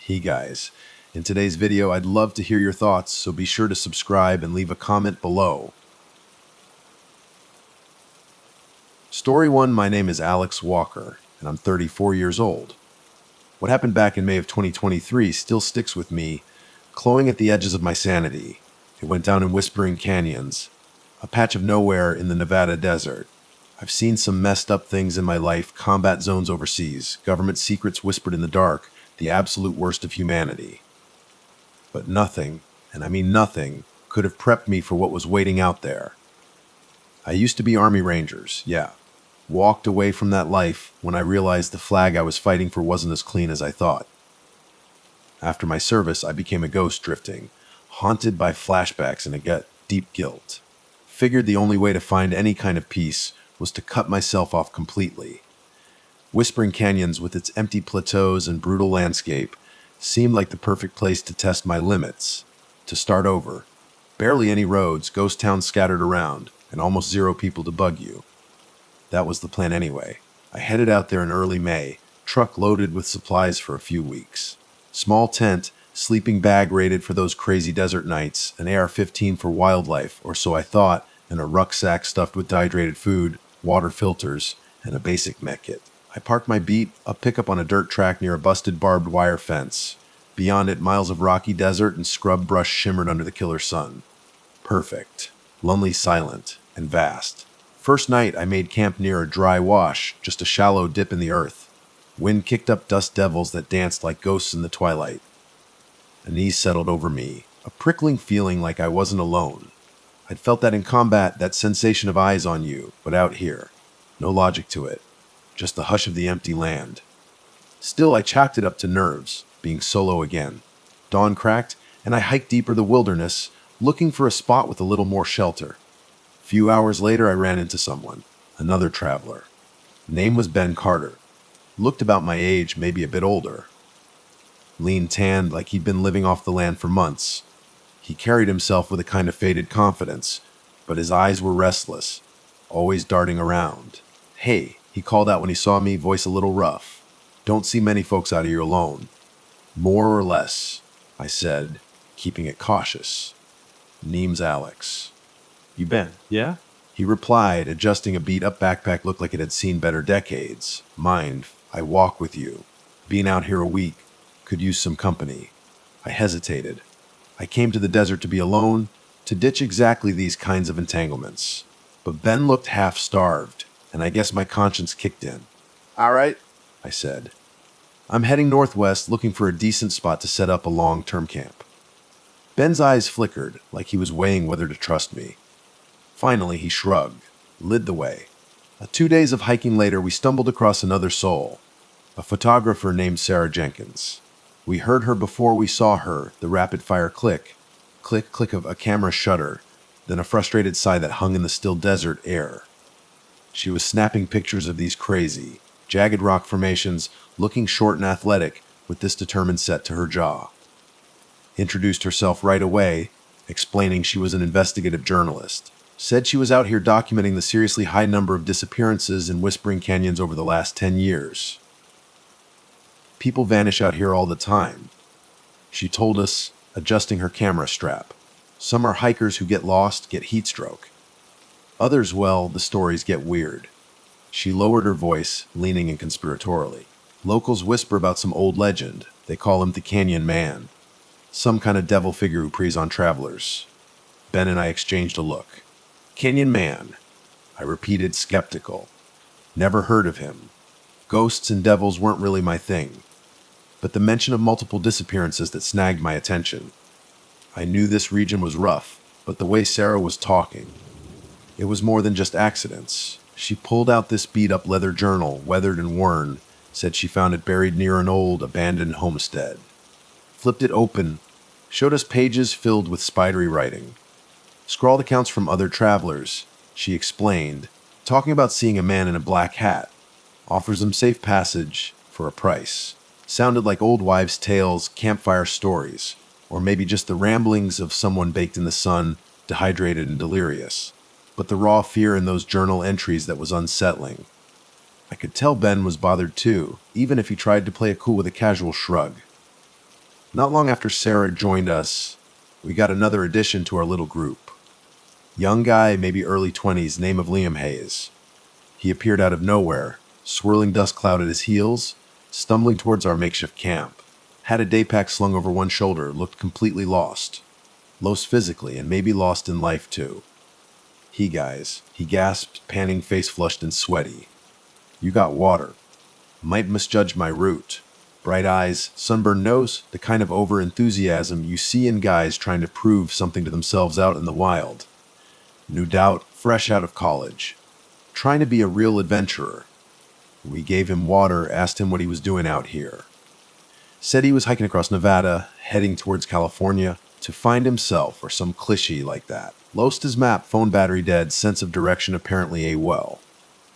Hey guys, in today's video I'd love to hear your thoughts, so be sure to subscribe and leave a comment below. Story 1, my name is Alex Walker, and I'm 34 years old. What happened back in May of 2023 still sticks with me, clawing at the edges of my sanity. It went down in Whispering Canyons, a patch of nowhere in the Nevada desert. I've seen some messed up things in my life, combat zones overseas, government secrets whispered in the dark, the absolute worst of humanity. But nothing, and I mean nothing, could have prepped me for what was waiting out there. I used to be Army Rangers, yeah. Walked away from that life when I realized the flag I was fighting for wasn't as clean as I thought. After my service, I became a ghost drifting, haunted by flashbacks and deep guilt. Figured the only way to find any kind of peace was to cut myself off completely. Whispering Canyons, with its empty plateaus and brutal landscape, seemed like the perfect place to test my limits, to start over. Barely any roads, ghost towns scattered around, and almost zero people to bug you. That was the plan anyway. I headed out there in early May, truck loaded with supplies for a few weeks. Small tent, sleeping bag rated for those crazy desert nights, an AR-15 for wildlife, or so I thought, and a rucksack stuffed with dehydrated food, water filters, and a basic med kit. I parked my beat, a pickup on a dirt track near a busted barbed wire fence. Beyond it, miles of rocky desert and scrub brush shimmered under the killer sun. Perfect. Lonely, silent, and vast. First night, I made camp near a dry wash, just a shallow dip in the earth. Wind kicked up dust devils that danced like ghosts in the twilight. Unease settled over me, a prickling feeling like I wasn't alone. I'd felt that in combat, that sensation of eyes on you, but out here. No logic to it. Just the hush of the empty land. Still, I chalked it up to nerves, being solo again. Dawn cracked, and I hiked deeper the wilderness, looking for a spot with a little more shelter. A few hours later, I ran into someone, another traveler. Name was Ben Carter. Looked about my age, maybe a bit older. Lean tanned like he'd been living off the land for months. He carried himself with a kind of faded confidence, but his eyes were restless, always darting around. "Hey," he called out when he saw me, voice a little rough. "Don't see many folks out here alone." "More or less," I said, keeping it cautious. "Name's Alex." "You Ben, yeah?" He replied, adjusting a beat-up backpack looked like it had seen better decades. "Mind, I walk with you. Being out here a week, could use some company." I hesitated. I came to the desert to be alone, to ditch exactly these kinds of entanglements. But Ben looked half-starved, and I guess my conscience kicked in. "All right," I said. "I'm heading northwest, looking for a decent spot to set up a long-term camp." Ben's eyes flickered, like he was weighing whether to trust me. Finally, he shrugged, led the way. 2 days of hiking later, we stumbled across another soul, a photographer named Sarah Jenkins. We heard her before we saw her, the rapid-fire click, click of a camera shutter, then a frustrated sigh that hung in the still desert air. She was snapping pictures of these crazy, jagged rock formations, looking short and athletic, with this determined set to her jaw. Introduced herself right away, explaining she was an investigative journalist. Said she was out here documenting the seriously high number of disappearances in Whispering Canyons over the last 10 years. "People vanish out here all the time," she told us, adjusting her camera strap. "Some are hikers who get lost, get heat stroke. Others, well, the stories get weird." She lowered her voice, leaning in conspiratorially. "Locals whisper about some old legend. They call him the Canyon Man. Some kind of devil figure who preys on travelers." Ben and I exchanged a look. "Canyon Man," I repeated, skeptical. Never heard of him. Ghosts and devils weren't really my thing. But the mention of multiple disappearances that snagged my attention. I knew this region was rough, but the way Sarah was talking, it was more than just accidents. She pulled out this beat-up leather journal, weathered and worn, said she found it buried near an old, abandoned homestead. Flipped it open, showed us pages filled with spidery writing. Scrawled accounts from other travelers, she explained, talking about seeing a man in a black hat. Offers them safe passage for a price. Sounded like old wives' tales, campfire stories, or maybe just the ramblings of someone baked in the sun, dehydrated and delirious. But the raw fear in those journal entries that was unsettling. I could tell Ben was bothered too, even if he tried to play it cool with a casual shrug. Not long after Sarah joined us, we got another addition to our little group. Young guy, maybe early 20s, name of Liam Hayes. He appeared out of nowhere, swirling dust cloud at his heels, stumbling towards our makeshift camp. Had a day pack slung over one shoulder, looked completely lost. Lost physically, and maybe lost in life too. He gasped, panting, face flushed and sweaty. You got water. Might misjudge my route. Bright eyes, sunburned nose, the kind of over-enthusiasm you see in guys trying to prove something to themselves out in the wild. New doubt, fresh out of college. Trying to be a real adventurer. We gave him water, asked him what he was doing out here. Said he was hiking across Nevada, heading towards California, to find himself or some cliché like that. Lost his map, phone battery dead, sense of direction apparently AWOL.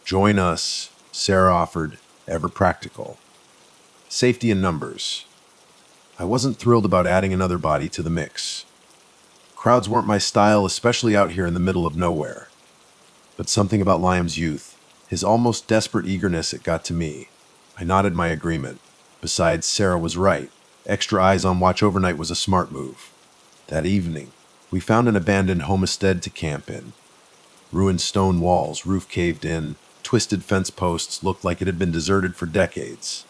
Join us, Sarah offered, ever practical. Safety in numbers. I wasn't thrilled about adding another body to the mix. Crowds weren't my style, especially out here in the middle of nowhere. But something about Liam's youth, his almost desperate eagerness, it got to me. I nodded my agreement. Besides, Sarah was right. Extra eyes on watch overnight was a smart move. That evening, we found an abandoned homestead to camp in. Ruined stone walls, roof caved in, twisted fence posts looked like it had been deserted for decades.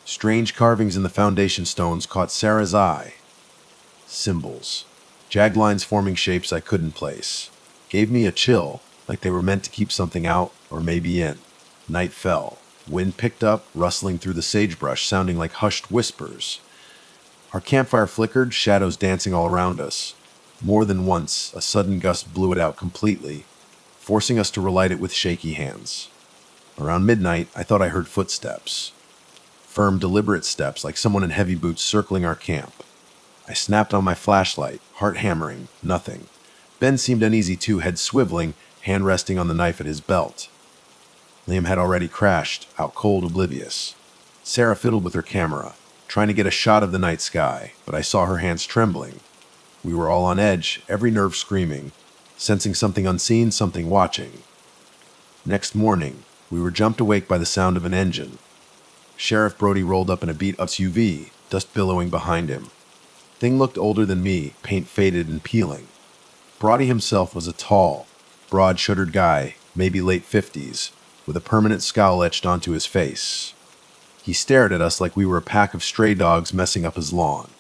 Strange carvings in the foundation stones caught Sarah's eye. Symbols. Jagged lines forming shapes I couldn't place. Gave me a chill, like they were meant to keep something out, or maybe in. Night fell. Wind picked up, rustling through the sagebrush, sounding like hushed whispers. Our campfire flickered, shadows dancing all around us. More than once, a sudden gust blew it out completely, forcing us to relight it with shaky hands. Around midnight, I thought I heard footsteps. Firm, deliberate steps, like someone in heavy boots circling our camp. I snapped on my flashlight, heart hammering, nothing. Ben seemed uneasy too, head swiveling, hand resting on the knife at his belt. Liam had already crashed, out cold, oblivious. Sarah fiddled with her camera, trying to get a shot of the night sky, but I saw her hands trembling. We were all on edge, every nerve screaming, sensing something unseen, something watching. Next morning, we were jumped awake by the sound of an engine. Sheriff Brody rolled up in a beat-up SUV, dust billowing behind him. Thing looked older than me, paint faded and peeling. Brody himself was a tall, broad-shouldered guy, maybe late 50s, with a permanent scowl etched onto his face. He stared at us like we were a pack of stray dogs messing up his lawn.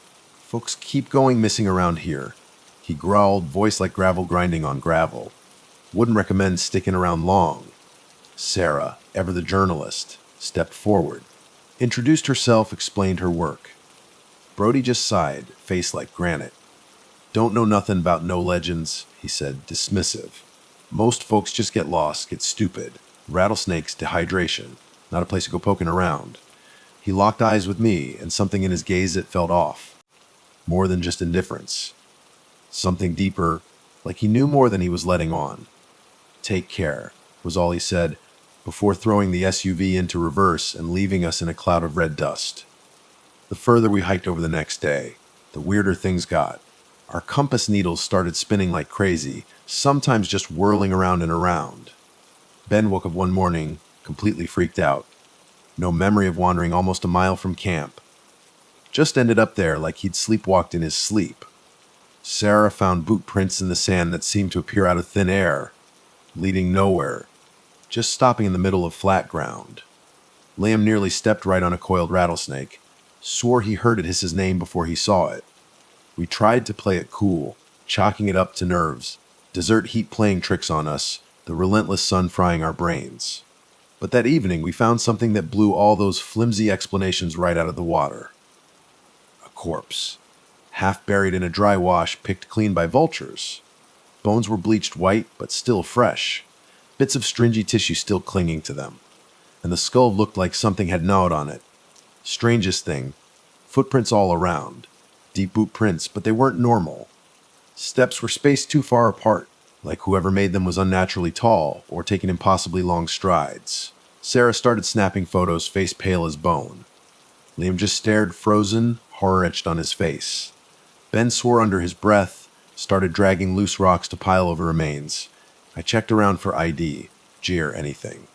Folks keep going missing around here. He growled, voice like gravel grinding on gravel. Wouldn't recommend sticking around long. Sarah, ever the journalist, stepped forward. Introduced herself, explained her work. Brody just sighed, face like granite. Don't know nothing about no legends, he said, dismissive. Most folks just get lost, get stupid. Rattlesnakes, dehydration. Not a place to go poking around. He locked eyes with me, and something in his gaze that felt off. More than just indifference. Something deeper, like he knew more than he was letting on. Take care, was all he said, before throwing the SUV into reverse and leaving us in a cloud of red dust. The further we hiked over the next day, the weirder things got. Our compass needles started spinning like crazy, sometimes just whirling around and around. Ben woke up one morning, completely freaked out. No memory of wandering almost a mile from camp. Just ended up there like he'd sleepwalked in his sleep. Sarah found boot prints in the sand that seemed to appear out of thin air, leading nowhere, just stopping in the middle of flat ground. Liam nearly stepped right on a coiled rattlesnake, swore he heard it hiss his name before he saw it. We tried to play it cool, chalking it up to nerves, desert heat playing tricks on us, the relentless sun frying our brains. But that evening we found something that blew all those flimsy explanations right out of the water. A corpse, half buried in a dry wash picked clean by vultures. Bones were bleached white, but still fresh, bits of stringy tissue still clinging to them, and the skull looked like something had gnawed on it. Strangest thing, footprints all around, deep boot prints, but they weren't normal. Steps were spaced too far apart, like whoever made them was unnaturally tall or taking impossibly long strides. Sarah started snapping photos, face pale as bone. Liam just stared, frozen, horror etched on his face. Ben swore under his breath, started dragging loose rocks to pile over remains. I checked around for ID, gear, anything.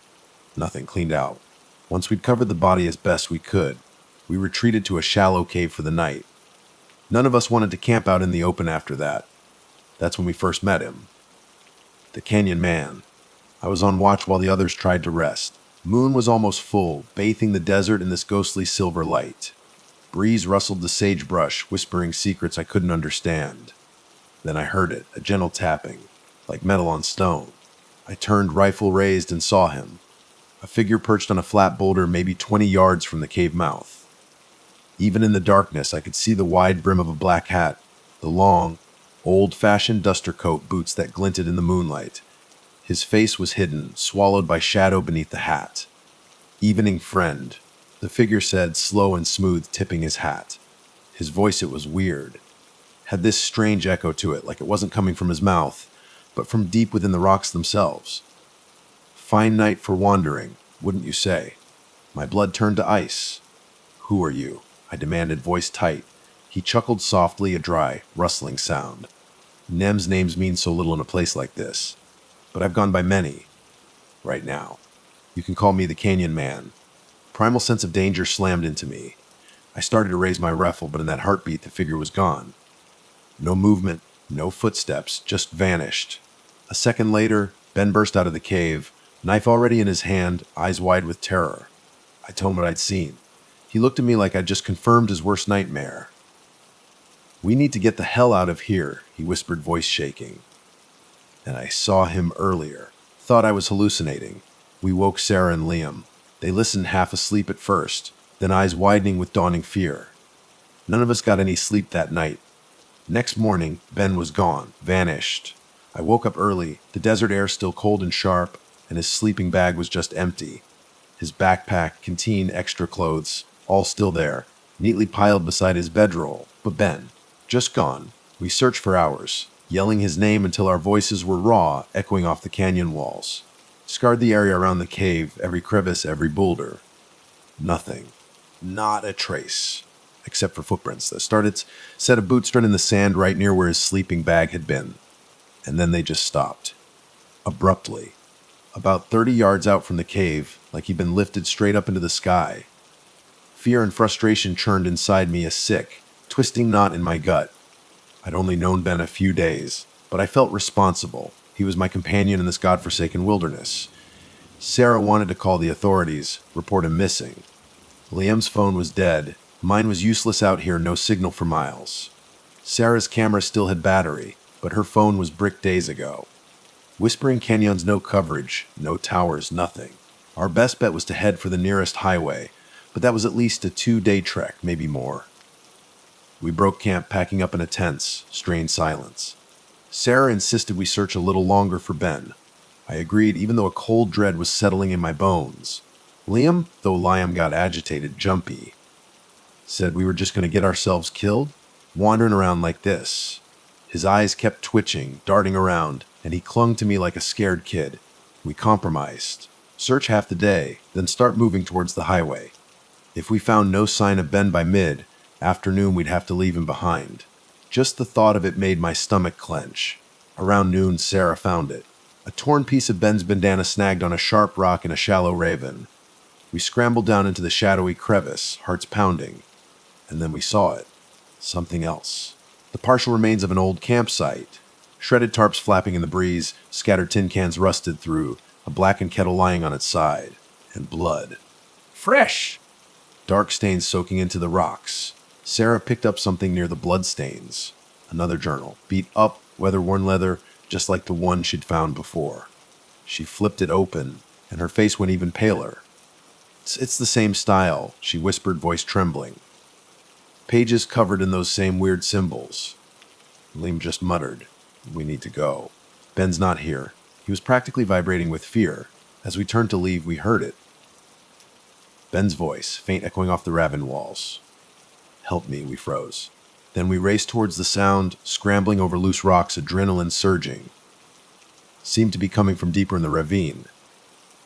Nothing, cleaned out. Once we'd covered the body as best we could, we retreated to a shallow cave for the night. None of us wanted to camp out in the open after that. That's when we first met him. The Canyon Man. I was on watch while the others tried to rest. Moon was almost full, bathing the desert in this ghostly silver light. Breeze rustled the sagebrush, whispering secrets I couldn't understand. Then I heard it, a gentle tapping, like metal on stone. I turned, rifle raised, and saw him. A figure perched on a flat boulder maybe 20 yards from the cave mouth. Even in the darkness, I could see the wide brim of a black hat, the long, old-fashioned duster coat boots that glinted in the moonlight. His face was hidden, swallowed by shadow beneath the hat. "Evening, friend," the figure said, slow and smooth, tipping his hat. His voice, it was weird, had this strange echo to it, like it wasn't coming from his mouth, but from deep within the rocks themselves. Fine night for wandering, wouldn't you say? My blood turned to ice. "Who are you?" I demanded, voice tight. He chuckled softly, a dry, rustling sound. "Nem's names mean so little in a place like this, but I've gone by many. Right now, you can call me the Canyon Man." Primal sense of danger slammed into me. I started to raise my rifle, but in that heartbeat, the figure was gone. No movement, no footsteps, just vanished. A second later, Ben burst out of the cave, knife already in his hand, eyes wide with terror. I told him what I'd seen. He looked at me like I'd just confirmed his worst nightmare. "We need to get the hell out of here," he whispered, voice shaking. And I saw him earlier. Thought I was hallucinating. We woke Sarah and Liam. They listened, half asleep at first, then eyes widening with dawning fear. None of us got any sleep that night. Next morning, Ben was gone, vanished. I woke up early, the desert air still cold and sharp, and his sleeping bag was just empty. His backpack, canteen, extra clothes, all still there, neatly piled beside his bedroll. But Ben, just gone. We searched for hours, yelling his name until our voices were raw, echoing off the canyon walls. Scarred the area around the cave, every crevice, every boulder. Nothing. Not a trace. Except for footprints that started, set of boots in the sand right near where his sleeping bag had been. And then they just stopped. Abruptly. About 30 yards out from the cave, like he'd been lifted straight up into the sky. Fear and frustration churned inside me, a sick, twisting knot in my gut. I'd only known Ben a few days, but I felt responsible. He was my companion in this godforsaken wilderness. Sarah wanted to call the authorities, report him missing. Liam's phone was dead. Mine was useless out here, no signal for miles. Sarah's camera still had battery, but her phone was bricked days ago. Whispering Canyon's no coverage, no towers, nothing. Our best bet was to head for the nearest highway, but that was at least a 2-day trek, maybe more. We broke camp, packing up in a tense, strained silence. Sarah insisted we search a little longer for Ben. I agreed, even though a cold dread was settling in my bones. Liam, though Liam got agitated, jumpy, said we were just going to get ourselves killed, wandering around like this. His eyes kept twitching, darting around, and he clung to me like a scared kid. We compromised. Search half the day, then start moving towards the highway. If we found no sign of Ben by mid-afternoon, we'd have to leave him behind. Just the thought of it made my stomach clench. Around noon, Sarah found it. A torn piece of Ben's bandana snagged on a sharp rock in a shallow ravine. We scrambled down into the shadowy crevice, hearts pounding. And then we saw it. Something else. The partial remains of an old campsite. Shredded tarps flapping in the breeze, scattered tin cans rusted through, a blackened kettle lying on its side. And blood. Fresh! Dark stains soaking into the rocks. Sarah picked up something near the blood stains. Another journal, beat up, weather-worn leather, just like the one she'd found before. She flipped it open, and her face went even paler. It's the same style, she whispered, voice trembling. Pages covered in those same weird symbols. Liam just muttered, "We need to go." Ben's not here. He was practically vibrating with fear. As we turned to leave, we heard it. Ben's voice, faint echoing off the ravine walls. "Help me," we froze. Then we raced towards the sound, scrambling over loose rocks, adrenaline surging. Seemed to be coming from deeper in the ravine.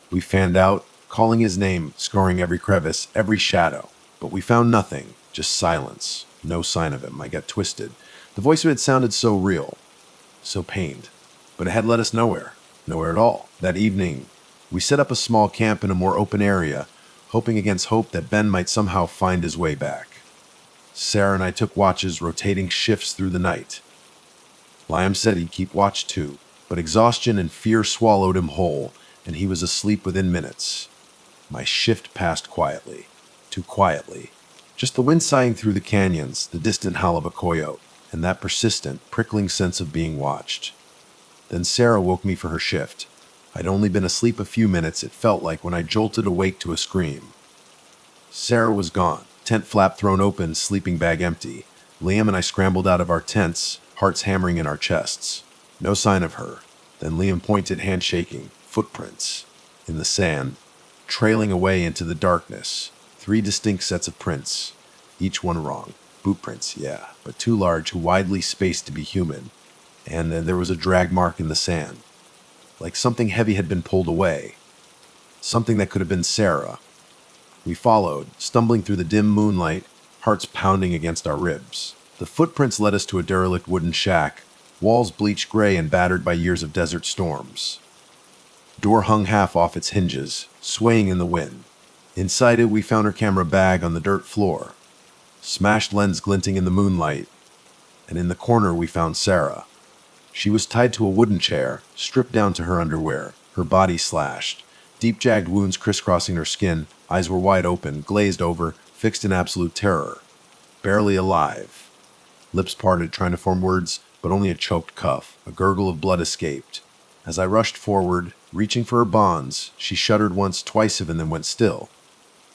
We fanned out, calling his name, scoring every crevice, every shadow. But we found nothing, just silence. No sign of him. I got twisted. The voice of it sounded so real, so pained. But it had led us nowhere. Nowhere at all. That evening, we set up a small camp in a more open area, hoping against hope that Ben might somehow find his way back. Sarah and I took watches, rotating shifts through the night. Liam said he'd keep watch too, but exhaustion and fear swallowed him whole, and he was asleep within minutes. My shift passed quietly. Too quietly. Just the wind sighing through the canyons, the distant howl of a coyote, and that persistent, prickling sense of being watched. Then Sarah woke me for her shift. I'd only been asleep a few minutes, it felt like, when I jolted awake to a scream. Sarah was gone, tent flap thrown open, sleeping bag empty. Liam and I scrambled out of our tents, hearts hammering in our chests. No sign of her. Then Liam pointed, hand shaking. Footprints. In the sand. Trailing away into the darkness. 3 distinct sets of prints. Each one wrong. Boot prints, yeah, but too large, too widely spaced to be human. And there was a drag mark in the sand. Like something heavy had been pulled away. Something that could have been Sarah. We followed, stumbling through the dim moonlight, hearts pounding against our ribs. The footprints led us to a derelict wooden shack, walls bleached gray and battered by years of desert storms. Door hung half off its hinges, swaying in the wind. Inside it, we found her camera bag on the dirt floor, smashed lens glinting in the moonlight, and in the corner we found Sarah. She was tied to a wooden chair, stripped down to her underwear, her body slashed, deep jagged wounds crisscrossing her skin, eyes were wide open, glazed over, fixed in absolute terror. Barely alive. Lips parted, trying to form words, but only a choked cough. A gurgle of blood escaped. As I rushed forward, reaching for her bonds, she shuddered once, twice, and then went still.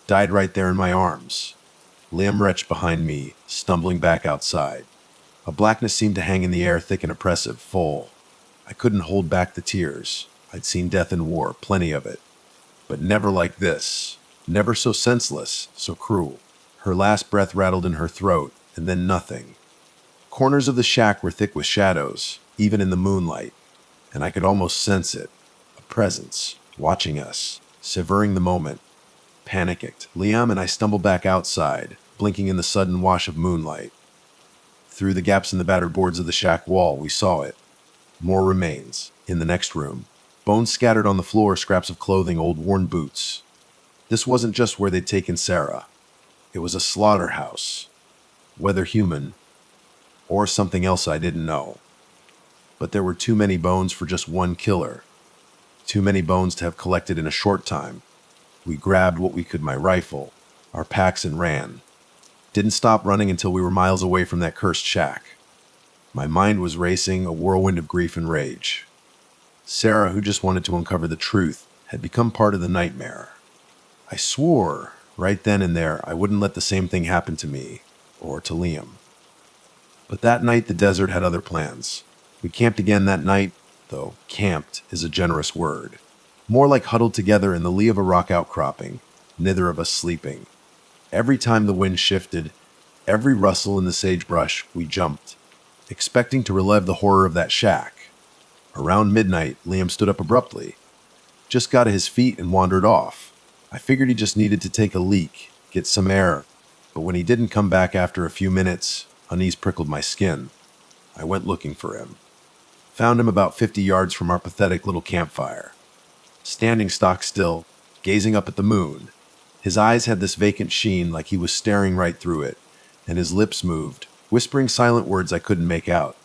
Died right there in my arms. Liam retched behind me, stumbling back outside. A blackness seemed to hang in the air, thick and oppressive, full. I couldn't hold back the tears. I'd seen death in war, plenty of it. But never like this. Never so senseless, so cruel. Her last breath rattled in her throat, and then nothing. Corners of the shack were thick with shadows, even in the moonlight, and I could almost sense it. A presence, watching us, savoring the moment. Panicked, Liam and I stumbled back outside, blinking in the sudden wash of moonlight. Through the gaps in the battered boards of the shack wall, we saw it. More remains, in the next room. Bones scattered on the floor, scraps of clothing, old worn boots. This wasn't just where they'd taken Sarah. It was a slaughterhouse. Whether human, or something else I didn't know. But there were too many bones for just one killer. Too many bones to have collected in a short time. We grabbed what we could, my rifle, our packs, and ran. Didn't stop running until we were miles away from that cursed shack. My mind was racing, a whirlwind of grief and rage. Sarah, who just wanted to uncover the truth, had become part of the nightmare. I swore, right then and there, I wouldn't let the same thing happen to me, or to Liam. But that night the desert had other plans. We camped again that night, though camped is a generous word. More like huddled together in the lee of a rock outcropping, neither of us sleeping. Every time the wind shifted, every rustle in the sagebrush, we jumped, expecting to relive the horror of that shack. Around midnight, Liam stood up abruptly, just got to his feet and wandered off. I figured he just needed to take a leak, get some air, but when he didn't come back after a few minutes, unease prickled my skin. I went looking for him. Found him about 50 yards from our pathetic little campfire. Standing stock still, gazing up at the moon. His eyes had this vacant sheen, like he was staring right through it, and his lips moved, whispering silent words I couldn't make out.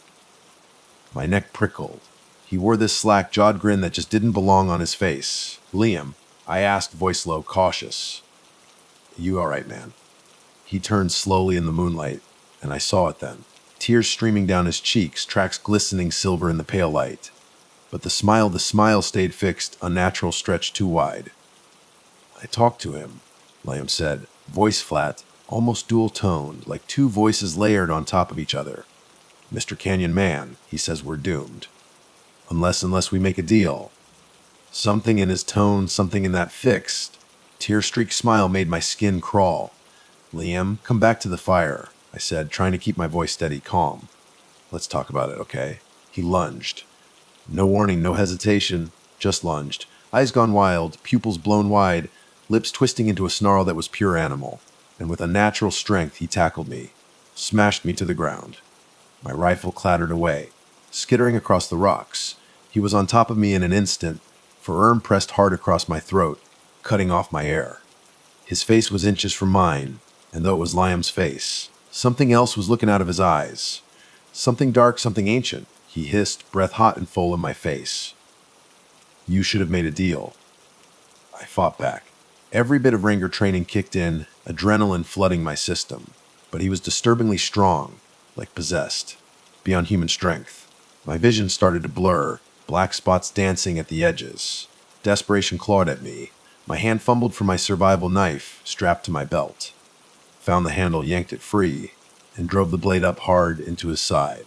My neck prickled. He wore this slack-jawed grin that just didn't belong on his face. "Liam," I asked, voice low, cautious. "You all right, man?" He turned slowly in the moonlight, and I saw it then. Tears streaming down his cheeks, tracks glistening silver in the pale light. But the smile stayed fixed, a natural stretch too wide. "I talked to him," Liam said, voice flat, almost dual-toned, like two voices layered on top of each other. "Mr. Canyon Man, he says we're doomed. Unless we make a deal." Something in his tone, something in that fixed, tear-streaked smile made my skin crawl. "Liam, come back to the fire," I said, trying to keep my voice steady, calm. "Let's talk about it, okay?" He lunged. No warning, no hesitation, just lunged. Eyes gone wild, pupils blown wide, lips twisting into a snarl that was pure animal. And with unnatural strength, he tackled me, smashed me to the ground. My rifle clattered away, skittering across the rocks. He was on top of me in an instant, forearm pressed hard across my throat, cutting off my air. His face was inches from mine, and though it was Liam's face, Something else was looking out of his eyes. Something dark, something ancient. He hissed, breath hot and full in my face. You should have made a deal. I fought back. Every bit of Ranger training kicked in, adrenaline flooding my system. But he was disturbingly strong, like possessed, beyond human strength. My vision started to blur, black spots dancing at the edges. Desperation clawed at me. My hand fumbled for my survival knife, strapped to my belt. Found the handle, yanked it free, and drove the blade up hard into his side.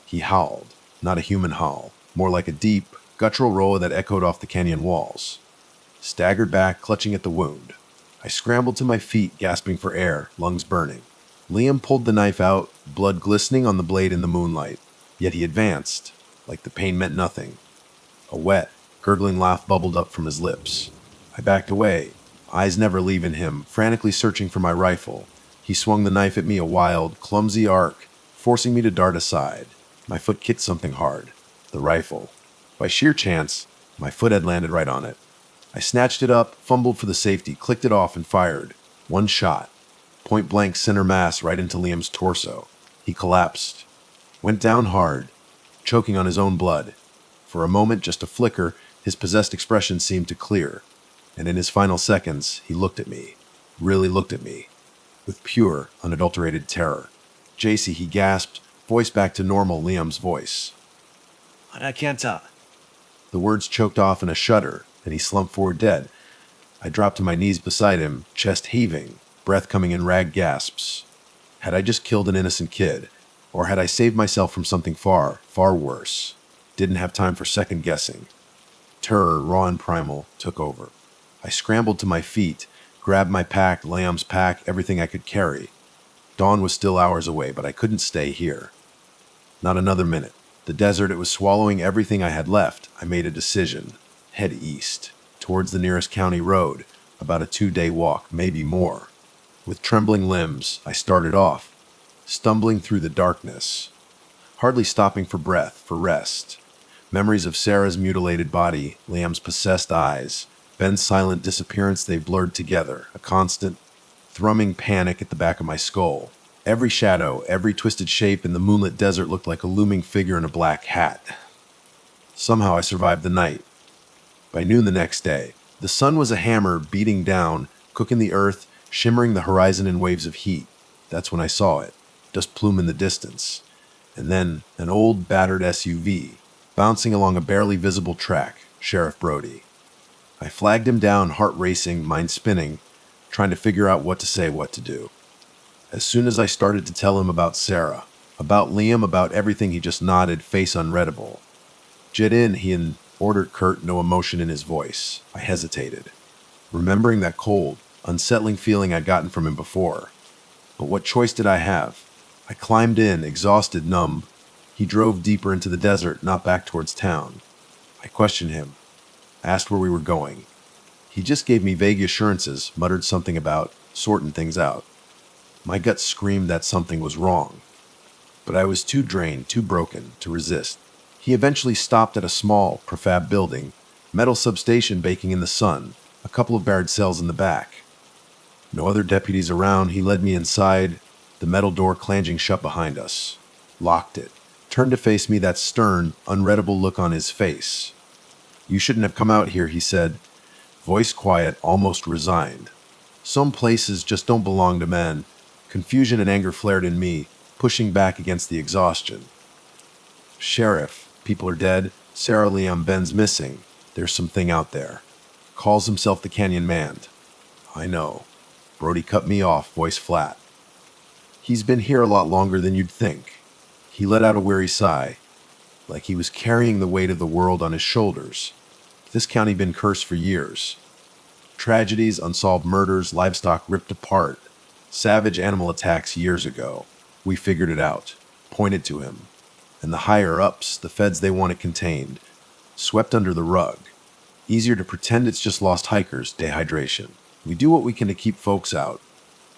He howled, not a human howl, more like a deep, guttural roar that echoed off the canyon walls. Staggered back, clutching at the wound. I scrambled to my feet, gasping for air, lungs burning. Liam pulled the knife out, blood glistening on the blade in the moonlight. Yet he advanced, like the pain meant nothing. A wet, gurgling laugh bubbled up from his lips. I backed away, eyes never leaving him, frantically searching for my rifle. He swung the knife at me, a wild, clumsy arc, forcing me to dart aside. My foot kicked something hard. The rifle. By sheer chance, my foot had landed right on it. I snatched it up, fumbled for the safety, clicked it off, and fired. One shot. Point blank center mass right into Liam's torso. He collapsed. Went down hard, choking on his own blood. For a moment, just a flicker, his possessed expression seemed to clear. And in his final seconds, he looked at me. Really looked at me. With pure, unadulterated terror. JC, he gasped, voice back to normal Liam's voice. I can't tell. The words choked off in a shudder, and he slumped forward dead. I dropped to my knees beside him, chest heaving, breath coming in ragged gasps. Had I just killed an innocent kid? Or had I saved myself from something far, far worse? Didn't have time for second guessing. Terror, raw and primal, took over. I scrambled to my feet, grabbed my pack, Liam's pack, everything I could carry. Dawn was still hours away, but I couldn't stay here. Not another minute. The desert, it was swallowing everything I had left. I made a decision. Head east, towards the nearest county road, about a 2-day walk, maybe more. With trembling limbs, I started off, stumbling through the darkness, hardly stopping for breath, for rest. Memories of Sarah's mutilated body, Liam's possessed eyes, Ben's silent disappearance, they blurred together, a constant, thrumming panic at the back of my skull. Every shadow, every twisted shape in the moonlit desert looked like a looming figure in a black hat. Somehow I survived the night. By noon the next day, the sun was a hammer beating down, cooking the earth, shimmering the horizon in waves of heat. That's when I saw it, dust plume in the distance. And then an old, battered SUV, bouncing along a barely visible track, Sheriff Brody. I flagged him down, heart racing, mind spinning, trying to figure out what to say, what to do. As soon as I started to tell him about Sarah, about Liam, about everything, he just nodded, face unreadable. Jet in, he ordered curt, no emotion in his voice. I hesitated, remembering that cold, unsettling feeling I'd gotten from him before. But what choice did I have? I climbed in, exhausted, numb. He drove deeper into the desert, not back towards town. I questioned him, asked where we were going. He just gave me vague assurances, muttered something about sorting things out. My gut screamed that something was wrong. But I was too drained, too broken, to resist. He eventually stopped at a small, prefab building, metal substation baking in the sun, a couple of barred cells in the back. No other deputies around, he led me inside, the metal door clanging shut behind us. Locked it. Turned to face me, that stern, unreadable look on his face. You shouldn't have come out here, he said, voice quiet, almost resigned. Some places just don't belong to men. Confusion and anger flared in me, pushing back against the exhaustion. Sheriff, people are dead. Sarah, Liam, Ben's missing. There's something out there. Calls himself the Canyon Man. I know. Brody cut me off, voice flat. He's been here a lot longer than you'd think. He let out a weary sigh, like he was carrying the weight of the world on his shoulders. This county been cursed for years. Tragedies, unsolved murders, livestock ripped apart. Savage animal attacks years ago. We figured it out. Pointed to him. And the higher-ups, the feds they want it contained, swept under the rug. Easier to pretend it's just lost hikers, dehydration. We do what we can to keep folks out.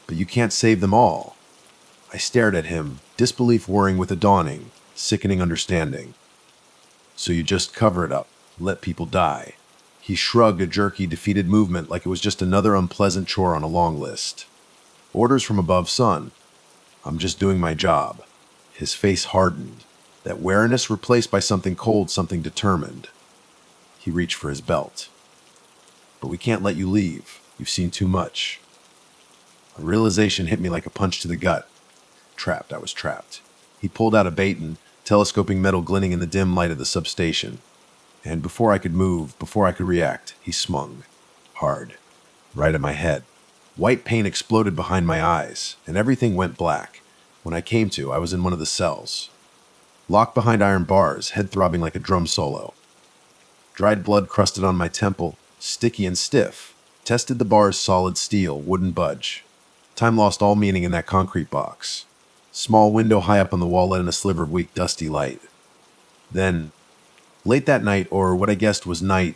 But you can't save them all. I stared at him, disbelief warring with a dawning, sickening understanding. So you just cover it up, let people die. He shrugged a jerky, defeated movement like it was just another unpleasant chore on a long list. Orders from above, son. I'm just doing my job. His face hardened. That wariness replaced by something cold, something determined. He reached for his belt. But we can't let you leave. You've seen too much. A realization hit me like a punch to the gut. Trapped, I was trapped. He pulled out a baton, telescoping metal glinting in the dim light of the substation. And before I could move, before I could react, he swung. Hard. Right at my head. White paint exploded behind my eyes, and everything went black. When I came to, I was in one of the cells. Locked behind iron bars, head throbbing like a drum solo. Dried blood crusted on my temple, sticky and stiff. Tested the bar's solid steel, wouldn't budge. Time lost all meaning in that concrete box. Small window high up on the wall let in a sliver of weak, dusty light. Then, late that night, or what I guessed was night,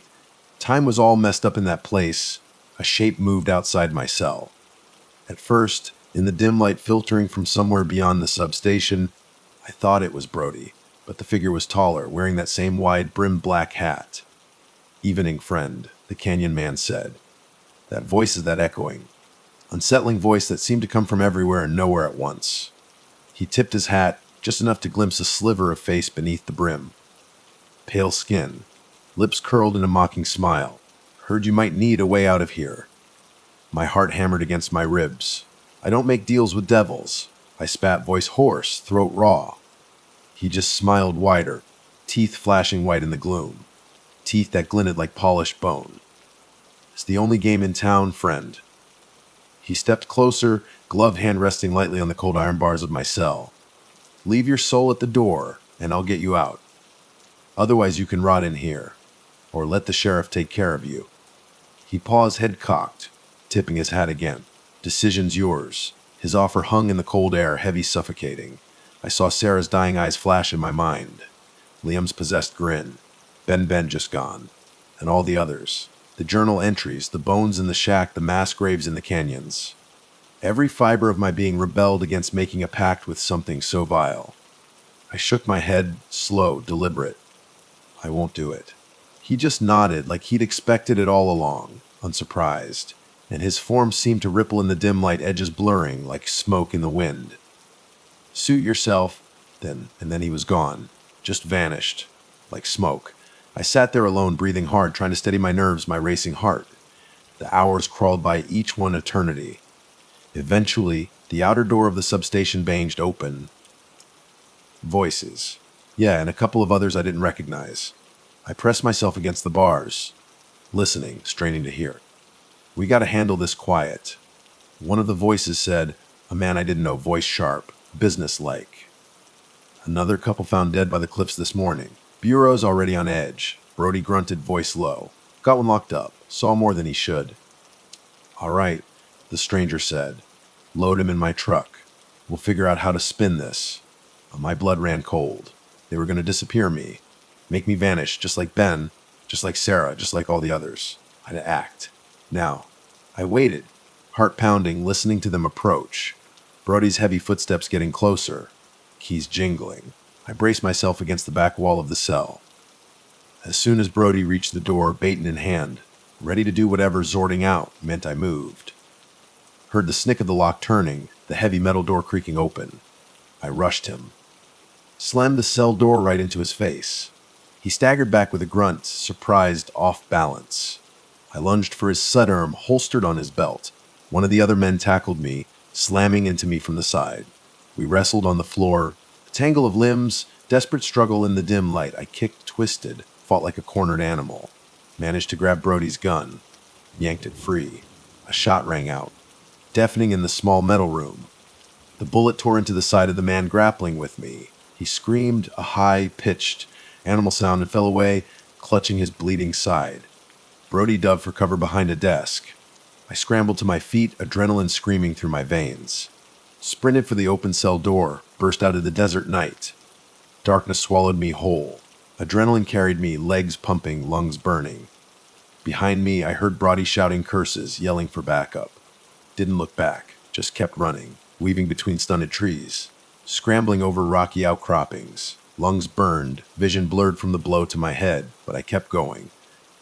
time was all messed up in that place. A shape moved outside my cell. At first, in the dim light filtering from somewhere beyond the substation, I thought it was Brody, but the figure was taller, wearing that same wide-brimmed black hat. Evening, friend, the canyon man said. That voice is that echoing, unsettling voice that seemed to come from everywhere and nowhere at once. He tipped his hat, just enough to glimpse a sliver of face beneath the brim. Pale skin, lips curled in a mocking smile. Heard you might need a way out of here. My heart hammered against my ribs. I don't make deals with devils. I spat, voice hoarse, throat raw. He just smiled wider, teeth flashing white in the gloom. Teeth that glinted like polished bone. It's the only game in town, friend. He stepped closer, gloved hand resting lightly on the cold iron bars of my cell. Leave your soul at the door, and I'll get you out. Otherwise you can rot in here, or let the sheriff take care of you. He paused, head cocked, tipping his hat again. Decision's yours. His offer hung in the cold air, heavy, suffocating. I saw Sarah's dying eyes flash in my mind. Liam's possessed grin. Ben just gone. And all the others. The journal entries, the bones in the shack, the mass graves in the canyons. Every fiber of my being rebelled against making a pact with something so vile. I shook my head, slow, deliberate. I won't do it. He just nodded like he'd expected it all along, unsurprised, and his form seemed to ripple in the dim light, edges blurring like smoke in the wind. Suit yourself, and then he was gone, just vanished, like smoke. I sat there alone, breathing hard, trying to steady my nerves, my racing heart. The hours crawled by, each one eternity. Eventually, the outer door of the substation banged open. Voices. Yeah, and a couple of others I didn't recognize. I pressed myself against the bars, listening, straining to hear. We gotta handle this quiet. One of the voices said, a man I didn't know, voice sharp, business-like. Another couple found dead by the cliffs this morning. Bureau's already on edge. Brody grunted, voice low. Got one locked up. Saw more than he should. All right, the stranger said. Load him in my truck. We'll figure out how to spin this. My blood ran cold. They were going to disappear me. Make me vanish, just like Ben, just like Sarah, just like all the others. I'd act. Now, I waited, heart pounding, listening to them approach. Brody's heavy footsteps getting closer. Keys jingling. I braced myself against the back wall of the cell. As soon as Brody reached the door, baton in hand, ready to do whatever zorting out meant I moved. Heard the snick of the lock turning, the heavy metal door creaking open. I rushed him. Slammed the cell door right into his face. He staggered back with a grunt, surprised, off balance. I lunged for his sidearm, holstered on his belt. One of the other men tackled me, slamming into me from the side. We wrestled on the floor. A tangle of limbs, desperate struggle in the dim light. I kicked, twisted, fought like a cornered animal. Managed to grab Brody's gun. Yanked it free. A shot rang out, deafening in the small metal room. The bullet tore into the side of the man grappling with me. He screamed, a high-pitched animal sound, and fell away, clutching his bleeding side. Brody dove for cover behind a desk. I scrambled to my feet, adrenaline screaming through my veins. Sprinted for the open cell door, burst out of the desert night. Darkness swallowed me whole. Adrenaline carried me, legs pumping, lungs burning. Behind me, I heard Brody shouting curses, yelling for backup. Didn't look back, just kept running, weaving between stunted trees, scrambling over rocky outcroppings. Lungs burned, vision blurred from the blow to my head, but I kept going.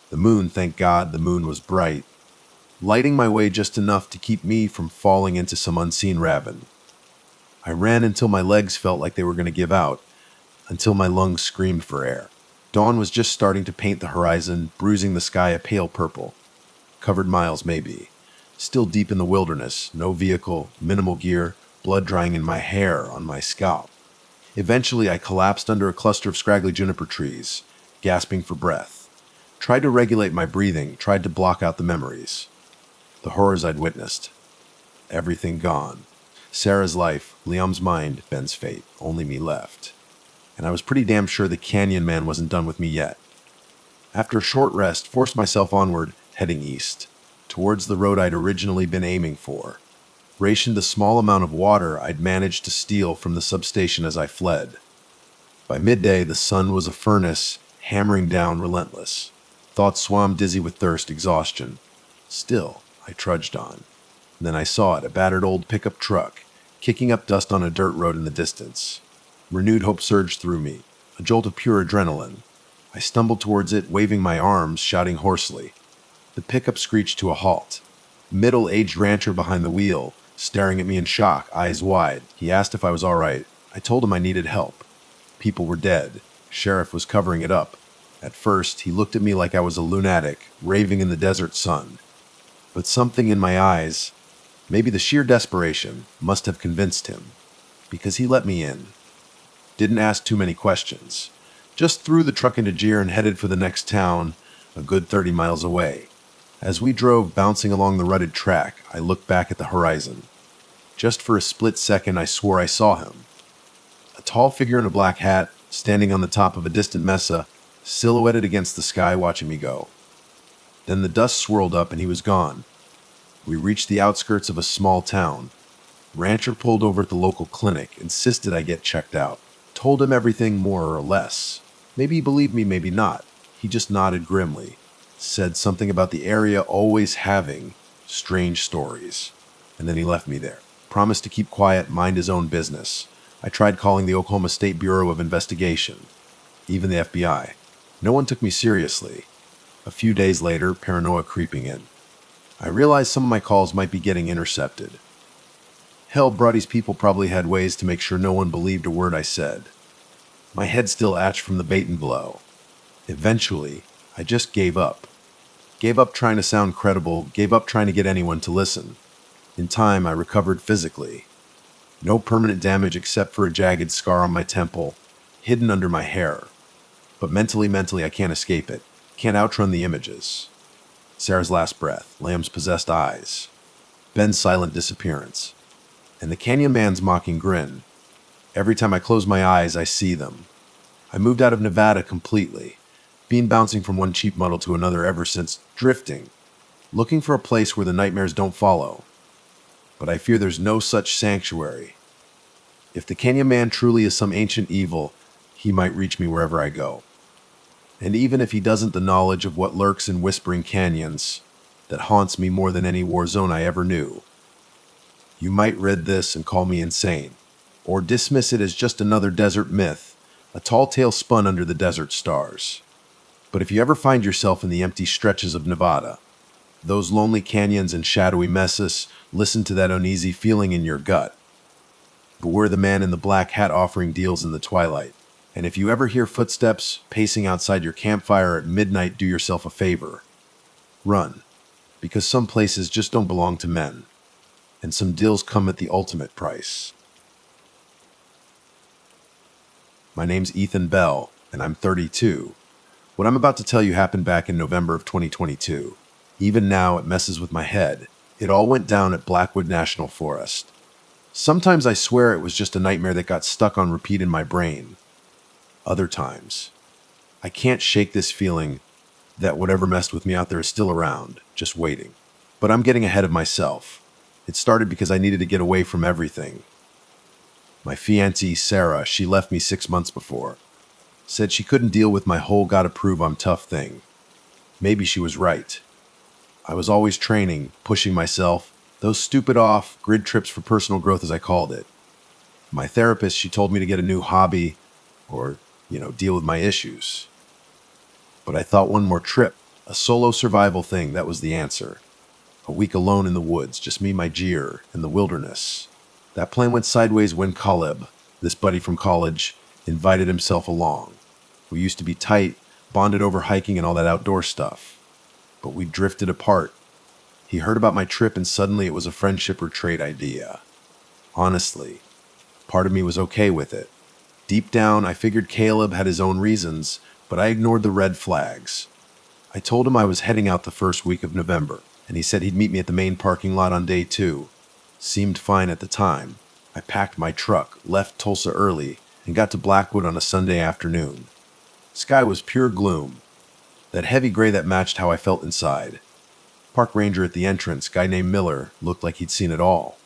The moon, thank God, the moon was bright, lighting my way just enough to keep me from falling into some unseen ravin. I ran until my legs felt like they were going to give out, until my lungs screamed for air. Dawn was just starting to paint the horizon, bruising the sky a pale purple. Covered miles, maybe. Still deep in the wilderness, no vehicle, minimal gear, blood drying in my hair, on my scalp. Eventually, I collapsed under a cluster of scraggly juniper trees, gasping for breath. Tried to regulate my breathing, tried to block out the memories. The horrors I'd witnessed. Everything gone. Sarah's life, Liam's mind, Ben's fate. Only me left. And I was pretty damn sure the Canyon Man wasn't done with me yet. After a short rest, forced myself onward, heading east, towards the road I'd originally been aiming for. Rationed the small amount of water I'd managed to steal from the substation as I fled. By midday, the sun was a furnace, hammering down relentless. Thoughts swam dizzy with thirst, exhaustion. Still, I trudged on. Then I saw it, a battered old pickup truck, kicking up dust on a dirt road in the distance. Renewed hope surged through me, a jolt of pure adrenaline. I stumbled towards it, waving my arms, shouting hoarsely. The pickup screeched to a halt. Middle-aged rancher behind the wheel, staring at me in shock, eyes wide. He asked if I was all right. I told him I needed help. People were dead. Sheriff was covering it up. At first, he looked at me like I was a lunatic, raving in the desert sun. But something in my eyes, maybe the sheer desperation, must have convinced him. Because he let me in. Didn't ask too many questions. Just threw the truck into gear and headed for the next town, a good 30 miles away. As we drove, bouncing along the rutted track, I looked back at the horizon. Just for a split second, I swore I saw him. A tall figure in a black hat, standing on the top of a distant mesa, silhouetted against the sky, watching me go. Then the dust swirled up and he was gone. We reached the outskirts of a small town. Rancher pulled over at the local clinic, insisted I get checked out. Told him everything more or less. Maybe he believed me, maybe not. He just nodded grimly. Said something about the area always having strange stories. And then he left me there. Promised to keep quiet, mind his own business. I tried calling the Oklahoma State Bureau of Investigation. Even the FBI. No one took me seriously. A few days later, paranoia creeping in. I realized some of my calls might be getting intercepted. Hell, Brody's people probably had ways to make sure no one believed a word I said. My head still ached from the bait and blow. Eventually, I just gave up. Gave up trying to sound credible, gave up trying to get anyone to listen. In time, I recovered physically. No permanent damage except for a jagged scar on my temple, hidden under my hair. But mentally, I can't escape it. Can't outrun the images. Sarah's last breath, Lamb's possessed eyes, Ben's silent disappearance, and the Canyon Man's mocking grin. Every time I close my eyes, I see them. I moved out of Nevada completely, been bouncing from one cheap muddle to another ever since, drifting, looking for a place where the nightmares don't follow. But I fear there's no such sanctuary. If the Canyon Man truly is some ancient evil, he might reach me wherever I go. And even if he doesn't, the knowledge of what lurks in whispering canyons, that haunts me more than any war zone I ever knew. You might read this and call me insane, or dismiss it as just another desert myth, a tall tale spun under the desert stars. But if you ever find yourself in the empty stretches of Nevada, those lonely canyons and shadowy mesas, listen to that uneasy feeling in your gut. Beware the man in the black hat offering deals in the twilight. And if you ever hear footsteps pacing outside your campfire at midnight, do yourself a favor. Run, because some places just don't belong to men, and some deals come at the ultimate price. My name's Ethan Bell, and I'm 32. What I'm about to tell you happened back in November of 2022. Even now, it messes with my head. It all went down at Blackwood National Forest. Sometimes I swear it was just a nightmare that got stuck on repeat in my brain. Other times, I can't shake this feeling that whatever messed with me out there is still around, just waiting. But I'm getting ahead of myself. It started because I needed to get away from everything. My fiancée, Sarah, she left me 6 months before. Said she couldn't deal with my whole gotta prove I'm tough thing. Maybe she was right. I was always training, pushing myself, those stupid off-grid trips for personal growth as I called it. My therapist, she told me to get a new hobby, or deal with my issues. But I thought one more trip, a solo survival thing, that was the answer. A week alone in the woods, just me, my gear, and the wilderness. That plan went sideways when Caleb, this buddy from college, invited himself along. We used to be tight, bonded over hiking and all that outdoor stuff. But we drifted apart. He heard about my trip and suddenly it was a friendship or trade idea. Honestly, part of me was okay with it. Deep down, I figured Caleb had his own reasons, but I ignored the red flags. I told him I was heading out the first week of November, and he said he'd meet me at the main parking lot on day 2. Seemed fine at the time. I packed my truck, left Tulsa early, and got to Blackwood on a Sunday afternoon. Sky was pure gloom, that heavy gray that matched how I felt inside. Park ranger at the entrance, guy named Miller, looked like he'd seen it all.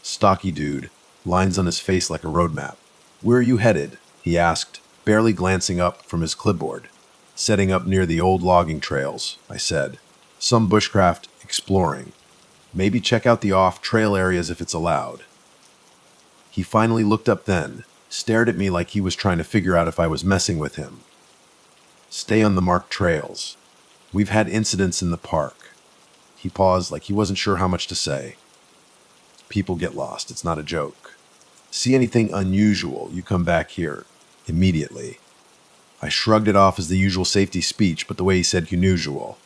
Stocky dude, lines on his face like a road map. "Where are you headed?" he asked, barely glancing up from his clipboard. "Setting up near the old logging trails," I said. "Some bushcraft exploring. Maybe check out the off-trail areas if it's allowed." He finally looked up then, stared at me like he was trying to figure out if I was messing with him. "Stay on the marked trails. We've had incidents in the park." He paused like he wasn't sure how much to say. "People get lost, it's not a joke. See anything unusual, you come back here. Immediately." I shrugged it off as the usual safety speech, but the way he said unusual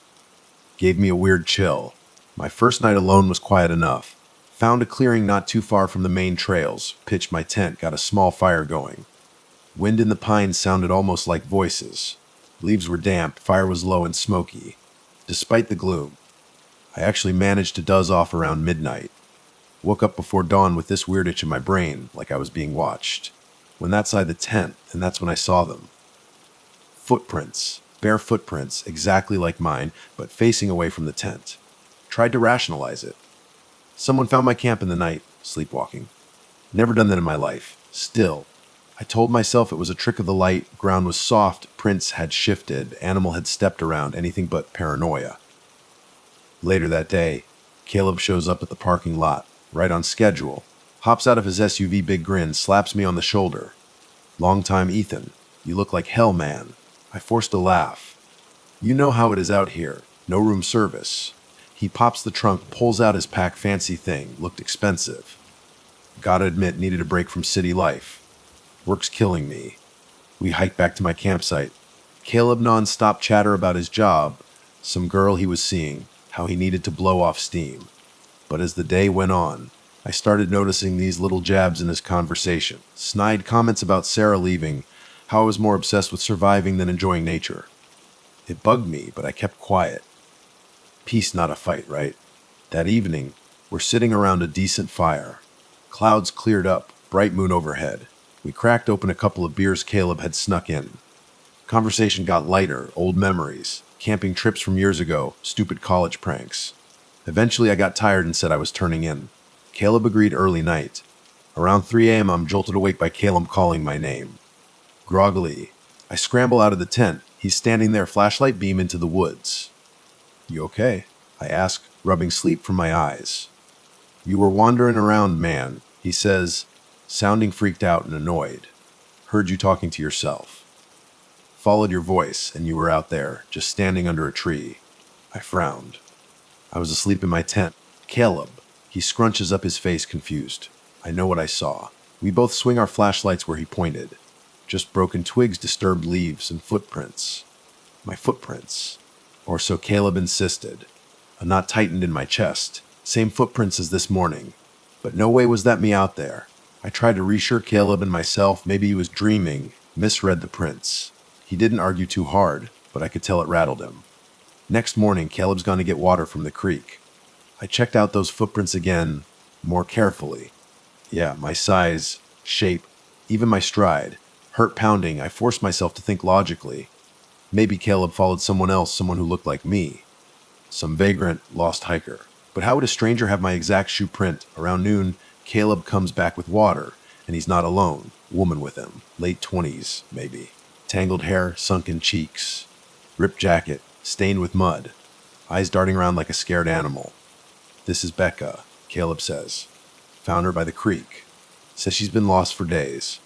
gave me a weird chill. My first night alone was quiet enough. Found a clearing not too far from the main trails, pitched my tent, got a small fire going. Wind in the pines sounded almost like voices. Leaves were damp, fire was low and smoky. Despite the gloom, I actually managed to doze off around midnight. Woke up before dawn with this weird itch in my brain, like I was being watched. Went outside the tent, and that's when I saw them. Footprints, bare footprints, exactly like mine, but facing away from the tent. Tried to rationalize it. Someone found my camp in the night, sleepwalking. Never done that in my life. Still, I told myself it was a trick of the light, ground was soft, prints had shifted, animal had stepped around, anything but paranoia. Later that day, Caleb shows up at the parking lot, right on schedule, hops out of his SUV, big grin, slaps me on the shoulder. "Long time, Ethan. You look like hell, man." I forced a laugh. "You know how it is out here. No room service." He pops the trunk, pulls out his pack, fancy thing, looked expensive. Gotta admit, needed a break from city life. Work's killing me. We hiked back to my campsite. Caleb non-stop chatter about his job, some girl he was seeing, how he needed to blow off steam. But as the day went on, I started noticing these little jabs in his conversation. Snide comments about Sarah leaving, how I was more obsessed with surviving than enjoying nature. It bugged me, but I kept quiet. Peace, not a fight, right? That evening, we're sitting around a decent fire. Clouds cleared up, bright moon overhead. We cracked open a couple of beers Caleb had snuck in. Conversation got lighter, old memories, camping trips from years ago, stupid college pranks. Eventually I got tired and said I was turning in. Caleb agreed early night. Around 3 a.m. I'm jolted awake by Caleb calling my name. Groggily, I scramble out of the tent. He's standing there, flashlight beam into the woods. "You okay?" I ask, rubbing sleep from my eyes. "You were wandering around, man," he says, sounding freaked out and annoyed. "Heard you talking to yourself. Followed your voice, and you were out there, just standing under a tree." I frowned. I was asleep in my tent. "Caleb." He scrunches up his face, confused. I know what I saw. We both swing our flashlights where he pointed. Just broken twigs, disturbed leaves, and footprints. My footprints. Or so Caleb insisted. A knot tightened in my chest. Same footprints as this morning. But no way was that me out there. I tried to reassure Caleb and myself maybe he was dreaming, misread the prints. He didn't argue too hard, but I could tell it rattled him. Next morning, Caleb's gone to get water from the creek. I checked out those footprints again, more carefully. Yeah, my size, shape, even my stride. Heart pounding, I forced myself to think logically. Maybe Caleb followed someone else, someone who looked like me. Some vagrant, lost hiker. But how would a stranger have my exact shoe print? Around noon, Caleb comes back with water, and he's not alone. Woman with him, late 20s, maybe. Tangled hair, sunken cheeks. Ripped jacket, stained with mud. Eyes darting around like a scared animal. "This is Becca," Caleb says. "Found her by the creek. Says she's been lost for days."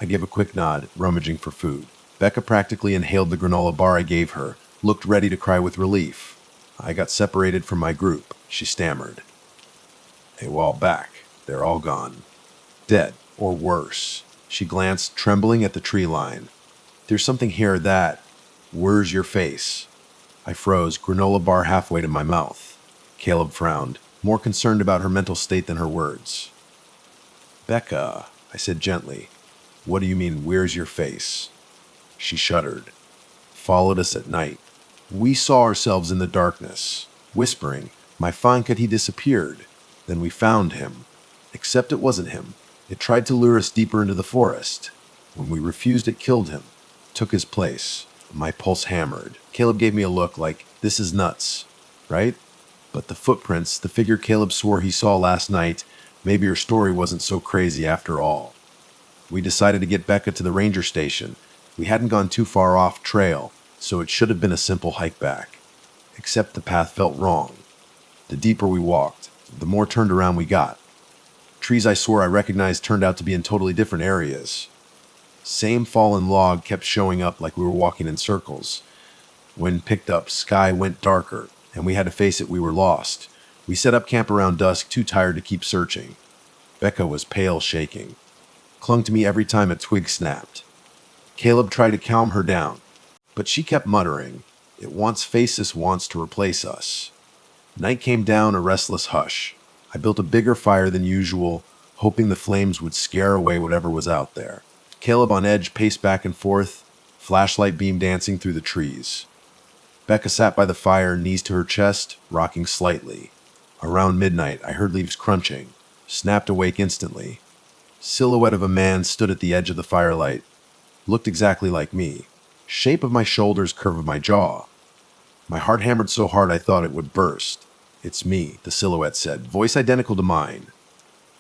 I give a quick nod, rummaging for food. Becca practically inhaled the granola bar I gave her, looked ready to cry with relief. "I got separated from my group," she stammered. "A while back." They're all gone. Dead, or worse. She glanced, trembling at the tree line. There's something here that... Where's your face? I froze, granola bar halfway to my mouth. Caleb frowned, more concerned about her mental state than her words. Becca, I said gently. What do you mean, where's your face? She shuddered. Followed us at night. We saw ourselves in the darkness, whispering. My Fankat, he disappeared. Then we found him. Except it wasn't him. It tried to lure us deeper into the forest. When we refused, it killed him. Took his place. My pulse hammered. Caleb gave me a look like, this is nuts, right? But the footprints, the figure Caleb swore he saw last night, maybe her story wasn't so crazy after all. We decided to get Becca to the ranger station. We hadn't gone too far off trail, so it should have been a simple hike back. Except the path felt wrong. The deeper we walked, the more turned around we got. Trees I swore I recognized turned out to be in totally different areas. Same fallen log kept showing up like we were walking in circles. Wind picked up, sky went darker, and we had to face it, we were lost. We set up camp around dusk, too tired to keep searching. Becca was pale, shaking. Clung to me every time a twig snapped. Caleb tried to calm her down, but she kept muttering, "It wants faces, wants to replace us." Night came down, a restless hush. I built a bigger fire than usual, hoping the flames would scare away whatever was out there. Caleb on edge paced back and forth, flashlight beam dancing through the trees. Becca sat by the fire, knees to her chest, rocking slightly. Around midnight, I heard leaves crunching, snapped awake instantly. Silhouette of a man stood at the edge of the firelight. Looked exactly like me. Shape of my shoulders, curve of my jaw. My heart hammered so hard I thought it would burst. "It's me," the silhouette said, voice identical to mine.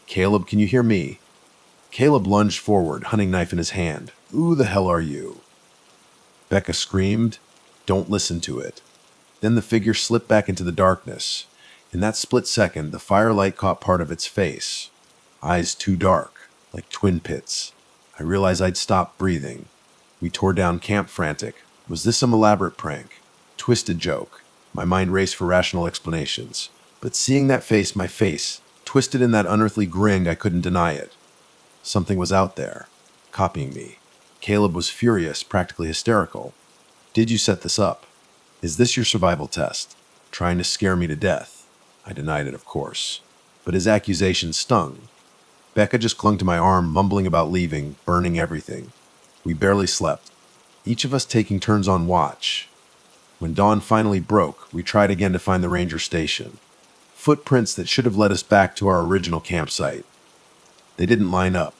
"Caleb, can you hear me?" Caleb lunged forward, hunting knife in his hand. "Who the hell are you?" Becca screamed, "Don't listen to it." Then the figure slipped back into the darkness. In that split second, the firelight caught part of its face. Eyes too dark, like twin pits. I realized I'd stopped breathing. We tore down camp frantic. Was this some elaborate prank? Twisted joke. My mind raced for rational explanations. But seeing that face, my face, twisted in that unearthly grin, I couldn't deny it. Something was out there, copying me. Caleb was furious, practically hysterical. "Did you set this up? Is this your survival test? Trying to scare me to death?" I denied it, of course. But his accusation stung. Becca just clung to my arm, mumbling about leaving, burning everything. We barely slept, each of us taking turns on watch. When dawn finally broke, we tried again to find the ranger station. Footprints that should have led us back to our original campsite. They didn't line up.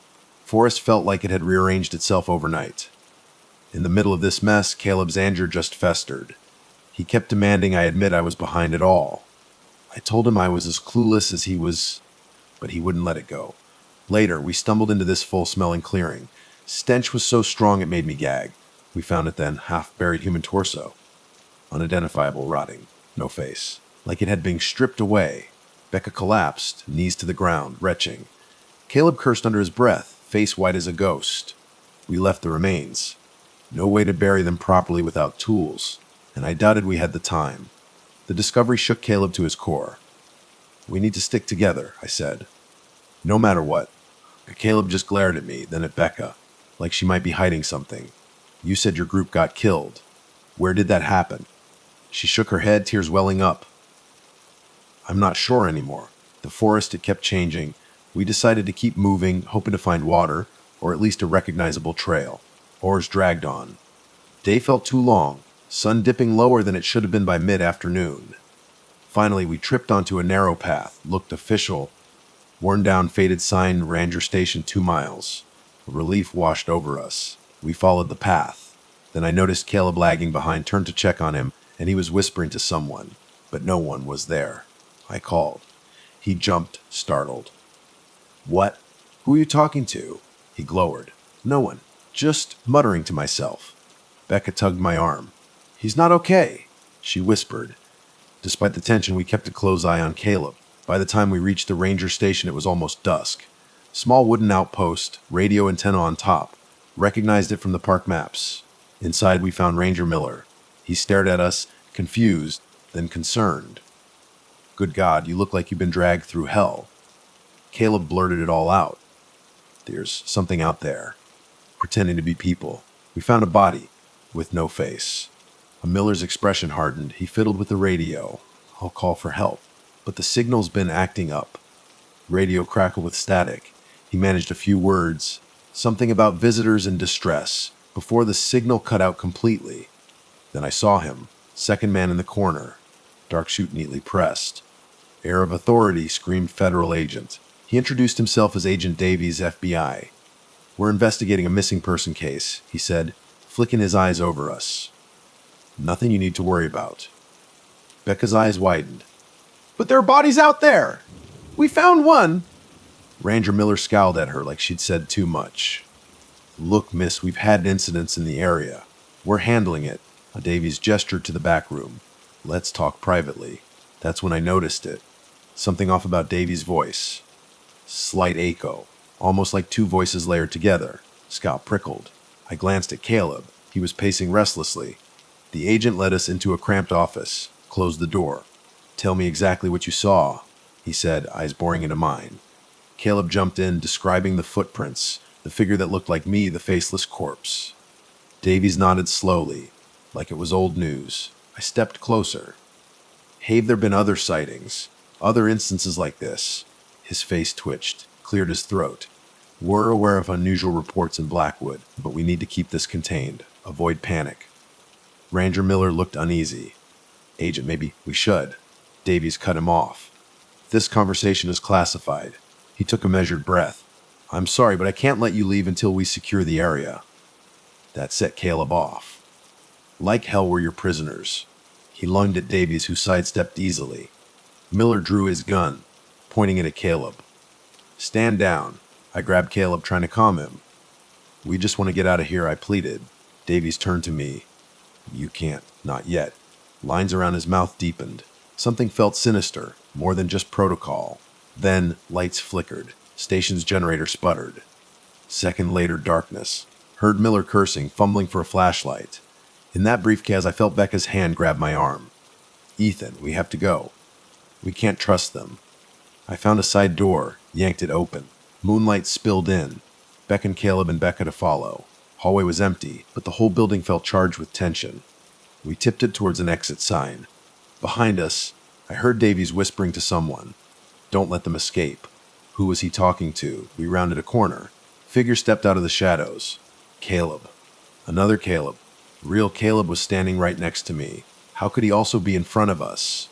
Forest felt like it had rearranged itself overnight. In the middle of this mess, Caleb's anger just festered. He kept demanding I admit I was behind it all. I told him I was as clueless as he was, but he wouldn't let it go. Later, we stumbled into this full-smelling clearing. Stench was so strong it made me gag. We found it then, half-buried human torso. Unidentifiable, rotting, no face. Like it had been stripped away. Becca collapsed, knees to the ground, retching. Caleb cursed under his breath, face white as a ghost. We left the remains. No way to bury them properly without tools, and I doubted we had the time. The discovery shook Caleb to his core. "We need to stick together," I said. "No matter what." Caleb just glared at me, then at Becca, like she might be hiding something. "You said your group got killed. Where did that happen?" She shook her head, tears welling up. "I'm not sure anymore. The forest, it kept changing. We decided to keep moving, hoping to find water, or at least a recognizable trail. Oars dragged on. Day felt too long, sun dipping lower than it should have been by mid-afternoon. Finally, we tripped onto a narrow path, looked official. Worn down, faded sign, Ranger Station 2 miles. Relief washed over us. We followed the path. Then I noticed Caleb lagging behind, turned to check on him, and he was whispering to someone, but no one was there. I called. He jumped, startled. "What? Who are you talking to?" He glowered. "No one. Just muttering to myself." Becca tugged my arm. "He's not okay," she whispered. Despite the tension, we kept a close eye on Caleb. By the time we reached the ranger station, it was almost dusk. Small wooden outpost, radio antenna on top. Recognized it from the park maps. Inside, we found Ranger Miller. He stared at us, confused, then concerned. "Good God, you look like you've been dragged through hell." Caleb blurted it all out. There's something out there, pretending to be people. We found a body with no face. Miller's expression hardened. He fiddled with the radio. I'll call for help. But the signal's been acting up. Radio crackled with static. He managed a few words. Something about visitors in distress, before the signal cut out completely. Then I saw him, second man in the corner. Dark chute neatly pressed. Air of authority screamed federal agent. He introduced himself as Agent Davies, FBI. We're investigating a missing person case, he said, flicking his eyes over us. Nothing you need to worry about. Becca's eyes widened. But there are bodies out there! We found one! Ranger Miller scowled at her like she'd said too much. Look, miss, we've had incidents in the area. We're handling it. Davies gestured to the back room. Let's talk privately. That's when I noticed it. Something off about Davies' voice. Slight echo, almost like two voices layered together. Scalp prickled. I glanced at Caleb. He was pacing restlessly. The agent led us into a cramped office, closed the door. Tell me exactly what you saw, he said, eyes boring into mine. Caleb jumped in, describing the footprints, the figure that looked like me, the faceless corpse. Davies nodded slowly, like it was old news. I stepped closer. Have there been other sightings? Other instances like this? His face twitched, cleared his throat. We're aware of unusual reports in Blackwood, but we need to keep this contained. Avoid panic. Ranger Miller looked uneasy. Agent, maybe we should. Davies cut him off. This conversation is classified. He took a measured breath. I'm sorry, but I can't let you leave until we secure the area. That set Caleb off. Like hell we're your prisoners. He lunged at Davies, who sidestepped easily. Miller drew his gun, pointing it at Caleb. Stand down. I grabbed Caleb, trying to calm him. We just want to get out of here, I pleaded. Davies turned to me. You can't. Not yet. Lines around his mouth deepened. Something felt sinister, more than just protocol. Then, lights flickered. Station's generator sputtered. Second later, darkness. Heard Miller cursing, fumbling for a flashlight. In that briefcase, I felt Becca's hand grab my arm. Ethan, we have to go. We can't trust them. I found a side door, yanked it open. Moonlight spilled in. Beckoned Caleb and Becca to follow. Hallway was empty, but the whole building felt charged with tension. We tiptoed towards an exit sign. Behind us, I heard Davies whispering to someone. Don't let them escape. Who was he talking to? We rounded a corner. Figure stepped out of the shadows. Caleb. Another Caleb. Real Caleb was standing right next to me. How could he also be in front of us?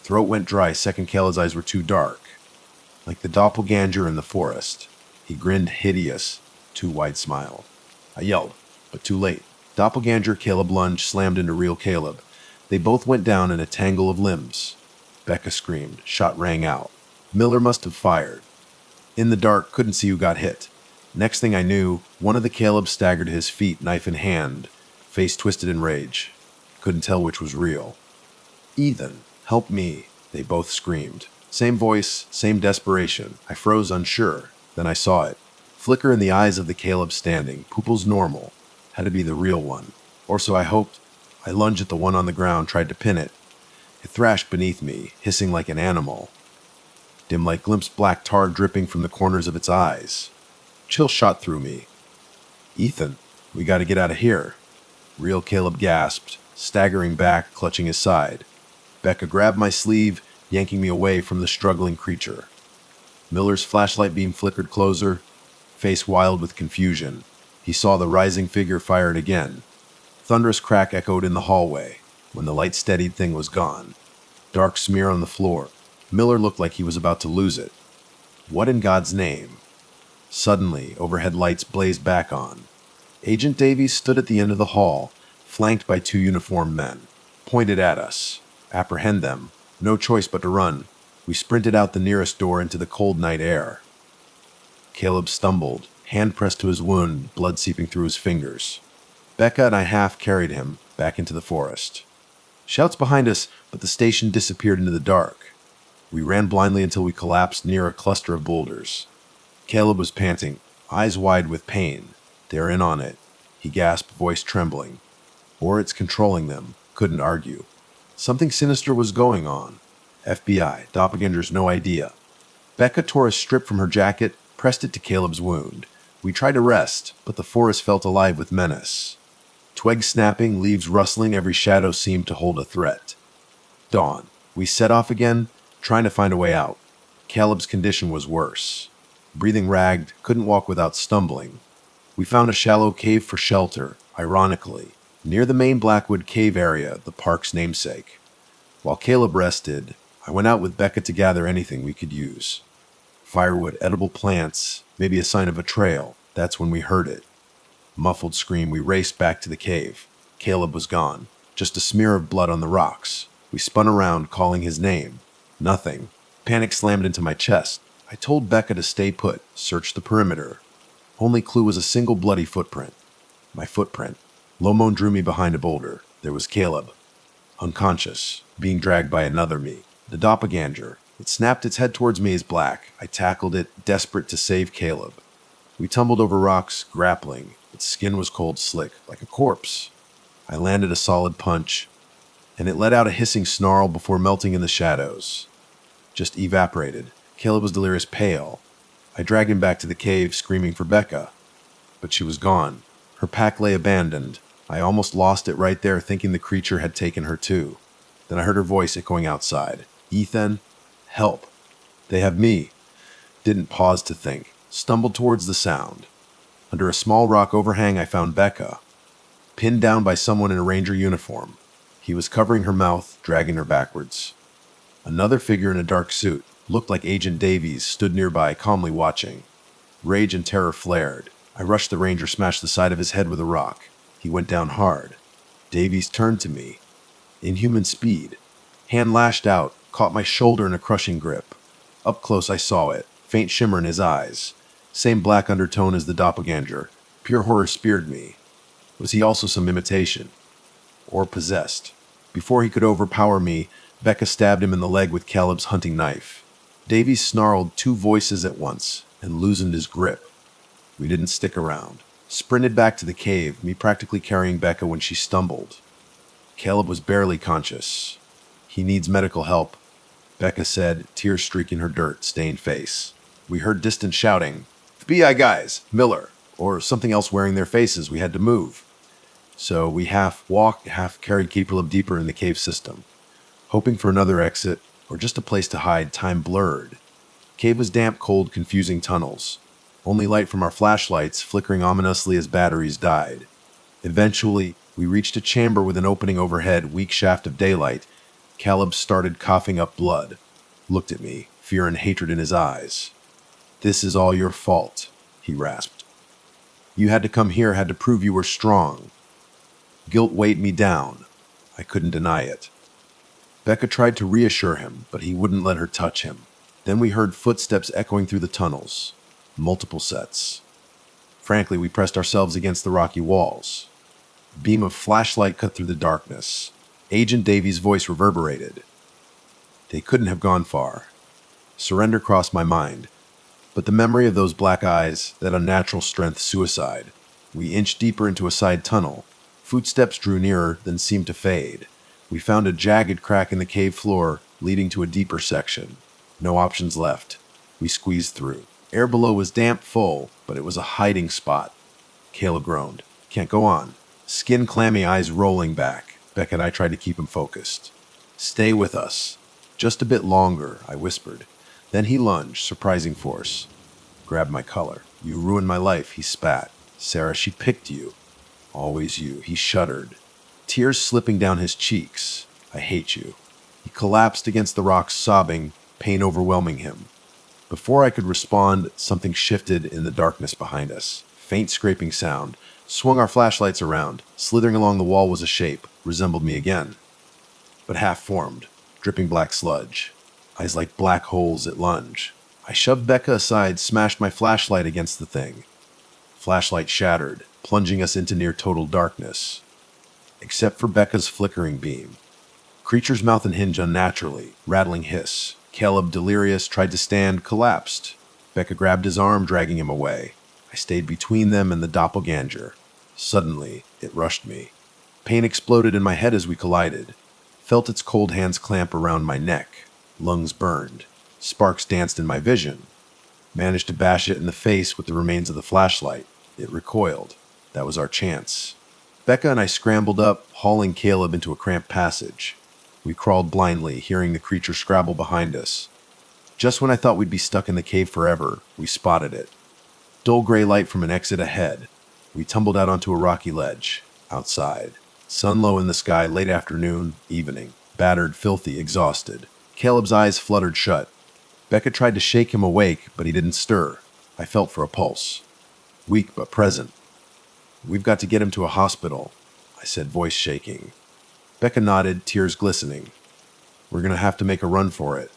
Throat went dry. Second Caleb's eyes were too dark. Like the doppelganger in the forest. He grinned hideous. Too wide smile. I yelled, but too late. Doppelganger Caleb lunged, slammed into real Caleb. They both went down in a tangle of limbs. Becca screamed. Shot rang out. Miller must have fired. In the dark, couldn't see who got hit. Next thing I knew, one of the Calebs staggered to his feet, knife in hand, face twisted in rage. Couldn't tell which was real. Ethan, help me, they both screamed. Same voice, same desperation. I froze unsure. Then I saw it. Flicker in the eyes of the Caleb standing. Pupils normal. Had to be the real one. Or so I hoped. I lunged at the one on the ground, tried to pin it. It thrashed beneath me, hissing like an animal. Dim light glimpsed black tar dripping from the corners of its eyes. Chill shot through me. Ethan, we gotta get out of here. Real Caleb gasped, staggering back, clutching his side. Becca grabbed my sleeve, yanking me away from the struggling creature. Miller's flashlight beam flickered closer, face wild with confusion. He saw the rising figure fired again. Thunderous crack echoed in the hallway. When the light steadied, thing was gone. Dark smear on the floor. Miller looked like he was about to lose it. What in God's name? Suddenly, overhead lights blazed back on. Agent Davies stood at the end of the hall, flanked by two uniformed men. Pointed at us. Apprehend them. No choice but to run. We sprinted out the nearest door into the cold night air. Caleb stumbled, hand pressed to his wound, blood seeping through his fingers. Becca and I half carried him back into the forest. Shouts behind us, but the station disappeared into the dark. We ran blindly until we collapsed near a cluster of boulders. Caleb was panting, eyes wide with pain. They're in on it, he gasped, voice trembling. Or it's controlling them, couldn't argue. Something sinister was going on. FBI, doppelgangers, no idea. Becca tore a strip from her jacket, pressed it to Caleb's wound. We tried to rest, but the forest felt alive with menace. Twigs snapping, leaves rustling, every shadow seemed to hold a threat. Dawn. We set off again, trying to find a way out. Caleb's condition was worse. Breathing ragged, couldn't walk without stumbling. We found a shallow cave for shelter, ironically, near the main Blackwood Cave area, the park's namesake. While Caleb rested, I went out with Becca to gather anything we could use. Firewood, edible plants, maybe a sign of a trail. That's when we heard it. Muffled scream, we raced back to the cave. Caleb was gone. Just a smear of blood on the rocks. We spun around, calling his name. Nothing. Panic slammed into my chest. I told Becca to stay put, search the perimeter. Only clue was a single bloody footprint. My footprint. Lomon drew me behind a boulder. There was Caleb. Unconscious, being dragged by another me. The doppelganger. It snapped its head towards me as black. I tackled it, desperate to save Caleb. We tumbled over rocks, grappling. Its skin was cold slick, like a corpse. I landed a solid punch, and it let out a hissing snarl before melting in the shadows. Just evaporated. Caleb was delirious pale. I dragged him back to the cave, screaming for Becca. But she was gone. Her pack lay abandoned. I almost lost it right there, thinking the creature had taken her too. Then I heard her voice echoing outside. Ethan, help. They have me. Didn't pause to think. Stumbled towards the sound. Under a small rock overhang, I found Becca, pinned down by someone in a ranger uniform. He was covering her mouth, dragging her backwards. Another figure in a dark suit, looked like Agent Davies, stood nearby, calmly watching. Rage and terror flared. I rushed the ranger, smashed the side of his head with a rock. He went down hard. Davies turned to me. Inhuman speed. Hand lashed out, caught my shoulder in a crushing grip. Up close I saw it, faint shimmer in his eyes. Same black undertone as the doppelganger. Pure horror speared me. Was he also some imitation? Or possessed? Before he could overpower me, Becca stabbed him in the leg with Caleb's hunting knife. Davies snarled two voices at once and loosened his grip. We didn't stick around. Sprinted back to the cave, me practically carrying Becca when she stumbled. Caleb was barely conscious. He needs medical help, Becca said, tears streaking her dirt-stained face. We heard distant shouting. FBI guys, Miller, or something else wearing their faces. We had to move. So we half walked, half carried Caleb deeper in the cave system. Hoping for another exit, or just a place to hide, time blurred. Cave was damp, cold, confusing tunnels. Only light from our flashlights flickering ominously as batteries died. Eventually, we reached a chamber with an opening overhead, weak shaft of daylight. Caleb started coughing up blood. Looked at me, fear and hatred in his eyes. This is all your fault, he rasped. You had to come here, had to prove you were strong. Guilt weighed me down. I couldn't deny it. Becca tried to reassure him, but he wouldn't let her touch him. Then we heard footsteps echoing through the tunnels. Multiple sets. Frankly, we pressed ourselves against the rocky walls. A beam of flashlight cut through the darkness. Agent Davies' voice reverberated. They couldn't have gone far. Surrender crossed my mind. But the memory of those black eyes, that unnatural strength, suicide. We inched deeper into a side tunnel. Footsteps drew nearer, then seemed to fade. We found a jagged crack in the cave floor, leading to a deeper section. No options left. We squeezed through. Air below was damp, full, but it was a hiding spot. Caleb groaned. Can't go on. Skin clammy, eyes rolling back. Becca and I tried to keep him focused. Stay with us. Just a bit longer, I whispered. Then he lunged, surprising force. Grabbed my collar. You ruined my life, he spat. Sarah, she picked you. Always you. He shuddered. Tears slipping down his cheeks. I hate you. He collapsed against the rocks, sobbing, pain overwhelming him. Before I could respond, something shifted in the darkness behind us. Faint scraping sound. Swung our flashlights around. Slithering along the wall was a shape. Resembled me again. But half-formed. Dripping black sludge. Eyes like black holes at lunge. I shoved Becca aside, smashed my flashlight against the thing. Flashlight shattered, plunging us into near-total darkness. Except for Becca's flickering beam. Creature's mouth and hinge unnaturally, rattling hiss. Caleb, delirious, tried to stand, collapsed. Becca grabbed his arm, dragging him away. I stayed between them and the doppelganger. Suddenly, it rushed me. Pain exploded in my head as we collided. Felt its cold hands clamp around my neck. Lungs burned. Sparks danced in my vision. Managed to bash it in the face with the remains of the flashlight. It recoiled. That was our chance. Becca and I scrambled up, hauling Caleb into a cramped passage. We crawled blindly, hearing the creature scrabble behind us. Just when I thought we'd be stuck in the cave forever, we spotted it. Dull gray light from an exit ahead. We tumbled out onto a rocky ledge. Outside. Sun low in the sky, late afternoon, evening. Battered, filthy, exhausted. Caleb's eyes fluttered shut. Becca tried to shake him awake, but he didn't stir. I felt for a pulse. Weak but present. "We've got to get him to a hospital," I said, voice shaking. Becca nodded, tears glistening. "We're going to have to make a run for it."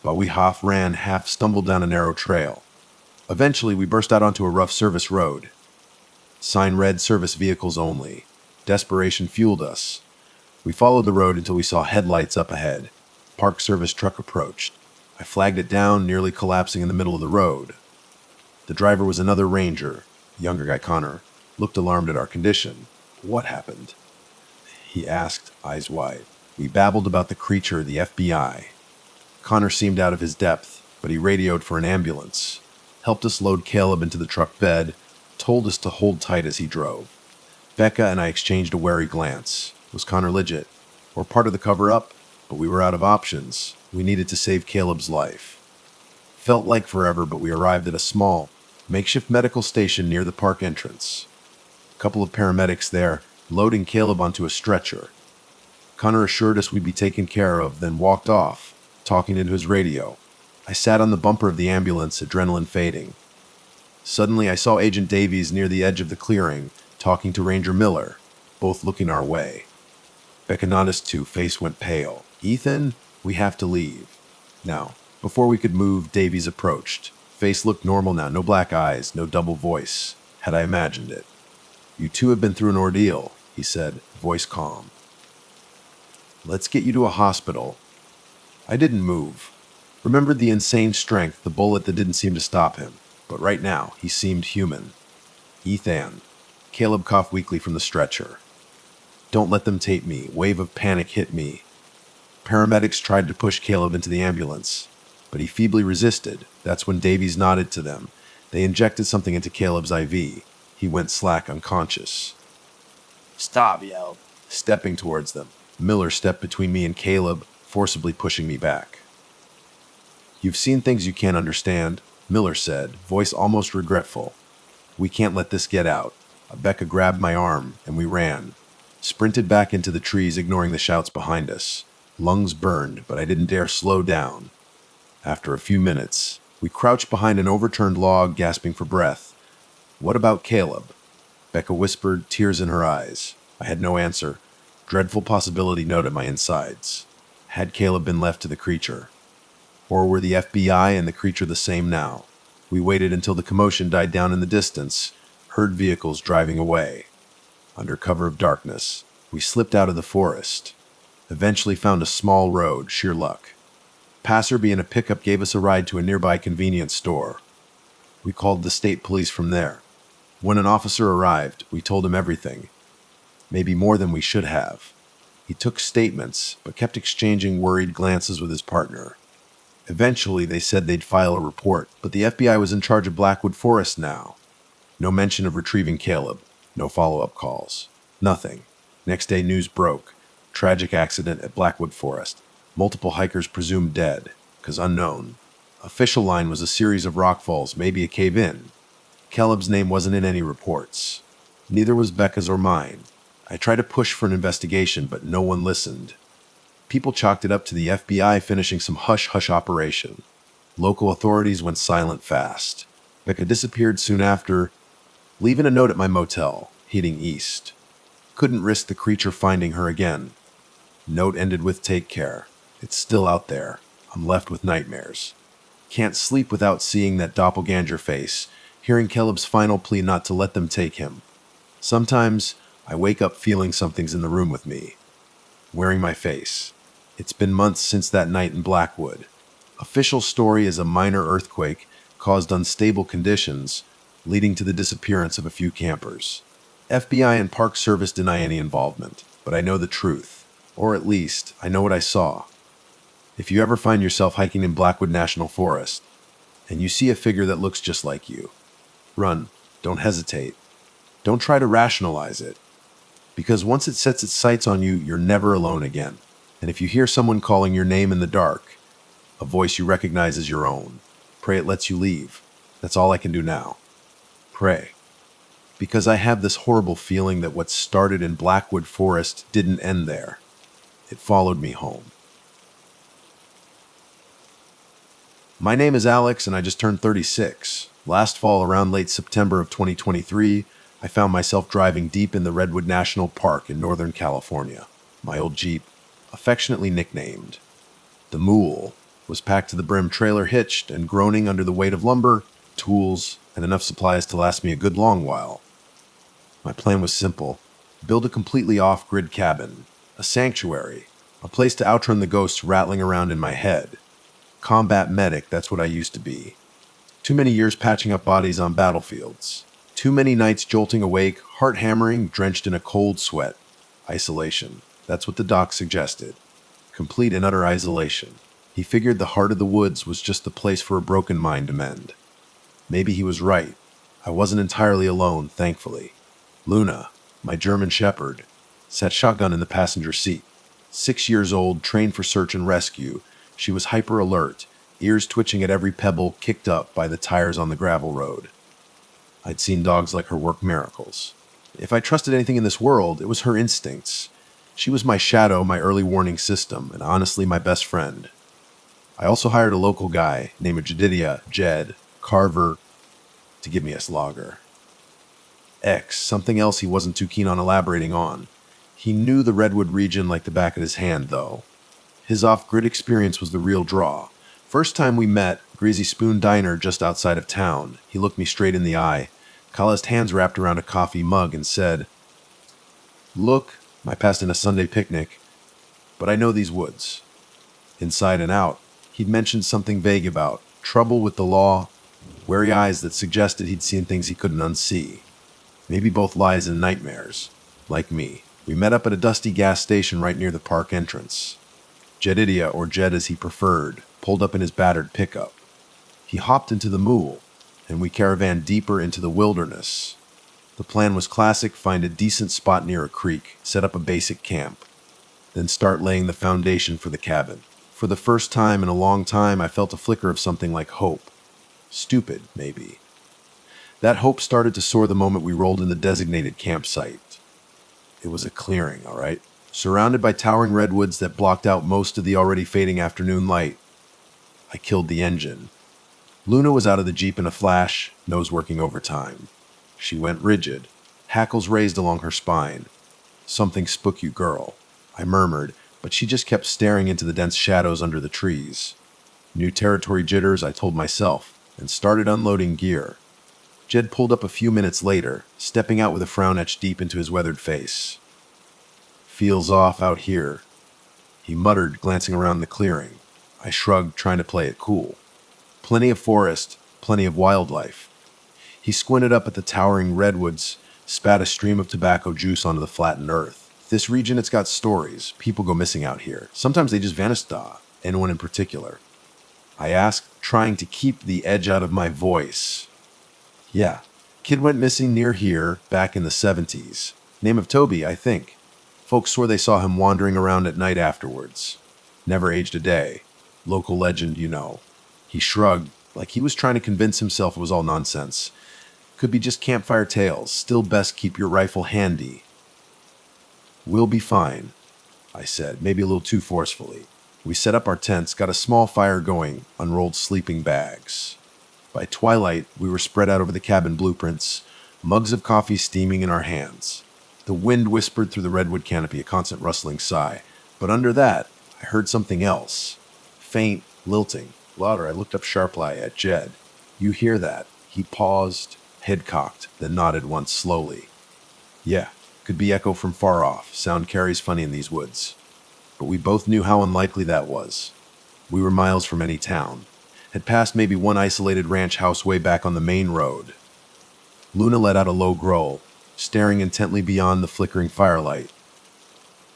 But we half ran, half stumbled down a narrow trail. Eventually, we burst out onto a rough service road. Sign read service vehicles only. Desperation fueled us. We followed the road until we saw headlights up ahead. Park Service truck approached. I flagged it down, nearly collapsing in the middle of the road. The driver was another ranger, younger guy Connor, looked alarmed at our condition. "What happened?" he asked, eyes wide. We babbled about the creature, the FBI. Connor seemed out of his depth, but he radioed for an ambulance, helped us load Caleb into the truck bed, told us to hold tight as he drove. Becca and I exchanged a wary glance. Was Connor legit? Or part of the cover-up? But we were out of options. We needed to save Caleb's life. Felt like forever, but we arrived at a small, makeshift medical station near the park entrance. A couple of paramedics there, loading Caleb onto a stretcher. Connor assured us we'd be taken care of, then walked off, talking into his radio. I sat on the bumper of the ambulance, adrenaline fading. Suddenly, I saw Agent Davies near the edge of the clearing, talking to Ranger Miller, both looking our way. Becca nodded too, face went pale. "Ethan, we have to leave." Now, before we could move, Davies approached. Face looked normal now, no black eyes, no double voice. Had I imagined it? "You two have been through an ordeal," he said, voice calm. "Let's get you to a hospital." I didn't move. Remembered the insane strength, the bullet that didn't seem to stop him. But right now, he seemed human. "Ethan." Caleb coughed weakly from the stretcher. "Don't let them tape me." Wave of panic hit me. Paramedics tried to push Caleb into the ambulance, but he feebly resisted. That's when Davies nodded to them. They injected something into Caleb's IV. He went slack, unconscious. Stop, yelled. Stepping towards them, Miller stepped between me and Caleb, forcibly pushing me back. "You've seen things you can't understand," Miller said, voice almost regretful. "We can't let this get out." Becca grabbed my arm, and we ran. Sprinted back into the trees, ignoring the shouts behind us. Lungs burned, but I didn't dare slow down. After a few minutes, we crouched behind an overturned log, gasping for breath. "What about Caleb?" Becca whispered, tears in her eyes. I had no answer. Dreadful possibility gnawed at my insides. Had Caleb been left to the creature? Or were the FBI and the creature the same now? We waited until the commotion died down in the distance, heard vehicles driving away. Under cover of darkness, we slipped out of the forest. Eventually found a small road, sheer luck. Passerby in a pickup gave us a ride to a nearby convenience store. We called the state police from there. When an officer arrived, we told him everything. Maybe more than we should have. He took statements, but kept exchanging worried glances with his partner. Eventually, they said they'd file a report, but the FBI was in charge of Blackwood Forest now. No mention of retrieving Caleb. No follow-up calls. Nothing. Next day, news broke. Tragic accident at Blackwood Forest. Multiple hikers presumed dead, 'cause unknown. Official line was a series of rockfalls, maybe a cave-in. Caleb's name wasn't in any reports. Neither was Becca's or mine. I tried to push for an investigation, but no one listened. People chalked it up to the FBI finishing some hush-hush operation. Local authorities went silent fast. Becca disappeared soon after, leaving a note at my motel, heading east. Couldn't risk the creature finding her again. Note ended with "Take care. It's still out there. I'm left with nightmares. Can't sleep without seeing that doppelganger face, hearing Caleb's final plea not to let them take him. Sometimes I wake up feeling something's in the room with me, wearing my face. It's been months since that night in Blackwood. Official story is a minor earthquake caused unstable conditions, leading to the disappearance of a few campers. FBI and Park Service deny any involvement, but I know the truth. Or at least, I know what I saw. If you ever find yourself hiking in Blackwood National Forest and you see a figure that looks just like you, run. Don't hesitate. Don't try to rationalize it. Because once it sets its sights on you, you're never alone again. And if you hear someone calling your name in the dark, a voice you recognize as your own, pray it lets you leave. That's all I can do now. Pray. Because I have this horrible feeling that what started in Blackwood Forest didn't end there. It followed me home. My name is Alex, and I just turned 36. Last fall, around late September of 2023, I found myself driving deep in the Redwood National Park in Northern California. My old Jeep, affectionately nicknamed the Mule, was packed to the brim, trailer hitched, and groaning under the weight of lumber, tools, and enough supplies to last me a good long while. My plan was simple: build a completely off-grid cabin, a sanctuary, a place to outrun the ghosts rattling around in my head. Combat medic, that's what I used to be. Too many years patching up bodies on battlefields. Too many nights jolting awake, heart hammering, drenched in a cold sweat. Isolation. That's what the doc suggested. Complete and utter isolation. He figured the heart of the woods was just the place for a broken mind to mend. Maybe he was right. I wasn't entirely alone, thankfully. Luna, my German shepherd, sat shotgun in the passenger seat. 6 years old, trained for search and rescue, she was hyper alert, ears twitching at every pebble kicked up by the tires on the gravel road. I'd seen dogs like her work miracles. If I trusted anything in this world, it was her instincts. She was my shadow, my early warning system, and honestly my best friend. I also hired a local guy named Jed Carver, to give me a slogger. Something else he wasn't too keen on elaborating on. He knew the Redwood region like the back of his hand, though. His off-grid experience was the real draw. First time we met, Greasy Spoon Diner just outside of town, he looked me straight in the eye, calloused hands wrapped around a coffee mug, and said, "Look, I passed in a Sunday picnic, but I know these woods. Inside and out." He'd mentioned something vague about trouble with the law, wary eyes that suggested he'd seen things he couldn't unsee. Maybe both lies and nightmares, like me. We met up at a dusty gas station right near the park entrance. Jedidia, or Jed as he preferred, pulled up in his battered pickup. He hopped into the Mule, and we caravanned deeper into the wilderness. The plan was classic: find a decent spot near a creek, set up a basic camp, then start laying the foundation for the cabin. For the first time in a long time, I felt a flicker of something like hope. Stupid, maybe. That hope started to soar the moment we rolled in the designated campsite. It was a clearing, all right? Surrounded by towering redwoods that blocked out most of the already fading afternoon light. I killed the engine. Luna was out of the Jeep in a flash, nose working overtime. She went rigid, hackles raised along her spine. "Something spook you, girl," I murmured, but she just kept staring into the dense shadows under the trees. New territory jitters, I told myself, and started unloading gear. Jed pulled up a few minutes later, stepping out with a frown etched deep into his weathered face. "Feels off out here," he muttered, glancing around the clearing. I shrugged, trying to play it cool. Plenty of forest, plenty of wildlife. He squinted up at the towering redwoods, spat a stream of tobacco juice onto the flattened earth. "This region, it's got stories. People go missing out here. Sometimes they just vanish. Anyone in particular?" I asked, trying to keep the edge out of my voice. "Yeah, kid went missing near here back in the 70s. Name of Toby, I think. Folks swore they saw him wandering around at night afterwards. Never aged a day. Local legend, you know." He shrugged, like he was trying to convince himself it was all nonsense. "Could be just campfire tales. Still best keep your rifle handy." "We'll be fine," I said, maybe a little too forcefully. We set up our tents, got a small fire going, unrolled sleeping bags. By twilight, we were spread out over the cabin blueprints, mugs of coffee steaming in our hands. The wind whispered through the redwood canopy, a constant rustling sigh. But under that, I heard something else. Faint, lilting. Louder, I looked up sharply at Jed. "You hear that?" He paused, head cocked, then nodded once slowly. "Yeah, could be echo from far off. Sound carries funny in these woods." But we both knew how unlikely that was. We were miles from any town. Had passed maybe one isolated ranch house way back on the main road. Luna let out a low growl, staring intently beyond the flickering firelight.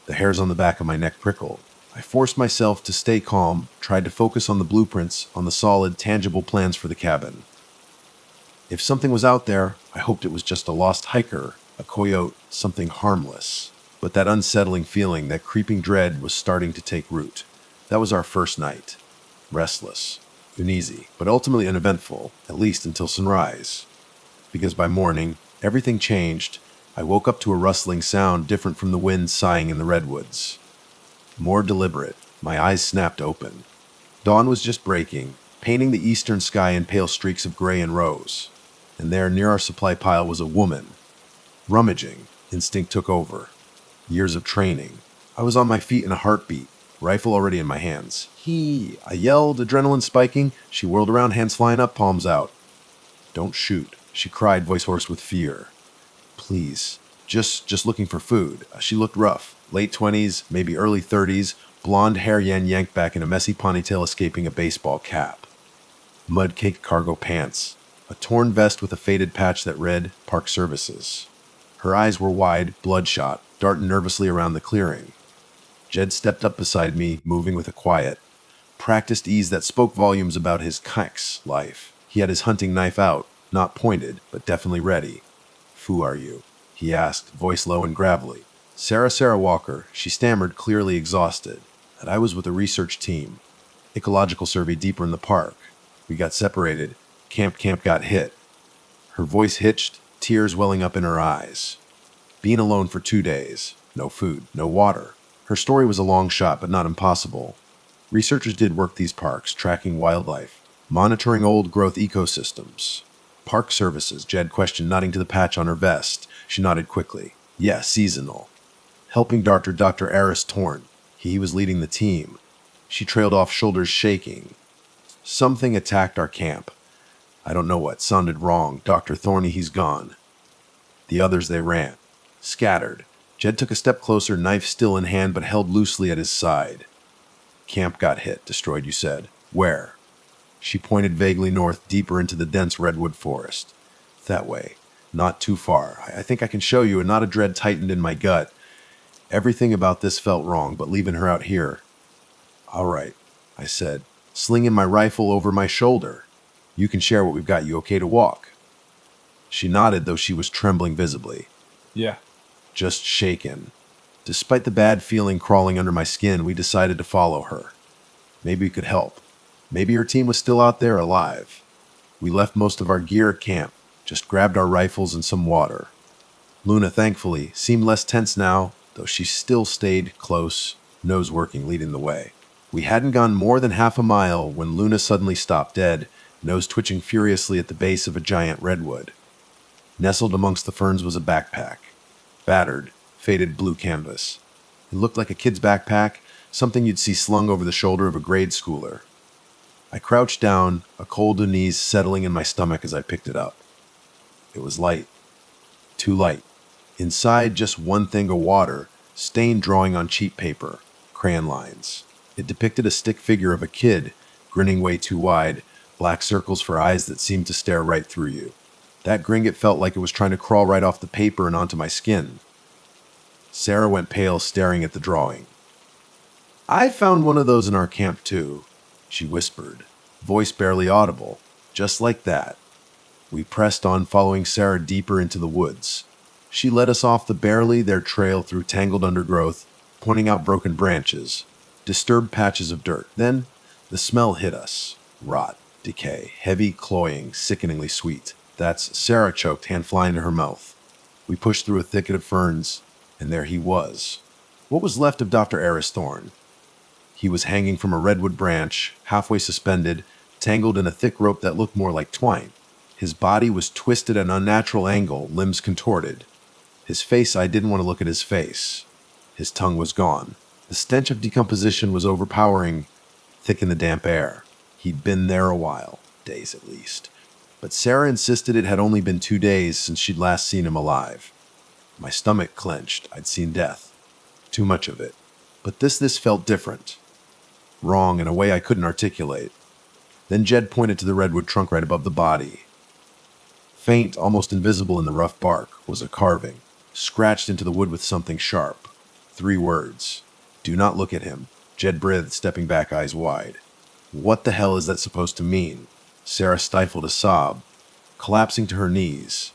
The hairs on the back of my neck prickled. I forced myself to stay calm, tried to focus on the blueprints, on the solid, tangible plans for the cabin. If something was out there, I hoped it was just a lost hiker, a coyote, something harmless. But that unsettling feeling, that creeping dread was starting to take root. That was our first night. Restless, uneasy, but ultimately uneventful, at least until sunrise. Because by morning, everything changed. I woke up to a rustling sound different from the wind sighing in the redwoods. More deliberate, my eyes snapped open. Dawn was just breaking, painting the eastern sky in pale streaks of gray and rose. And there, near our supply pile, was a woman. Rummaging, instinct took over. Years of training. I was on my feet in a heartbeat, rifle already in my hands. I yelled, adrenaline spiking. She whirled around, hands flying up, palms out. Don't shoot, she cried, voice hoarse with fear. Please, just looking for food. She looked rough, late 20s, maybe early 30s, blonde hair yanked back in a messy ponytail escaping a baseball cap. Mud-caked cargo pants, a torn vest with a faded patch that read Park Services. Her eyes were wide, bloodshot, darting nervously around the clearing. Jed stepped up beside me, moving with a quiet, practiced ease that spoke volumes about his kikes life. He had his hunting knife out, not pointed, but definitely ready. Who are you? He asked, voice low and gravelly. Sarah Walker, she stammered, clearly exhausted. And I was with a research team. Ecological survey deeper in the park. We got separated. Camp got hit. Her voice hitched, tears welling up in her eyes. Being alone for 2 days. No food, no water. Her story was a long shot, but not impossible. Researchers did work these parks, tracking wildlife, monitoring old-growth ecosystems. Park Services, Jed questioned, nodding to the patch on her vest. She nodded quickly. Yes, seasonal. Helping Dr. Aris Torn. He was leading the team. She trailed off, shoulders shaking. Something attacked our camp. I don't know what. Sounded wrong. Dr. Thorny, he's gone. The others, they ran. Scattered. Jed took a step closer, knife still in hand but held loosely at his side. Camp got hit, destroyed, you said. Where? She pointed vaguely north, deeper into the dense redwood forest. That way. Not too far. I think I can show you, and not a dread tightened in my gut. Everything about this felt wrong, but leaving her out here. All right, I said, slinging my rifle over my shoulder. You can share what we've got. You okay to walk? She nodded, though she was trembling visibly. Yeah. Just shaken. Despite the bad feeling crawling under my skin, we decided to follow her. Maybe we could help. Maybe her team was still out there alive. We left most of our gear at camp, just grabbed our rifles and some water. Luna, thankfully, seemed less tense now, though she still stayed close, nose working, leading the way. We hadn't gone more than half a mile when Luna suddenly stopped dead, nose twitching furiously at the base of a giant redwood. Nestled amongst the ferns was a backpack. Battered, faded blue canvas. It looked like a kid's backpack, something you'd see slung over the shoulder of a grade schooler. I crouched down, a cold unease settling in my stomach as I picked it up. It was light. Too light. Inside, just one thing of water, stained drawing on cheap paper, crayon lines. It depicted a stick figure of a kid, grinning way too wide, black circles for eyes that seemed to stare right through you. That gringet felt like it was trying to crawl right off the paper and onto my skin. Sarah went pale, staring at the drawing. I found one of those in our camp too, she whispered, voice barely audible, just like that. We pressed on, following Sarah deeper into the woods. She led us off their trail through tangled undergrowth, pointing out broken branches, disturbed patches of dirt. Then the smell hit us. Rot, decay, heavy, cloying, sickeningly sweet. That's Sarah choked, hand flying to her mouth. We pushed through a thicket of ferns, and there he was. What was left of Dr. Aris Thorn? He was hanging from a redwood branch, halfway suspended, tangled in a thick rope that looked more like twine. His body was twisted at an unnatural angle, limbs contorted. His face, I didn't want to look at his face. His tongue was gone. The stench of decomposition was overpowering, thick in the damp air. He'd been there a while, days at least. But Sarah insisted it had only been 2 days since she'd last seen him alive. My stomach clenched. I'd seen death. Too much of it. But this felt different. Wrong in a way I couldn't articulate. Then Jed pointed to the redwood trunk right above the body. Faint, almost invisible in the rough bark, was a carving, scratched into the wood with something sharp. 3 words. Do not look at him. Jed breathed, stepping back, eyes wide. What the hell is that supposed to mean? Sarah stifled a sob, collapsing to her knees.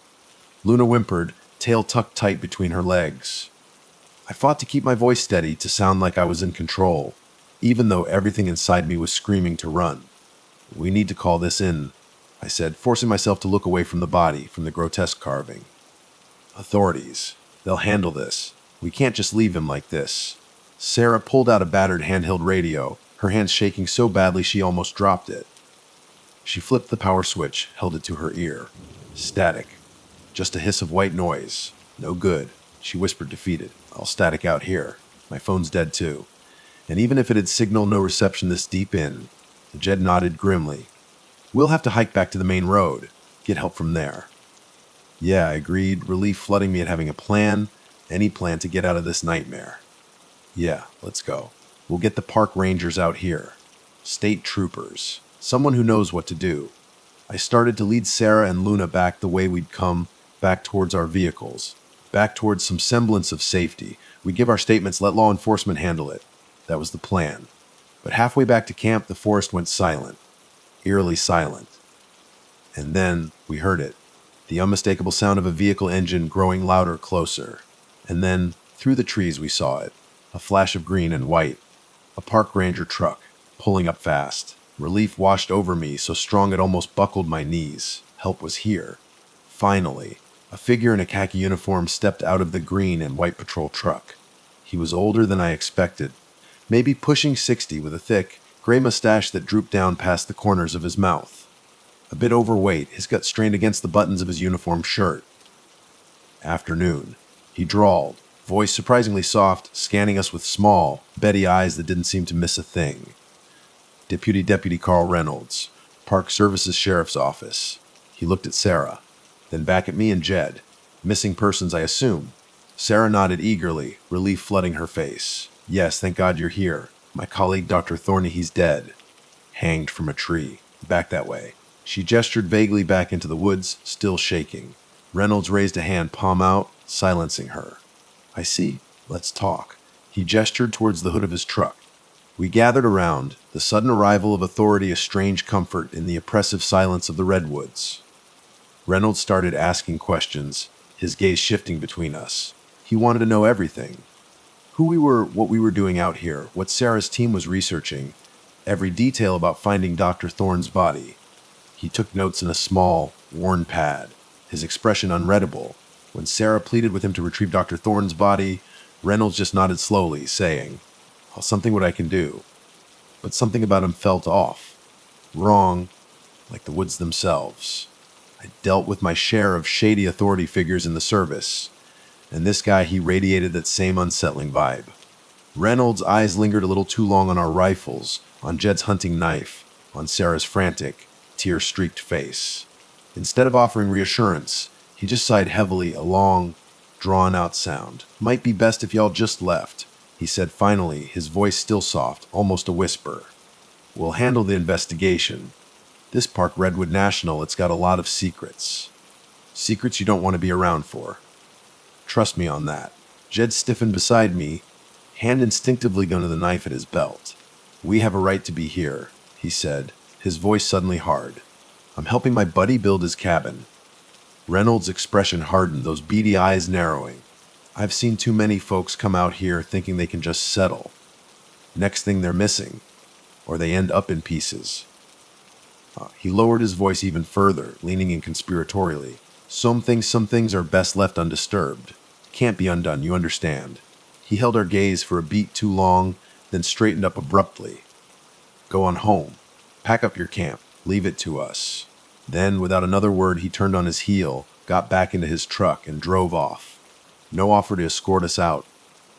Luna whimpered, tail tucked tight between her legs. I fought to keep my voice steady, to sound like I was in control, even though everything inside me was screaming to run. We need to call this in, I said, forcing myself to look away from the body, from the grotesque carving. Authorities. They'll handle this. We can't just leave him like this. Sarah pulled out a battered handheld radio, her hands shaking so badly she almost dropped it. She flipped the power switch, held it to her ear. Static. Just a hiss of white noise. No good, she whispered, defeated. I'll static out here. My phone's dead too. And even if it had signaled no reception this deep in, Jed nodded grimly. We'll have to hike back to the main road. Get help from there. Yeah, I agreed, relief flooding me at having a plan, any plan to get out of this nightmare. Yeah, let's go. We'll get the park rangers out here. State troopers. Someone who knows what to do. I started to lead Sarah and Luna back the way we'd come, back towards our vehicles, back towards some semblance of safety. We'd give our statements, let law enforcement handle it. That was the plan. But halfway back to camp, the forest went silent, eerily silent. And then we heard it, the unmistakable sound of a vehicle engine growing louder, closer. And then, through the trees, we saw it, a flash of green and white, a park ranger truck, pulling up fast. Relief washed over me, so strong it almost buckled my knees. Help was here. Finally, a figure in a khaki uniform stepped out of the green and white patrol truck. He was older than I expected, maybe pushing 60, with a thick, gray mustache that drooped down past the corners of his mouth. A bit overweight, his gut strained against the buttons of his uniform shirt. Afternoon, he drawled, voice surprisingly soft, scanning us with small, beady eyes that didn't seem to miss a thing. Deputy Carl Reynolds, Park Services Sheriff's Office. He looked at Sarah, then back at me and Jed. Missing persons, I assume. Sarah nodded eagerly, relief flooding her face. Yes, thank God you're here. My colleague, Dr. Thorney, he's dead. Hanged from a tree. Back that way. She gestured vaguely back into the woods, still shaking. Reynolds raised a hand, palm out, silencing her. I see. Let's talk. He gestured towards the hood of his truck. We gathered around, the sudden arrival of authority a strange comfort in the oppressive silence of the redwoods. Reynolds started asking questions, his gaze shifting between us. He wanted to know everything. Who we were, what we were doing out here, what Sarah's team was researching, every detail about finding Dr. Thorne's body. He took notes in a small, worn pad, his expression unreadable. When Sarah pleaded with him to retrieve Dr. Thorne's body, Reynolds just nodded slowly, saying, "I'll something what I can do." But something about him felt off. Wrong, like the woods themselves. I dealt with my share of shady authority figures in the service, and this guy, he radiated that same unsettling vibe. Reynolds' eyes lingered a little too long on our rifles, on Jed's hunting knife, on Sarah's frantic, tear-streaked face. Instead of offering reassurance, he just sighed heavily, a long, drawn-out sound. "Might be best if y'all just left," he said finally, his voice still soft, almost a whisper. "We'll handle the investigation. This park, Redwood National, it's got a lot of secrets. Secrets you don't want to be around for. Trust me on that." Jed stiffened beside me, hand instinctively going to the knife at his belt. "We have a right to be here," he said, his voice suddenly hard. "I'm helping my buddy build his cabin." Reynolds' expression hardened, those beady eyes narrowing. "I've seen too many folks come out here thinking they can just settle. Next thing they're missing, or they end up in pieces." He lowered his voice even further, leaning in conspiratorially. Some things are best left undisturbed. Can't be undone, you understand." He held our gaze for a beat too long, then straightened up abruptly. "Go on home. Pack up your camp. Leave it to us." Then, without another word, he turned on his heel, got back into his truck, and drove off. No offer to escort us out.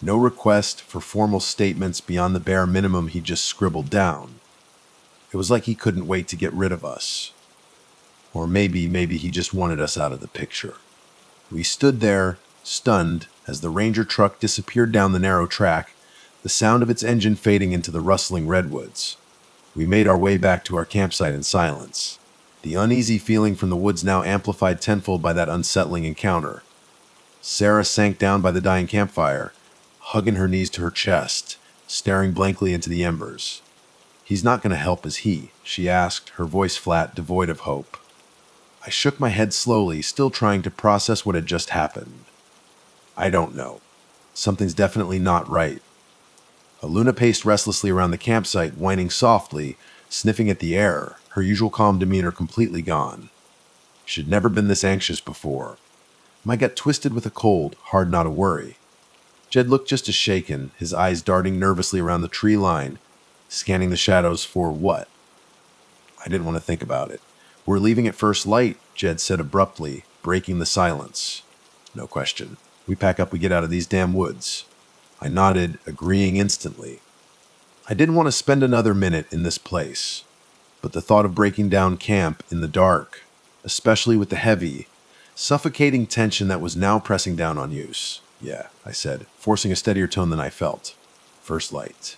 No request for formal statements beyond the bare minimum he just scribbled down. It was like he couldn't wait to get rid of us. Or maybe he just wanted us out of the picture. We stood there, stunned, as the ranger truck disappeared down the narrow track, the sound of its engine fading into the rustling redwoods. We made our way back to our campsite in silence, the uneasy feeling from the woods now amplified tenfold by that unsettling encounter. Sarah sank down by the dying campfire, hugging her knees to her chest, staring blankly into the embers. "He's not going to help, is he?" she asked, her voice flat, devoid of hope. I shook my head slowly, still trying to process what had just happened. "I don't know. Something's definitely not right." Luna paced restlessly around the campsite, whining softly, sniffing at the air, her usual calm demeanor completely gone. She'd never been this anxious before. My gut twisted with a cold, hard not to worry. Jed looked just as shaken, his eyes darting nervously around the tree line, scanning the shadows for what? I didn't want to think about it. "We're leaving at first light," Jed said abruptly, breaking the silence. "No question. We pack up, we get out of these damn woods." I nodded, agreeing instantly. I didn't want to spend another minute in this place, but the thought of breaking down camp in the dark, especially with the heavy, suffocating tension that was now pressing down on Use. "Yeah," I said, forcing a steadier tone than I felt. "First light."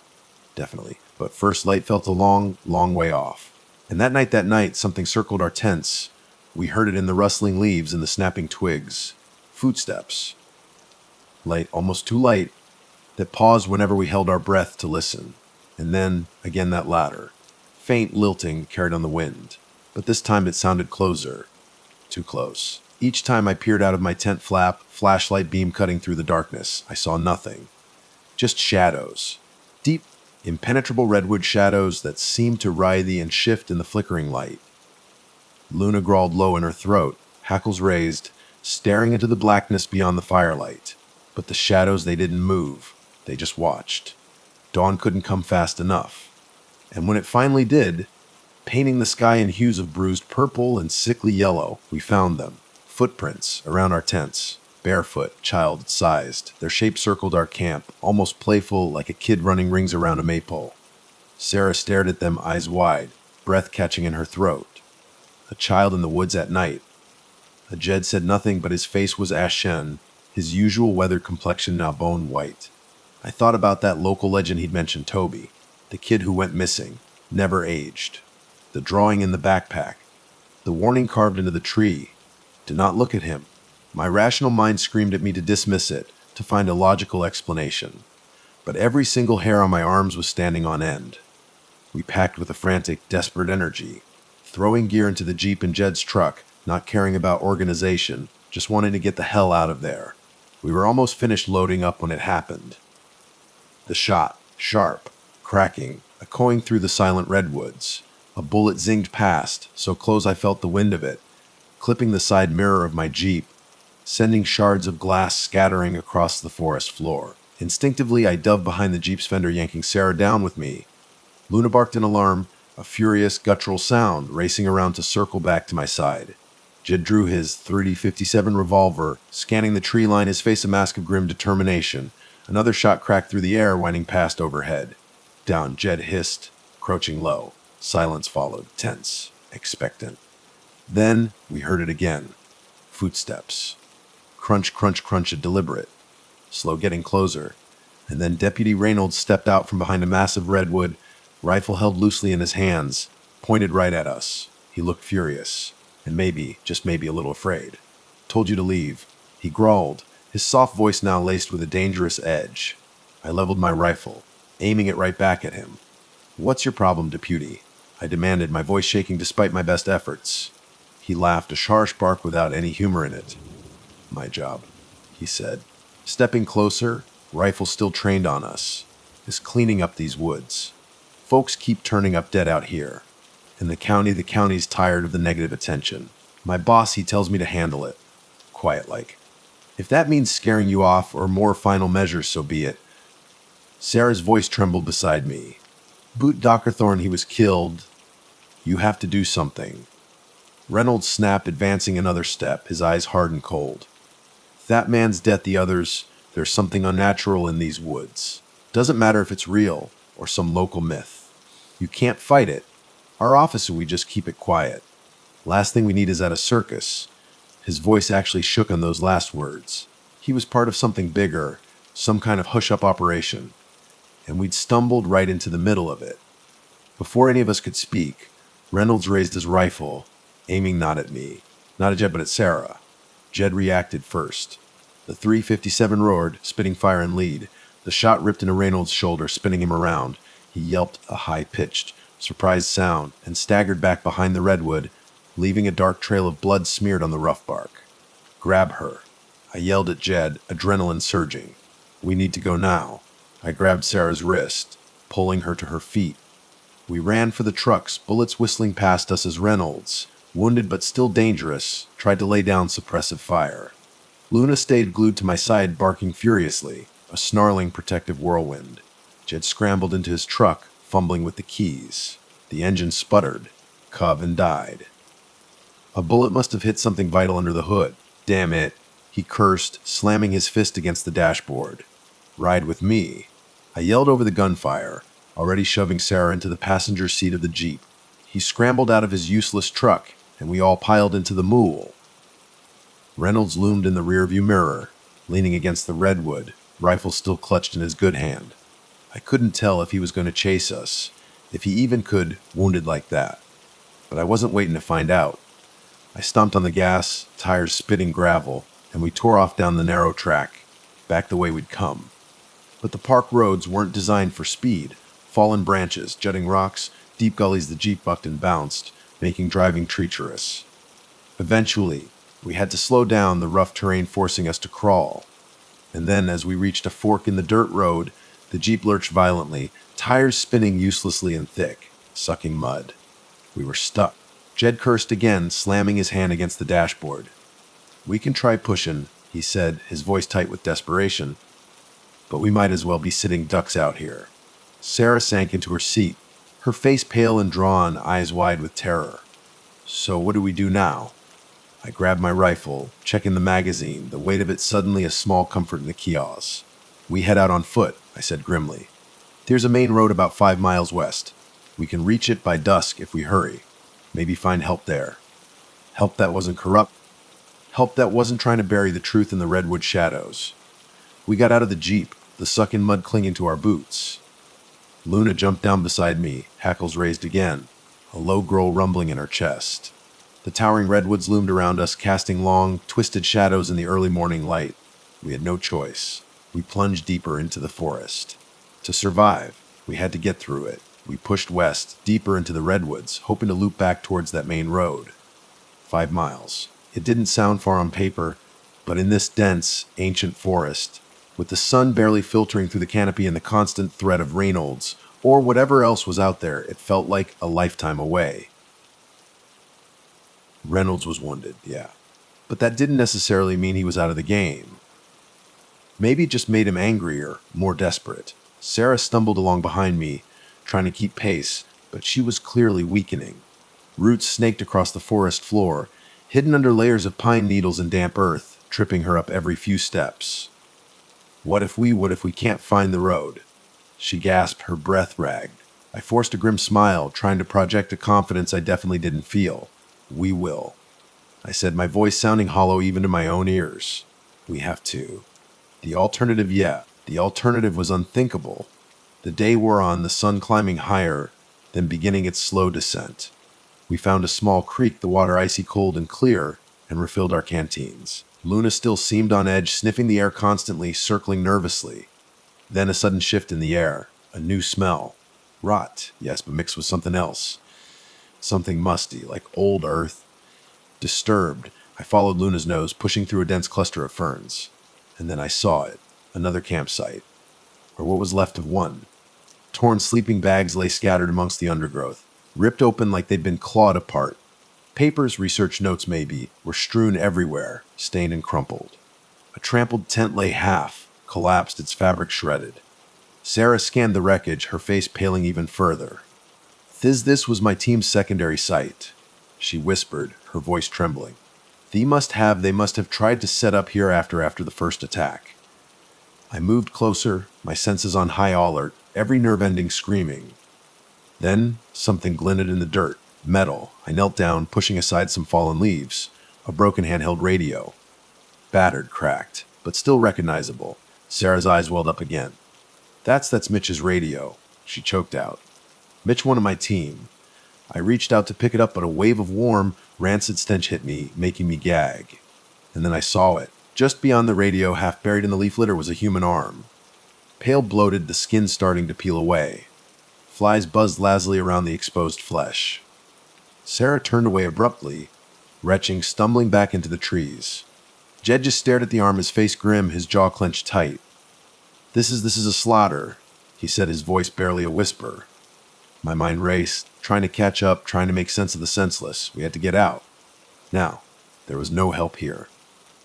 Definitely. But first light felt a long, long way off. And that night, something circled our tents. We heard it in the rustling leaves and the snapping twigs. Footsteps. Light, almost too light, that paused whenever we held our breath to listen. And then, again that ladder. Faint, lilting, carried on the wind. But this time it sounded closer. Too close. Each time I peered out of my tent flap, flashlight beam cutting through the darkness, I saw nothing. Just shadows. Deep, impenetrable redwood shadows that seemed to writhe and shift in the flickering light. Luna growled low in her throat, hackles raised, staring into the blackness beyond the firelight. But the shadows, they didn't move. They just watched. Dawn couldn't come fast enough. And when it finally did, painting the sky in hues of bruised purple and sickly yellow, we found them. Footprints around our tents. Barefoot, child-sized. Their shape circled our camp, almost playful, like a kid running rings around a maypole. Sarah stared at them, eyes wide, breath catching in her throat. A child in the woods at night. Jed said nothing, but his face was ashen, his usual weathered complexion now bone white. I thought about that local legend he'd mentioned, Toby, the kid who went missing, never aged. The drawing in the backpack, the warning carved into the tree. Do not look at him. My rational mind screamed at me to dismiss it, to find a logical explanation. But every single hair on my arms was standing on end. We packed with a frantic, desperate energy, throwing gear into the Jeep and Jed's truck, not caring about organization, just wanting to get the hell out of there. We were almost finished loading up when it happened. The shot, sharp, cracking, echoing through the silent redwoods. A bullet zinged past, so close I felt the wind of it, clipping the side mirror of my Jeep, sending shards of glass scattering across the forest floor. Instinctively, I dove behind the Jeep's fender, yanking Sarah down with me. Luna barked in alarm, a furious, guttural sound, racing around to circle back to my side. Jed drew his .30-57 revolver, scanning the tree line, his face a mask of grim determination. Another shot cracked through the air, whining past overhead. Down, Jed hissed, crouching low. Silence followed, tense, expectant. Then we heard it again. Footsteps. Crunch, crunch, crunch, deliberate. Slow, getting closer. And then Deputy Reynolds stepped out from behind a massive redwood, rifle held loosely in his hands, pointed right at us. He looked furious, and maybe, just maybe, a little afraid. "Told you to leave," he growled, his soft voice now laced with a dangerous edge. I leveled my rifle, aiming it right back at him. "What's your problem, Deputy?" I demanded, my voice shaking despite my best efforts. He laughed, a harsh bark without any humor in it. "My job," he said, stepping closer, rifle still trained on us, is cleaning up these woods. Folks keep turning up dead out here. And the county's tired of the negative attention. My boss, he tells me to handle it. Quiet like. If that means scaring you off or more final measures, so be it. Sarah's voice trembled beside me. "Boot Dockerthorne, he was killed. You have to do something." Reynolds snapped, advancing another step, his eyes hard and cold. "That man's death, the others, there's something unnatural in these woods. Doesn't matter if it's real or some local myth. You can't fight it. Our officer, we just keep it quiet. Last thing we need is at a circus." His voice actually shook on those last words. He was part of something bigger, some kind of hush-up operation. And we'd stumbled right into the middle of it. Before any of us could speak, Reynolds raised his rifle, aiming not at me, not at Jed, but at Sarah. Jed reacted first. The .357 roared, spitting fire and lead. The shot ripped into Reynolds' shoulder, spinning him around. He yelped a high-pitched, surprised sound and staggered back behind the redwood, leaving a dark trail of blood smeared on the rough bark. "Grab her," I yelled at Jed, adrenaline surging. "We need to go now." I grabbed Sarah's wrist, pulling her to her feet. We ran for the trucks, bullets whistling past us as Reynolds, wounded but still dangerous, tried to lay down suppressive fire. Luna stayed glued to my side, barking furiously, a snarling protective whirlwind. Jed scrambled into his truck, fumbling with the keys. The engine sputtered. Coven died. A bullet must have hit something vital under the hood. "Damn it," he cursed, slamming his fist against the dashboard. "Ride with me." I yelled over the gunfire, already shoving Sarah into the passenger seat of the Jeep. He scrambled out of his useless truck, and we all piled into the mool. Reynolds loomed in the rearview mirror, leaning against the redwood, rifle still clutched in his good hand. I couldn't tell if he was going to chase us, if he even could, wounded like that. But I wasn't waiting to find out. I stomped on the gas, tires spitting gravel, and we tore off down the narrow track, back the way we'd come. But the park roads weren't designed for speed. Fallen branches, jutting rocks, deep gullies the Jeep bucked and bounced, making driving treacherous. Eventually, we had to slow down, the rough terrain forcing us to crawl. And then, as we reached a fork in the dirt road, the Jeep lurched violently, tires spinning uselessly and thick, sucking mud. We were stuck. Jed cursed again, slamming his hand against the dashboard. "We can try pushing," he said, his voice tight with desperation. "But we might as well be sitting ducks out here." Sarah sank into her seat, her face pale and drawn, eyes wide with terror. "So what do we do now?" I grabbed my rifle, checking the magazine, the weight of it suddenly a small comfort in the chaos. "We head out on foot," I said grimly. "There's a main road about 5 miles west. We can reach it by dusk if we hurry. Maybe find help there. Help that wasn't corrupt. Help that wasn't trying to bury the truth in the redwood shadows." We got out of the Jeep, the sucking mud clinging to our boots. Luna jumped down beside me, hackles raised again, a low growl rumbling in her chest. The towering redwoods loomed around us, casting long, twisted shadows in the early morning light. We had no choice. We plunged deeper into the forest. To survive, we had to get through it. We pushed west, deeper into the redwoods, hoping to loop back towards that main road. 5 miles. It didn't sound far on paper, but in this dense, ancient forest, with the sun barely filtering through the canopy and the constant threat of Reynolds, or whatever else was out there, it felt like a lifetime away. Reynolds was wounded, yeah. But that didn't necessarily mean he was out of the game. Maybe it just made him angrier, more desperate. Sarah stumbled along behind me, trying to keep pace, but she was clearly weakening. Roots snaked across the forest floor, hidden under layers of pine needles and damp earth, tripping her up every few steps. What if we can't find the road?" She gasped, her breath ragged. I forced a grim smile, trying to project a confidence I definitely didn't feel. "We will," I said, my voice sounding hollow even to my own ears. "We have to." The alternative, yeah, the alternative was unthinkable. The day wore on, the sun climbing higher, then beginning its slow descent. We found a small creek, the water icy cold and clear, and refilled our canteens. Luna still seemed on edge, sniffing the air constantly, circling nervously. Then a sudden shift in the air, a new smell. Rot, yes, but mixed with something else. Something musty, like old earth. Disturbed, I followed Luna's nose, pushing through a dense cluster of ferns. And then I saw it, another campsite, or what was left of one. Torn sleeping bags lay scattered amongst the undergrowth, ripped open like they'd been clawed apart. Papers, research notes maybe, were strewn everywhere, stained and crumpled. A trampled tent lay half, collapsed, its fabric shredded. Sarah scanned the wreckage, her face paling even further. This was my team's secondary site," she whispered, her voice trembling. They must have tried to set up here after the first attack." I moved closer, my senses on high alert, every nerve ending screaming. Then something glinted in the dirt. Metal. I knelt down, pushing aside some fallen leaves. A broken handheld radio. Battered, cracked, but still recognizable. Sarah's eyes welled up again. That's Mitch's radio," she choked out. "Mitch, one of my team." I reached out to pick it up, but a wave of warm, rancid stench hit me, making me gag. And then I saw it. Just beyond the radio, half buried in the leaf litter, was a human arm. Pale bloated, the skin starting to peel away. Flies buzzed lazily around the exposed flesh. Sarah turned away abruptly, retching, stumbling back into the trees. Jed just stared at the arm, his face grim, his jaw clenched tight. This is a slaughter," he said, his voice barely a whisper. My mind raced, trying to catch up, trying to make sense of the senseless. We had to get out. Now, there was no help here.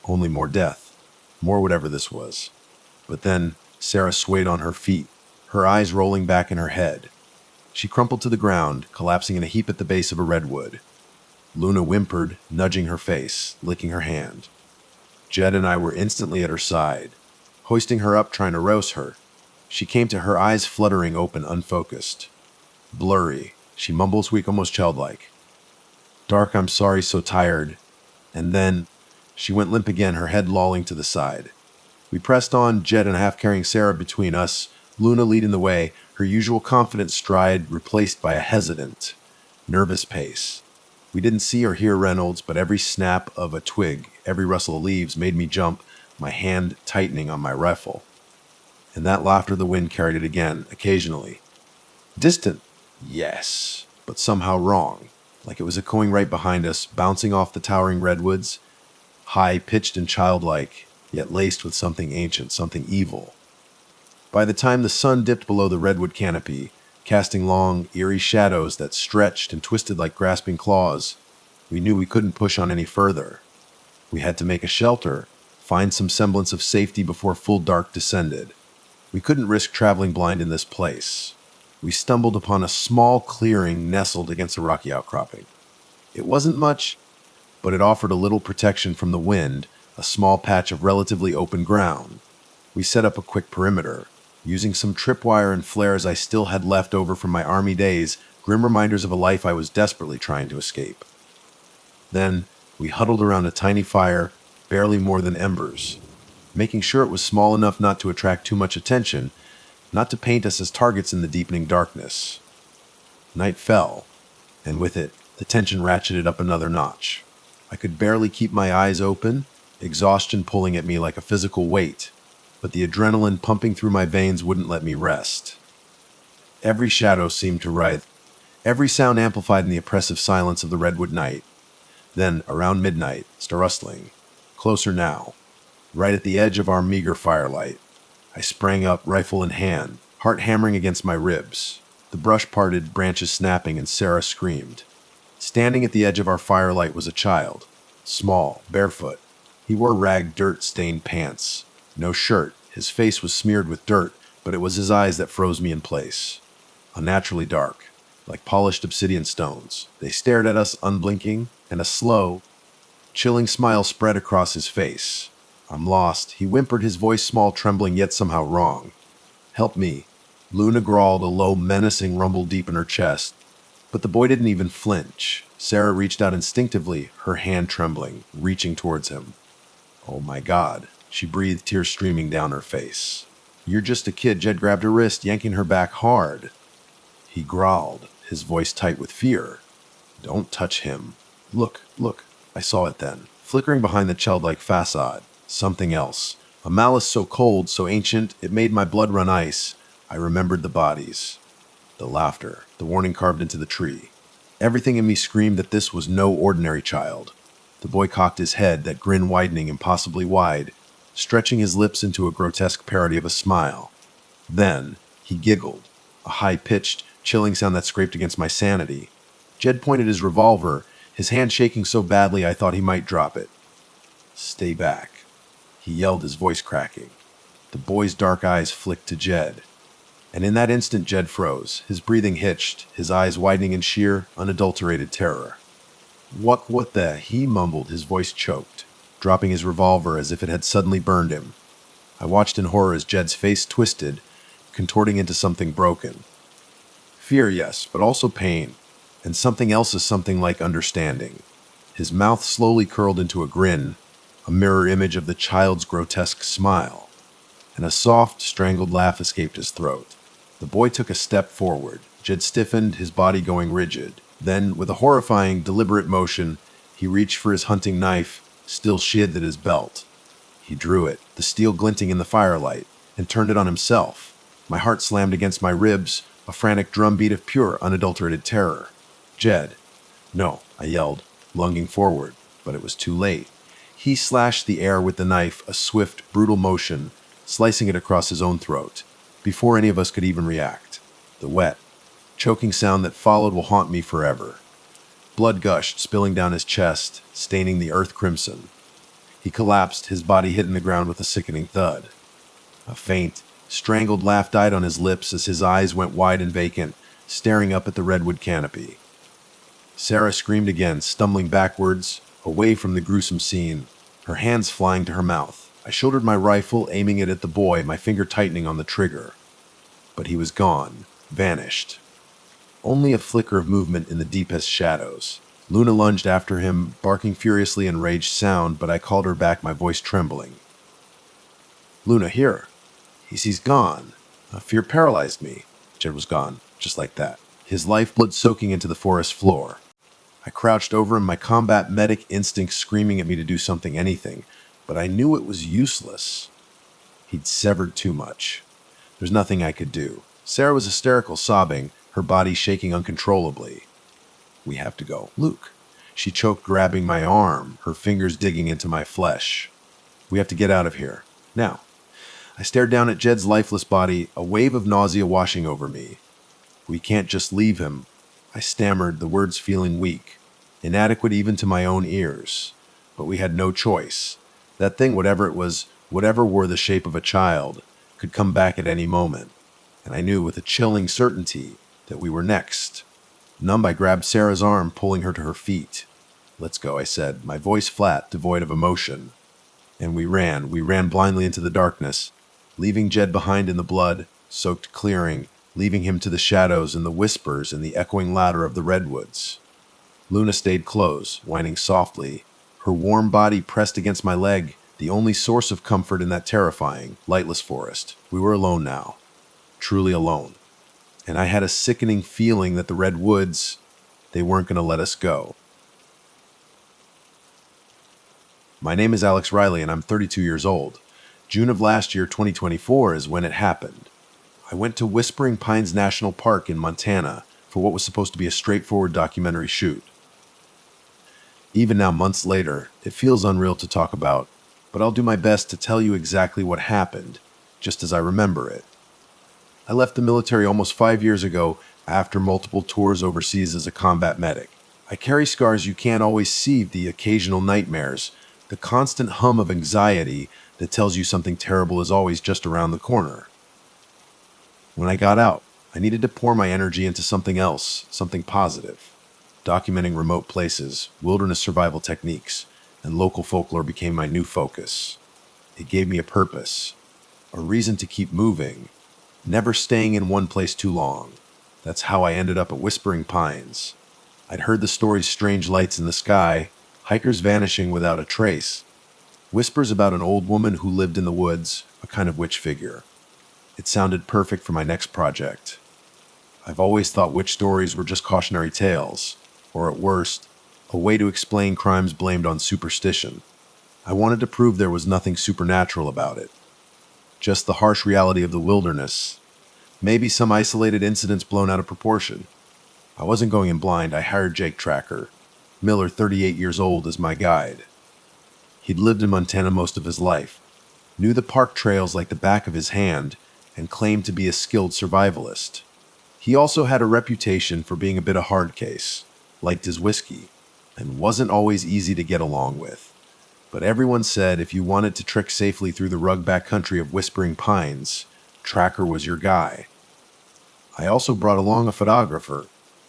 Only more death. More whatever this was. But then, Sarah swayed on her feet, her eyes rolling back in her head. She crumpled to the ground, collapsing in a heap at the base of a redwood. Luna whimpered, nudging her face, licking her hand. Jed and I were instantly at her side, hoisting her up, trying to rouse her. She came to, her eyes fluttering open, unfocused. Blurry, she mumbles weak, almost childlike. "Dark, I'm sorry, so tired." And then, she went limp again, her head lolling to the side. We pressed on, Jed and half carrying Sarah between us, Luna leading the way, her usual confident stride replaced by a hesitant, nervous pace. We didn't see or hear Reynolds, but every snap of a twig, every rustle of leaves made me jump, my hand tightening on my rifle. And that laughter of the wind carried it again, occasionally. Distant, yes, but somehow wrong, like it was echoing right behind us, bouncing off the towering redwoods, high, pitched and childlike, yet laced with something ancient, something evil. By the time the sun dipped below the redwood canopy, casting long, eerie shadows that stretched and twisted like grasping claws, we knew we couldn't push on any further. We had to make a shelter, find some semblance of safety before full dark descended. We couldn't risk traveling blind in this place. We stumbled upon a small clearing nestled against a rocky outcropping. It wasn't much, but it offered a little protection from the wind, a small patch of relatively open ground. We set up a quick perimeter, using some tripwire and flares I still had left over from my army days, grim reminders of a life I was desperately trying to escape. Then, we huddled around a tiny fire, barely more than embers, making sure it was small enough not to attract too much attention, not to paint us as targets in the deepening darkness. Night fell, and with it, the tension ratcheted up another notch. I could barely keep my eyes open, exhaustion pulling at me like a physical weight, but the adrenaline pumping through my veins wouldn't let me rest. Every shadow seemed to writhe, every sound amplified in the oppressive silence of the redwood night. Then, around midnight, a rustling. Closer now, right at the edge of our meager firelight. I sprang up, rifle in hand, heart hammering against my ribs. The brush parted, branches snapping, and Sarah screamed. Standing at the edge of our firelight was a child, small, barefoot. He wore ragged, dirt-stained pants. No shirt, his face was smeared with dirt, but it was his eyes that froze me in place. Unnaturally dark, like polished obsidian stones. They stared at us, unblinking, and a slow, chilling smile spread across his face. "I'm lost," he whimpered, his voice small, trembling, yet somehow wrong. "Help me." Luna growled, a low, menacing rumble deep in her chest. But the boy didn't even flinch. Sarah reached out instinctively, her hand trembling, reaching towards him. "Oh my God," she breathed, tears streaming down her face. "You're just a kid." Jed grabbed her wrist, yanking her back hard. He growled, his voice tight with fear. "Don't touch him." Look. I saw it then, flickering behind the childlike facade. Something else. A malice so cold, so ancient, it made my blood run ice. I remembered the bodies. The laughter, the warning carved into the tree. Everything in me screamed that this was no ordinary child. The boy cocked his head, that grin widening impossibly wide, stretching his lips into a grotesque parody of a smile. Then, he giggled, a high-pitched, chilling sound that scraped against my sanity. Jed pointed his revolver, his hand shaking so badly I thought he might drop it. "Stay back," he yelled, his voice cracking. The boy's dark eyes flicked to Jed. And in that instant, Jed froze, his breathing hitched, his eyes widening in sheer, unadulterated terror. What the?" he mumbled, his voice choked, dropping his revolver as if it had suddenly burned him. I watched in horror as Jed's face twisted, contorting into something broken. Fear, yes, but also pain, and something else, is something like understanding. His mouth slowly curled into a grin, a mirror image of the child's grotesque smile, and a soft, strangled laugh escaped his throat. The boy took a step forward. Jed stiffened, his body going rigid. Then, with a horrifying, deliberate motion, he reached for his hunting knife, still sheathed at his belt. He drew it, the steel glinting in the firelight, and turned it on himself. My heart slammed against my ribs, a frantic drumbeat of pure, unadulterated terror. Jed. No, I yelled, lunging forward, but it was too late. He slashed the air with the knife, a swift, brutal motion, slicing it across his own throat, before any of us could even react. The wet, choking sound that followed will haunt me forever. Blood gushed, spilling down his chest, staining the earth crimson. He collapsed, his body hitting the ground with a sickening thud. A faint, strangled laugh died on his lips as his eyes went wide and vacant, staring up at the redwood canopy. Sarah screamed again, stumbling backwards, away from the gruesome scene, her hands flying to her mouth. I shouldered my rifle, aiming it at the boy, my finger tightening on the trigger. But he was gone, vanished. Only a flicker of movement in the deepest shadows. Luna lunged after him, barking furiously in raged sound, but I called her back, my voice trembling. Luna, here. He's gone. Fear paralyzed me. Jed was gone, just like that. His lifeblood soaking into the forest floor. I crouched over him, my combat medic instinct screaming at me to do something, anything, but I knew it was useless. He'd severed too much. There's nothing I could do. Sarah was hysterical, sobbing, her body shaking uncontrollably. We have to go. Luke. She choked, grabbing my arm, her fingers digging into my flesh. We have to get out of here. Now. I stared down at Jed's lifeless body, a wave of nausea washing over me. We can't just leave him. I stammered, the words feeling weak, inadequate even to my own ears. But we had no choice. That thing, whatever it was, whatever wore the shape of a child, could come back at any moment. And I knew with a chilling certainty that we were next. Numb, I grabbed Sarah's arm, pulling her to her feet. Let's go, I said, my voice flat, devoid of emotion. And we ran blindly into the darkness, leaving Jed behind in the blood-soaked clearing, leaving him to the shadows and the whispers and the echoing louder of the redwoods. Luna stayed close, whining softly, her warm body pressed against my leg, the only source of comfort in that terrifying, lightless forest. We were alone now, truly alone. And I had a sickening feeling that the redwoods, they weren't going to let us go. My name is Alex Riley, and I'm 32 years old. June of last year, 2024, is when it happened. I went to Whispering Pines National Park in Montana for what was supposed to be a straightforward documentary shoot. Even now, months later, it feels unreal to talk about, but I'll do my best to tell you exactly what happened, just as I remember it. I left the military almost 5 years ago after multiple tours overseas as a combat medic. I carry scars you can't always see, the occasional nightmares, the constant hum of anxiety that tells you something terrible is always just around the corner. When I got out, I needed to pour my energy into something else, something positive. Documenting remote places, wilderness survival techniques, and local folklore became my new focus. It gave me a purpose, a reason to keep moving, never staying in one place too long. That's how I ended up at Whispering Pines. I'd heard the stories, strange lights in the sky, hikers vanishing without a trace, whispers about an old woman who lived in the woods, a kind of witch figure. It sounded perfect for my next project. I've always thought witch stories were just cautionary tales, or at worst, a way to explain crimes blamed on superstition. I wanted to prove there was nothing supernatural about it. Just the harsh reality of the wilderness. Maybe some isolated incidents blown out of proportion. I wasn't going in blind. I hired Jake Tracker, Miller, 38 years old, as my guide. He'd lived in Montana most of his life, knew the park trails like the back of his hand, and claimed to be a skilled survivalist. He also had a reputation for being a bit of hard case, liked his whiskey, and wasn't always easy to get along with. But everyone said if you wanted to trek safely through the rugged backcountry of Whispering Pines, Tracker was your guy. I also brought along a photographer,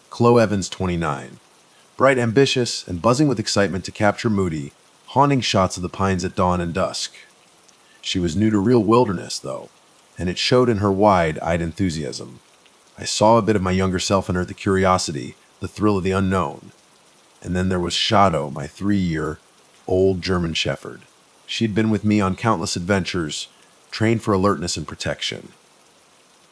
Chloe Evans, 29. Bright, ambitious, and buzzing with excitement to capture moody, haunting shots of the pines at dawn and dusk. She was new to real wilderness, though, and it showed in her wide-eyed enthusiasm. I saw a bit of my younger self in her, the curiosity, the thrill of the unknown. And then there was Shadow, my 3-year-old German Shepherd. She'd been with me on countless adventures, trained for alertness and protection.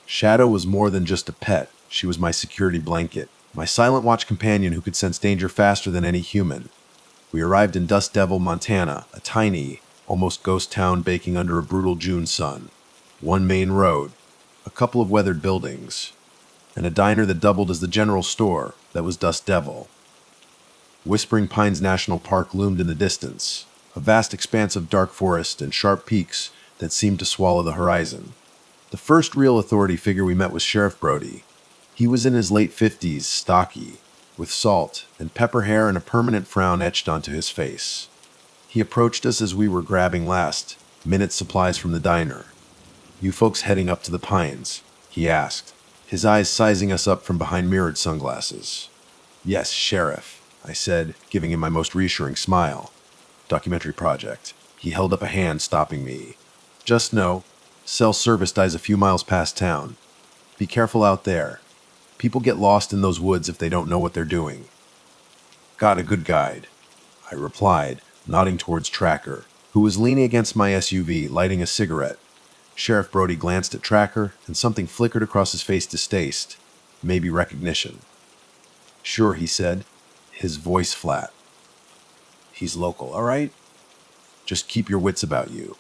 Shadow was more than just a pet. She was my security blanket, my silent watch companion who could sense danger faster than any human. We arrived in Dust Devil, Montana, a tiny, almost ghost town baking under a brutal June sun. One main road, a couple of weathered buildings, and a diner that doubled as the general store that was Dust Devil. Whispering Pines National Park loomed in the distance, a vast expanse of dark forest and sharp peaks that seemed to swallow the horizon. The first real authority figure we met was Sheriff Brody. He was in his late 50s, stocky, with salt and pepper hair and a permanent frown etched onto his face. He approached us as we were grabbing last-minute supplies from the diner. "You folks heading up to the Pines?" he asked, his eyes sizing us up from behind mirrored sunglasses. "Yes, Sheriff," I said, giving him my most reassuring smile. "Documentary project." He held up a hand, stopping me. "Just know, cell service dies a few miles past town. Be careful out there. People get lost in those woods if they don't know what they're doing." "Got a good guide," I replied, nodding towards Tracker, who was leaning against my SUV, lighting a cigarette. Sheriff Brody glanced at Tracker, and something flickered across his face distaste, maybe recognition. "Sure," he said, his voice flat. "He's local, all right? Just keep your wits about you.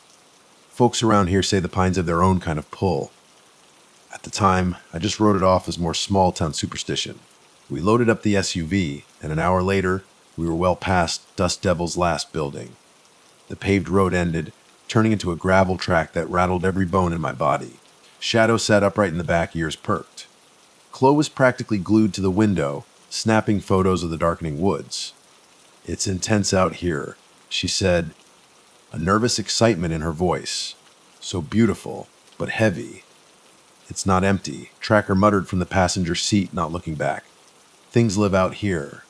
Folks around here say the Pines have their own kind of pull." At the time, I just wrote it off as more small-town superstition. We loaded up the SUV, and an hour later, we were well past Dust Devil's last building. The paved road ended, turning into a gravel track that rattled every bone in my body. Shadow sat upright in the back, ears perked. Chloe was practically glued to the window, snapping photos of the darkening woods. "It's intense out here," she said, a nervous excitement in her voice. "So beautiful, but heavy." "It's not empty," Tracker muttered from the passenger seat, not looking back. "Things live out here."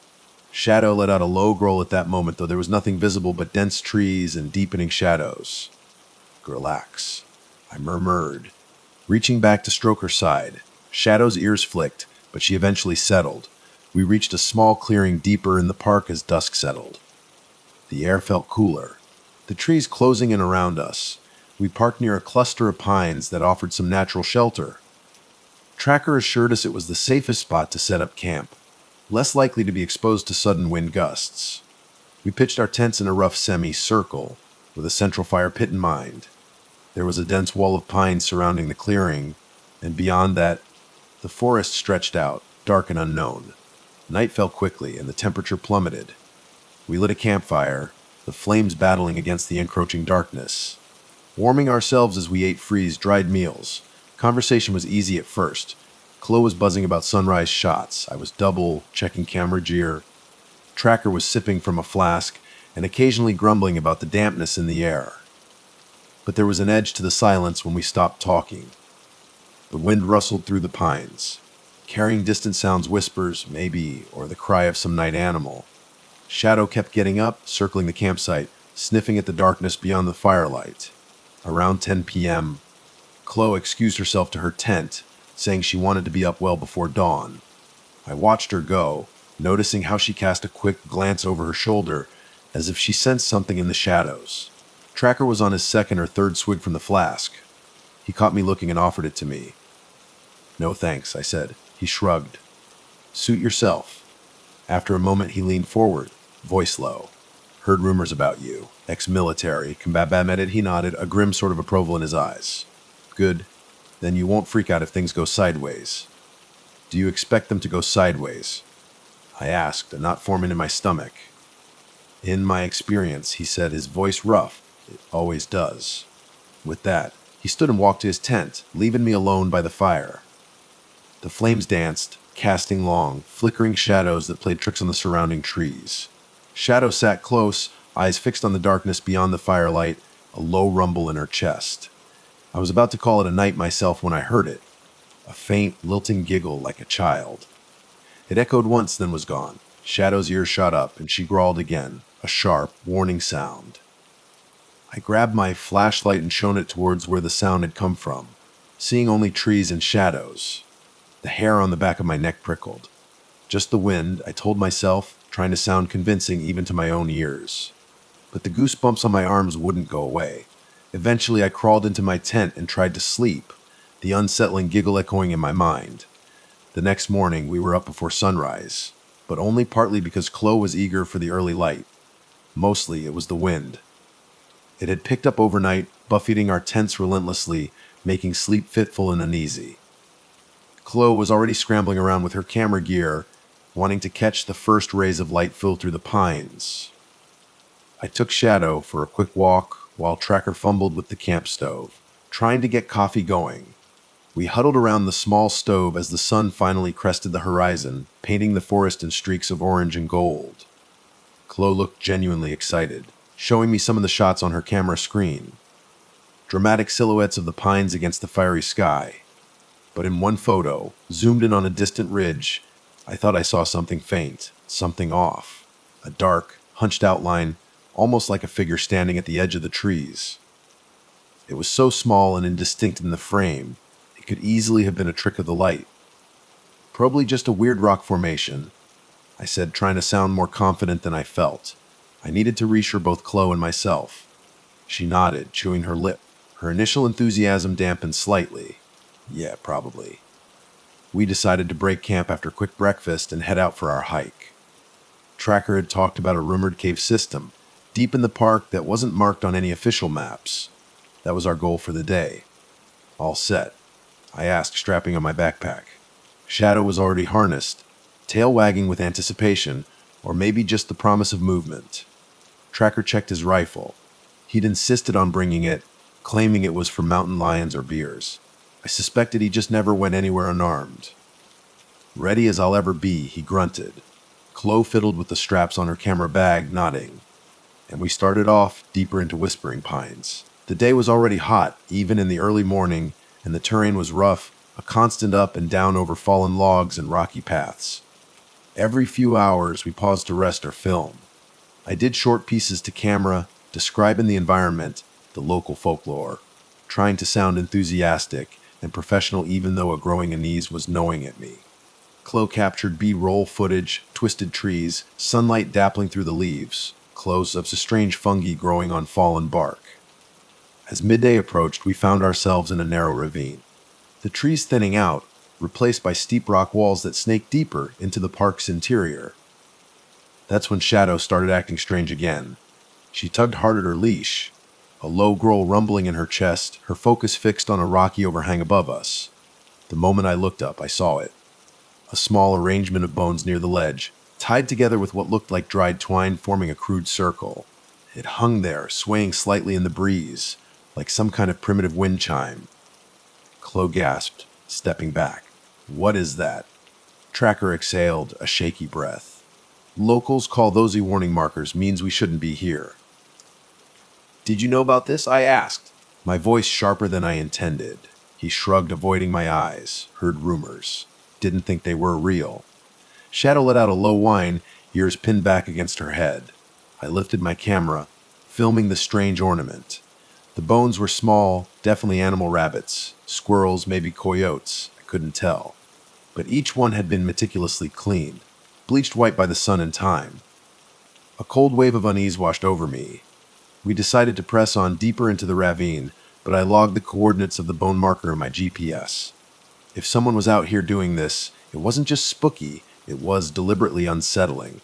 Shadow let out a low growl at that moment, though there was nothing visible but dense trees and deepening shadows. "Relax," I murmured, reaching back to stroke her side. Shadow's ears flicked, but she eventually settled. We reached a small clearing deeper in the park as dusk settled. The air felt cooler, the trees closing in around us. We parked near a cluster of pines that offered some natural shelter. Tracker assured us it was the safest spot to set up camp, less likely to be exposed to sudden wind gusts. We pitched our tents in a rough semicircle, with a central fire pit in mind. There was a dense wall of pines surrounding the clearing, and beyond that, the forest stretched out, dark and unknown. Night fell quickly, and the temperature plummeted. We lit a campfire, the flames battling against the encroaching darkness. Warming ourselves as we ate freeze-dried meals. Conversation was easy at first. Chloe was buzzing about sunrise shots. I was double, checking camera gear. Tracker was sipping from a flask and occasionally grumbling about the dampness in the air. But there was an edge to the silence when we stopped talking. The wind rustled through the pines, carrying distant sounds, whispers, maybe, or the cry of some night animal. Shadow kept getting up, circling the campsite, sniffing at the darkness beyond the firelight. Around 10 p.m., Chloe excused herself to her tent, saying she wanted to be up well before dawn. I watched her go, noticing how she cast a quick glance over her shoulder, as if she sensed something in the shadows. Tracker was on his second or third swig from the flask. He caught me looking and offered it to me. "No thanks," I said. He shrugged. "Suit yourself." After a moment, he leaned forward, voice low. "Heard rumors about you. Ex-military." Combat-admitted, he nodded, a grim sort of approval in his eyes. "Good. Then you won't freak out if things go sideways." "Do you expect them to go sideways?" I asked, a knot forming in my stomach. "In my experience," he said, his voice rough. "It always does." With that, he stood and walked to his tent, leaving me alone by the fire. The flames danced, casting long, flickering shadows that played tricks on the surrounding trees. Shadow sat close, eyes fixed on the darkness beyond the firelight, a low rumble in her chest. I was about to call it a night myself when I heard it, a faint, lilting giggle like a child. It echoed once, then was gone. Shadow's ears shot up, and she growled again, a sharp, warning sound. I grabbed my flashlight and shone it towards where the sound had come from, seeing only trees and shadows. The hair on the back of my neck prickled. Just the wind, I told myself, trying to sound convincing even to my own ears. But the goosebumps on my arms wouldn't go away. Eventually, I crawled into my tent and tried to sleep, the unsettling giggle echoing in my mind. The next morning, we were up before sunrise, but only partly because Chloe was eager for the early light. Mostly, it was the wind. It had picked up overnight, buffeting our tents relentlessly, making sleep fitful and uneasy. Chloe was already scrambling around with her camera gear, wanting to catch the first rays of light filter through the pines. I took Shadow for a quick walk while Tracker fumbled with the camp stove, trying to get coffee going. We huddled around the small stove as the sun finally crested the horizon, painting the forest in streaks of orange and gold. Chloe looked genuinely excited, showing me some of the shots on her camera screen. Dramatic silhouettes of the pines against the fiery sky. But in one photo, zoomed in on a distant ridge, I thought I saw something faint, something off. A dark, hunched outline, almost like a figure standing at the edge of the trees. It was so small and indistinct in the frame, it could easily have been a trick of the light. Probably just a weird rock formation, I said, trying to sound more confident than I felt. I needed to reassure both Chloe and myself. She nodded, chewing her lip. Her initial enthusiasm dampened slightly. Yeah, probably. We decided to break camp after a quick breakfast and head out for our hike. Tracker had talked about a rumored cave system, deep in the park that wasn't marked on any official maps. That was our goal for the day. All set, I asked, strapping on my backpack. Shadow was already harnessed, tail wagging with anticipation, or maybe just the promise of movement. Tracker checked his rifle. He'd insisted on bringing it, claiming it was for mountain lions or bears. I suspected he just never went anywhere unarmed. Ready as I'll ever be, he grunted. Chloe fiddled with the straps on her camera bag, nodding. And we started off deeper into Whispering Pines. The day was already hot, even in the early morning, and the terrain was rough, a constant up and down over fallen logs and rocky paths. Every few hours, we paused to rest or film. I did short pieces to camera, describing the environment, the local folklore, trying to sound enthusiastic and professional even though a growing unease was gnawing at me. Chloe captured B-roll footage, twisted trees, sunlight dappling through the leaves, close-ups of strange fungi growing on fallen bark. As midday approached, we found ourselves in a narrow ravine. The trees thinning out, replaced by steep rock walls that snaked deeper into the park's interior. That's when Shadow started acting strange again. She tugged hard at her leash, a low growl rumbling in her chest, her focus fixed on a rocky overhang above us. The moment I looked up, I saw it. A small arrangement of bones near the ledge, tied together with what looked like dried twine forming a crude circle. It hung there, swaying slightly in the breeze, like some kind of primitive wind chime. Chloe gasped, stepping back. What is that? Tracker exhaled, a shaky breath. Locals call those warning markers, means we shouldn't be here. Did you know about this? I asked, my voice sharper than I intended. He shrugged, avoiding my eyes, heard rumors. Didn't think they were real. Shadow let out a low whine, ears pinned back against her head. I lifted my camera, filming the strange ornament. The bones were small, definitely animal rabbits, squirrels, maybe coyotes, I couldn't tell. But each one had been meticulously cleaned, bleached white by the sun and time. A cold wave of unease washed over me. We decided to press on deeper into the ravine, but I logged the coordinates of the bone marker in my GPS. If someone was out here doing this, it wasn't just spooky, it was deliberately unsettling.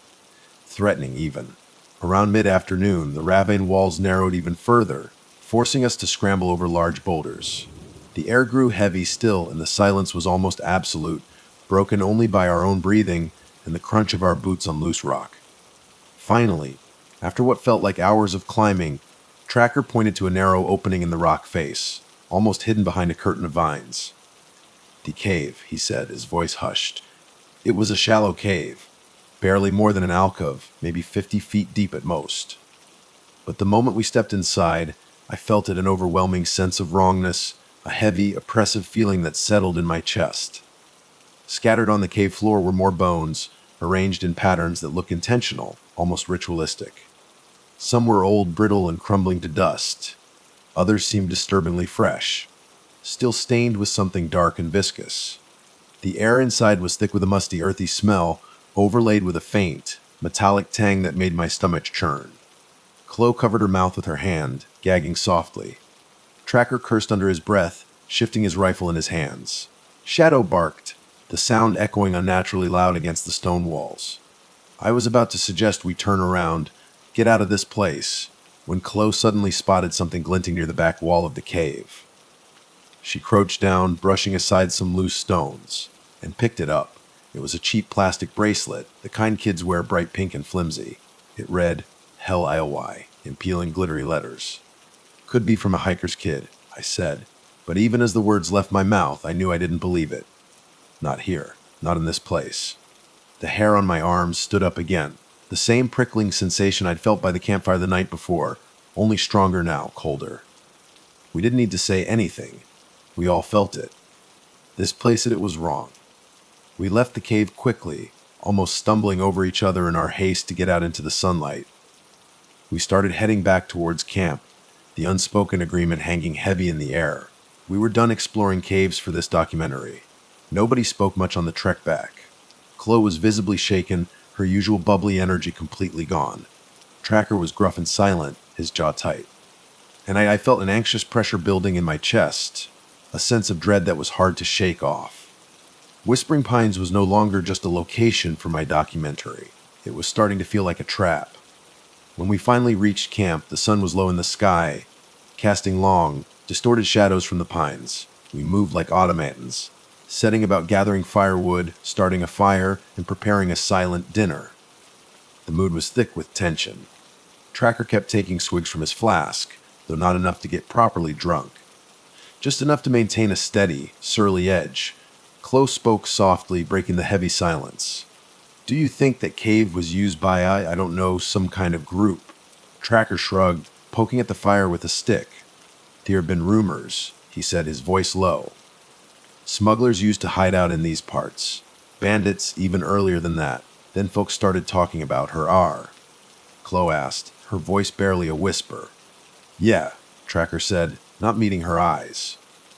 Threatening, even. Around mid-afternoon, the ravine walls narrowed even further, forcing us to scramble over large boulders. The air grew heavy still, and the silence was almost absolute, broken only by our own breathing and the crunch of our boots on loose rock. Finally, after what felt like hours of climbing, Tracker pointed to a narrow opening in the rock face, almost hidden behind a curtain of vines. The cave, he said, his voice hushed. It was a shallow cave, barely more than an alcove, maybe 50 feet deep at most. But the moment we stepped inside, I felt it, an overwhelming sense of wrongness, a heavy, oppressive feeling that settled in my chest. Scattered on the cave floor were more bones, arranged in patterns that looked intentional, almost ritualistic. Some were old, brittle, and crumbling to dust. Others seemed disturbingly fresh, still stained with something dark and viscous. The air inside was thick with a musty, earthy smell, overlaid with a faint, metallic tang that made my stomach churn. Chloe covered her mouth with her hand, gagging softly. Tracker cursed under his breath, shifting his rifle in his hands. Shadow barked, the sound echoing unnaturally loud against the stone walls. I was about to suggest we turn around, get out of this place, when Chloe suddenly spotted something glinting near the back wall of the cave. She crouched down, brushing aside some loose stones, and picked it up. It was a cheap plastic bracelet, the kind kids wear, bright pink and flimsy. It read, Hell Ily, in peeling glittery letters. Could be from a hiker's kid, I said, but even as the words left my mouth, I knew I didn't believe it. Not here, not in this place. The hair on my arms stood up again, the same prickling sensation I'd felt by the campfire the night before, only stronger now, colder. We didn't need to say anything. We all felt it. This place said it was wrong. We left the cave quickly, almost stumbling over each other in our haste to get out into the sunlight. We started heading back towards camp, the unspoken agreement hanging heavy in the air. We were done exploring caves for this documentary. Nobody spoke much on the trek back. Chloe was visibly shaken, her usual bubbly energy completely gone. Tracker was gruff and silent, his jaw tight. And I felt an anxious pressure building in my chest, a sense of dread that was hard to shake off. Whispering Pines was no longer just a location for my documentary. It was starting to feel like a trap. When we finally reached camp, the sun was low in the sky, casting long, distorted shadows from the pines. We moved like automatons, setting about gathering firewood, starting a fire, and preparing a silent dinner. The mood was thick with tension. Tracker kept taking swigs from his flask, though not enough to get properly drunk. Just enough to maintain a steady, surly edge. Chloe spoke softly, breaking the heavy silence. Do you think that cave was used by, I don't know, some kind of group? Tracker shrugged, poking at the fire with a stick. There have been rumors, he said, his voice low. Smugglers used to hide out in these parts. Bandits even earlier than that. Then folks started talking about her. Chloe asked, her voice barely a whisper. Yeah, Tracker said, not meeting her eyes.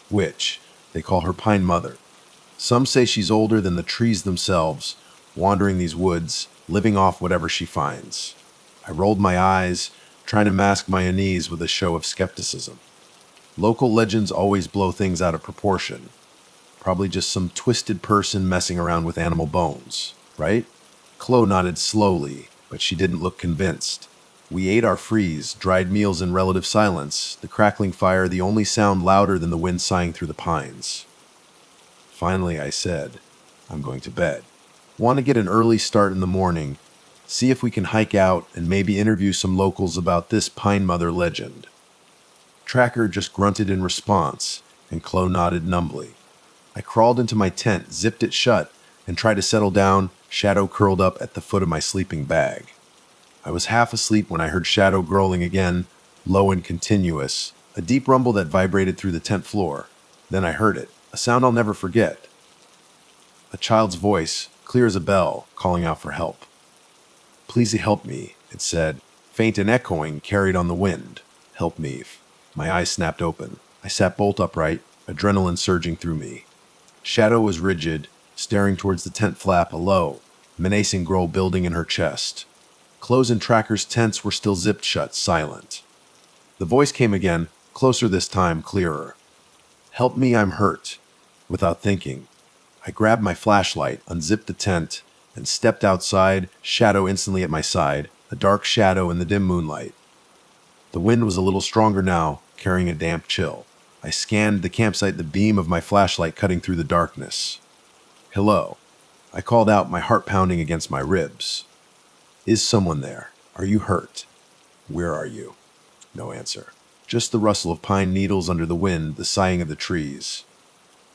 Which? They call her Pine Mother. Some say she's older than the trees themselves, wandering these woods, living off whatever she finds. I rolled my eyes, trying to mask my unease with a show of skepticism. Local legends always blow things out of proportion. Probably just some twisted person messing around with animal bones, right? Chloe nodded slowly, but she didn't look convinced. We ate our freeze, dried meals in relative silence, the crackling fire the only sound louder than the wind sighing through the pines. Finally, I said, I'm going to bed. Want to get an early start in the morning, see if we can hike out and maybe interview some locals about this Pine Mother legend. Tracker just grunted in response, and Chloe nodded numbly. I crawled into my tent, zipped it shut, and tried to settle down, Shadow curled up at the foot of my sleeping bag. I was half asleep when I heard Shadow growling again, low and continuous, a deep rumble that vibrated through the tent floor. Then I heard it, a sound I'll never forget. A child's voice, clear as a bell, calling out for help. Please help me, it said, faint and echoing, carried on the wind. Help me. My eyes snapped open. I sat bolt upright, adrenaline surging through me. Shadow was rigid, staring towards the tent flap, a low, menacing growl building in her chest. Chloe's and Tracker's tents were still zipped shut, silent. The voice came again, closer this time, clearer. Help me, I'm hurt. Without thinking, I grabbed my flashlight, unzipped the tent, and stepped outside, Shadow instantly at my side, a dark shadow in the dim moonlight. The wind was a little stronger now, carrying a damp chill. I scanned the campsite, the beam of my flashlight cutting through the darkness. Hello. I called out, my heart pounding against my ribs. Is someone there? Are you hurt? Where are you? No answer. Just the rustle of pine needles under the wind, the sighing of the trees.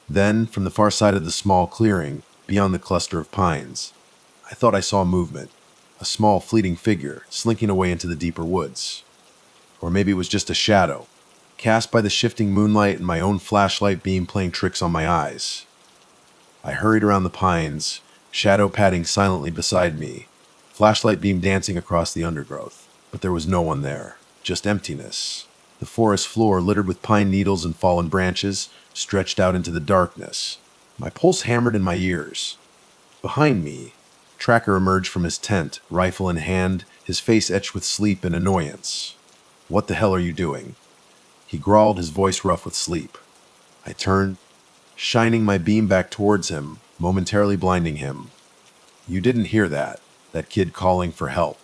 Then, from the far side of the small clearing, beyond the cluster of pines, I thought I saw movement, a small fleeting figure slinking away into the deeper woods. Or maybe it was just a shadow, cast by the shifting moonlight and my own flashlight beam playing tricks on my eyes. I hurried around the pines, Shadow padding silently beside me, flashlight beam dancing across the undergrowth. But there was no one there, just emptiness. The forest floor, littered with pine needles and fallen branches, stretched out into the darkness. My pulse hammered in my ears. Behind me, Tracker emerged from his tent, rifle in hand, his face etched with sleep and annoyance. What the hell are you doing? He growled, his voice rough with sleep. I turned, shining my beam back towards him, momentarily blinding him. You didn't hear that kid calling for help.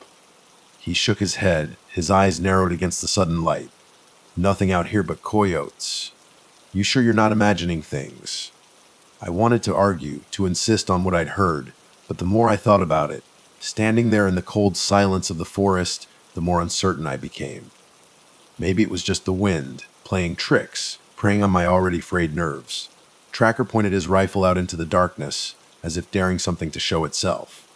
He shook his head, his eyes narrowed against the sudden light. Nothing out here but coyotes. You sure you're not imagining things? I wanted to argue, to insist on what I'd heard, but the more I thought about it, standing there in the cold silence of the forest, the more uncertain I became. Maybe it was just the wind, playing tricks, preying on my already frayed nerves. Tracker pointed his rifle out into the darkness, as if daring something to show itself.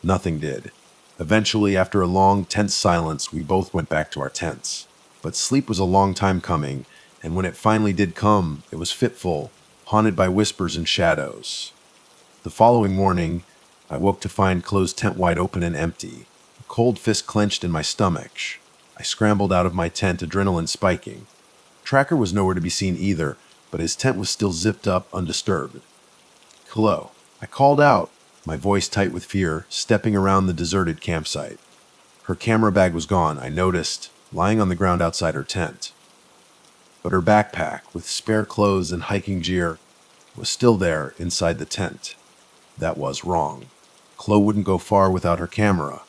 Nothing did. Eventually, after a long, tense silence, we both went back to our tents. But sleep was a long time coming, and when it finally did come, it was fitful, haunted by whispers and shadows. The following morning, I woke to find closed tent wide open and empty, a cold fist clenched in my stomach. I scrambled out of my tent, adrenaline spiking. Tracker was nowhere to be seen either, but his tent was still zipped up, undisturbed. "Hello," I called out, my voice tight with fear, stepping around the deserted campsite. Her camera bag was gone, I noticed, lying on the ground outside her tent. But her backpack, with spare clothes and hiking gear, was still there inside the tent. That was wrong. Chloe wouldn't go far without her camera,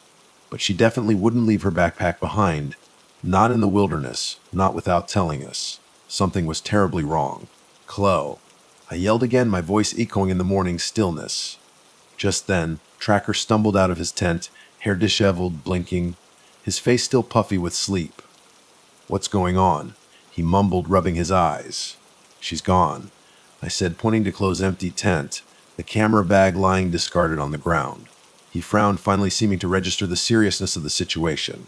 but she definitely wouldn't leave her backpack behind, not in the wilderness, not without telling us. Something was terribly wrong. "Chloe," I yelled again, my voice echoing in the morning stillness. Just then, Tracker stumbled out of his tent, hair disheveled, blinking, his face still puffy with sleep. "What's going on?" he mumbled, rubbing his eyes. "She's gone," I said, pointing to Chloe's empty tent, the camera bag lying discarded on the ground. He frowned, finally seeming to register the seriousness of the situation.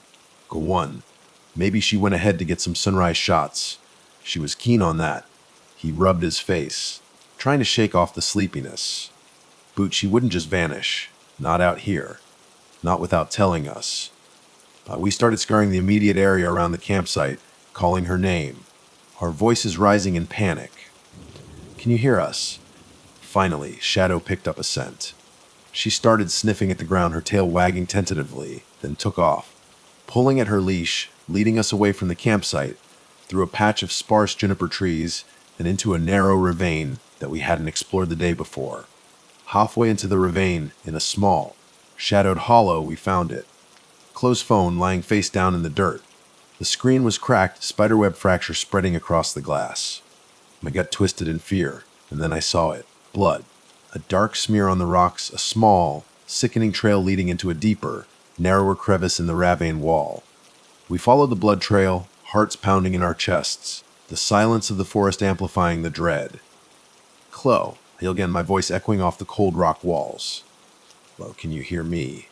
"Go on. Maybe she went ahead to get some sunrise shots. She was keen on that." He rubbed his face, trying to shake off the sleepiness. "Boot, she wouldn't just vanish. Not out here. Not without telling us." We started scouring the immediate area around the campsite, calling her name, our voices rising in panic. "Can you hear us?" Finally, Shadow picked up a scent. She started sniffing at the ground, her tail wagging tentatively, then took off, pulling at her leash, leading us away from the campsite, through a patch of sparse juniper trees and into a narrow ravine that we hadn't explored the day before. Halfway into the ravine, in a small, shadowed hollow, we found it. Chloe's phone lying face down in the dirt. The screen was cracked, spiderweb fracture spreading across the glass. My gut twisted in fear, and then I saw it. Blood. A dark smear on the rocks, a small, sickening trail leading into a deeper, narrower crevice in the ravine wall. We followed the blood trail, hearts pounding in our chests, the silence of the forest amplifying the dread. "Chloe," I yelled again, my voice echoing off the cold rock walls. "Chloe, can you hear me?"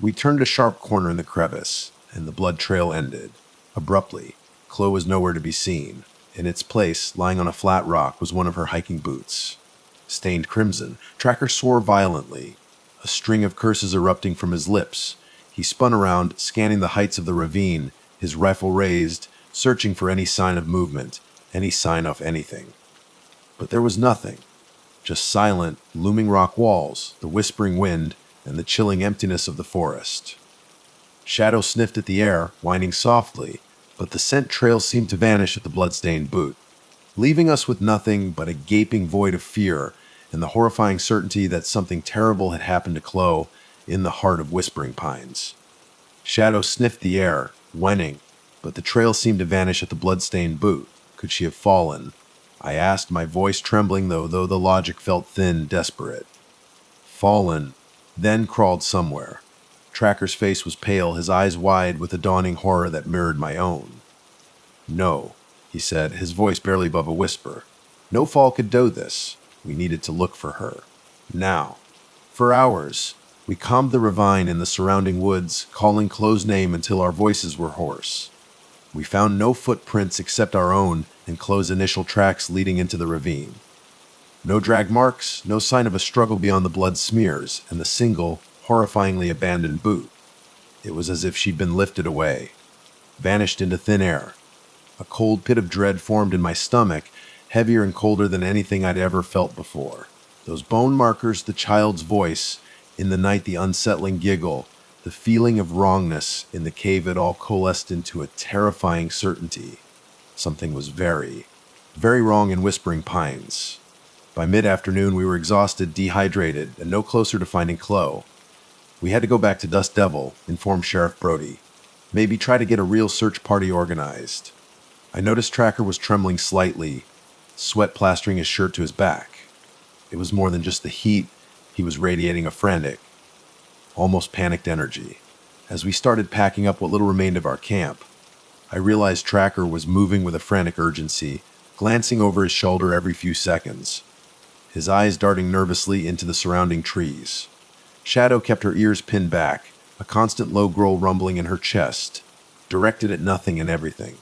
We turned a sharp corner in the crevice, and the blood trail ended. Abruptly, Chloe was nowhere to be seen. In its place, lying on a flat rock, was one of her hiking boots. Stained crimson, Tracker swore violently, a string of curses erupting from his lips. He spun around, scanning the heights of the ravine, his rifle raised, searching for any sign of movement, any sign of anything. But there was nothing. Just silent, looming rock walls, the whispering wind, and the chilling emptiness of the forest. Shadow sniffed at the air, whining softly, but the scent trail seemed to vanish at the blood-stained boot, leaving us with nothing but a gaping void of fear and the horrifying certainty that something terrible had happened to Chloe in the heart of Whispering Pines. Shadow sniffed the air, whining, but the trail seemed to vanish at the blood-stained boot. Could she have fallen? I asked, my voice trembling though the logic felt thin, desperate. Fallen, then crawled somewhere. Tracker's face was pale, his eyes wide with a dawning horror that mirrored my own. "No," he said, his voice barely above a whisper. "No fall could do this. We needed to look for her. Now." For hours, we combed the ravine and the surrounding woods, calling Chloe's name until our voices were hoarse. We found no footprints except our own and Chloe's initial tracks leading into the ravine. No drag marks, no sign of a struggle beyond the blood smears and the single, horrifyingly abandoned boot. It was as if she'd been lifted away, vanished into thin air. A cold pit of dread formed in my stomach, heavier and colder than anything I'd ever felt before. Those bone markers, the child's voice, in the night the unsettling giggle, the feeling of wrongness in the cave, it all coalesced into a terrifying certainty. Something was very, very wrong in Whispering Pines. By mid-afternoon, we were exhausted, dehydrated, and no closer to finding Chloe. We had to go back to Dust Devil, inform Sheriff Brody. Maybe try to get a real search party organized. I noticed Tracker was trembling slightly, sweat plastering his shirt to his back. It was more than just the heat. He was radiating a frantic, almost panicked energy. As we started packing up what little remained of our camp, I realized Tracker was moving with a frantic urgency, glancing over his shoulder every few seconds, his eyes darting nervously into the surrounding trees. Shadow kept her ears pinned back, a constant low growl rumbling in her chest, directed at nothing and everything.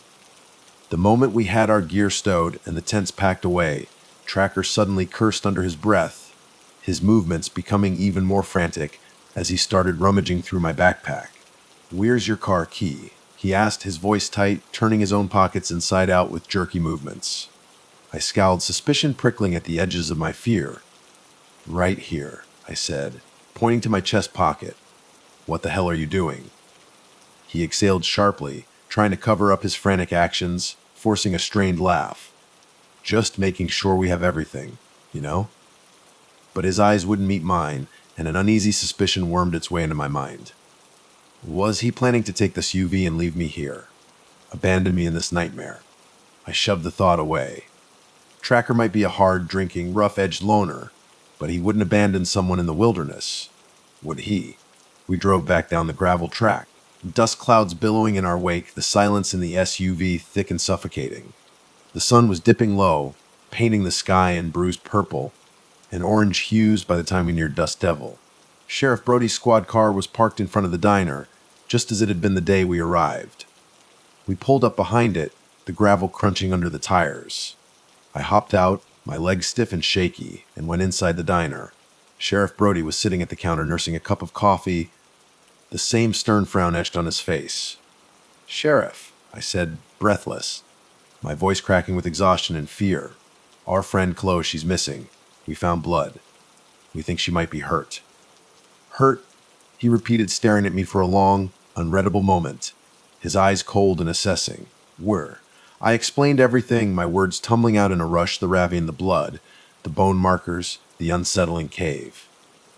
The moment we had our gear stowed and the tents packed away, Tracker suddenly cursed under his breath, his movements becoming even more frantic as he started rummaging through my backpack. "Where's your car key?" he asked, his voice tight, turning his own pockets inside out with jerky movements. I scowled, suspicion prickling at the edges of my fear. "Right here," I said, pointing to my chest pocket. "What the hell are you doing?" He exhaled sharply, trying to cover up his frantic actions, forcing a strained laugh. "Just making sure we have everything, you know?" But his eyes wouldn't meet mine, and an uneasy suspicion wormed its way into my mind. Was he planning to take this UV and leave me here? Abandon me in this nightmare? I shoved the thought away. Tracker might be a hard-drinking, rough-edged loner, but he wouldn't abandon someone in the wilderness, would he? We drove back down the gravel track, dust clouds billowing in our wake, the silence in the SUV thick and suffocating. The sun was dipping low, painting the sky in bruised purple and orange hues by the time we neared Dust Devil. Sheriff Brody's squad car was parked in front of the diner, just as it had been the day we arrived. We pulled up behind it, the gravel crunching under the tires. I hopped out, my legs stiff and shaky, and went inside the diner. Sheriff Brody was sitting at the counter nursing a cup of coffee, the same stern frown etched on his face. "Sheriff," I said, breathless, my voice cracking with exhaustion and fear. "Our friend Chloe, she's missing. We found blood. We think she might be hurt." "Hurt?" he repeated, staring at me for a long, unreadable moment, his eyes cold and assessing. "Where?" I explained everything, my words tumbling out in a rush, the ravine, the blood, the bone markers, the unsettling cave.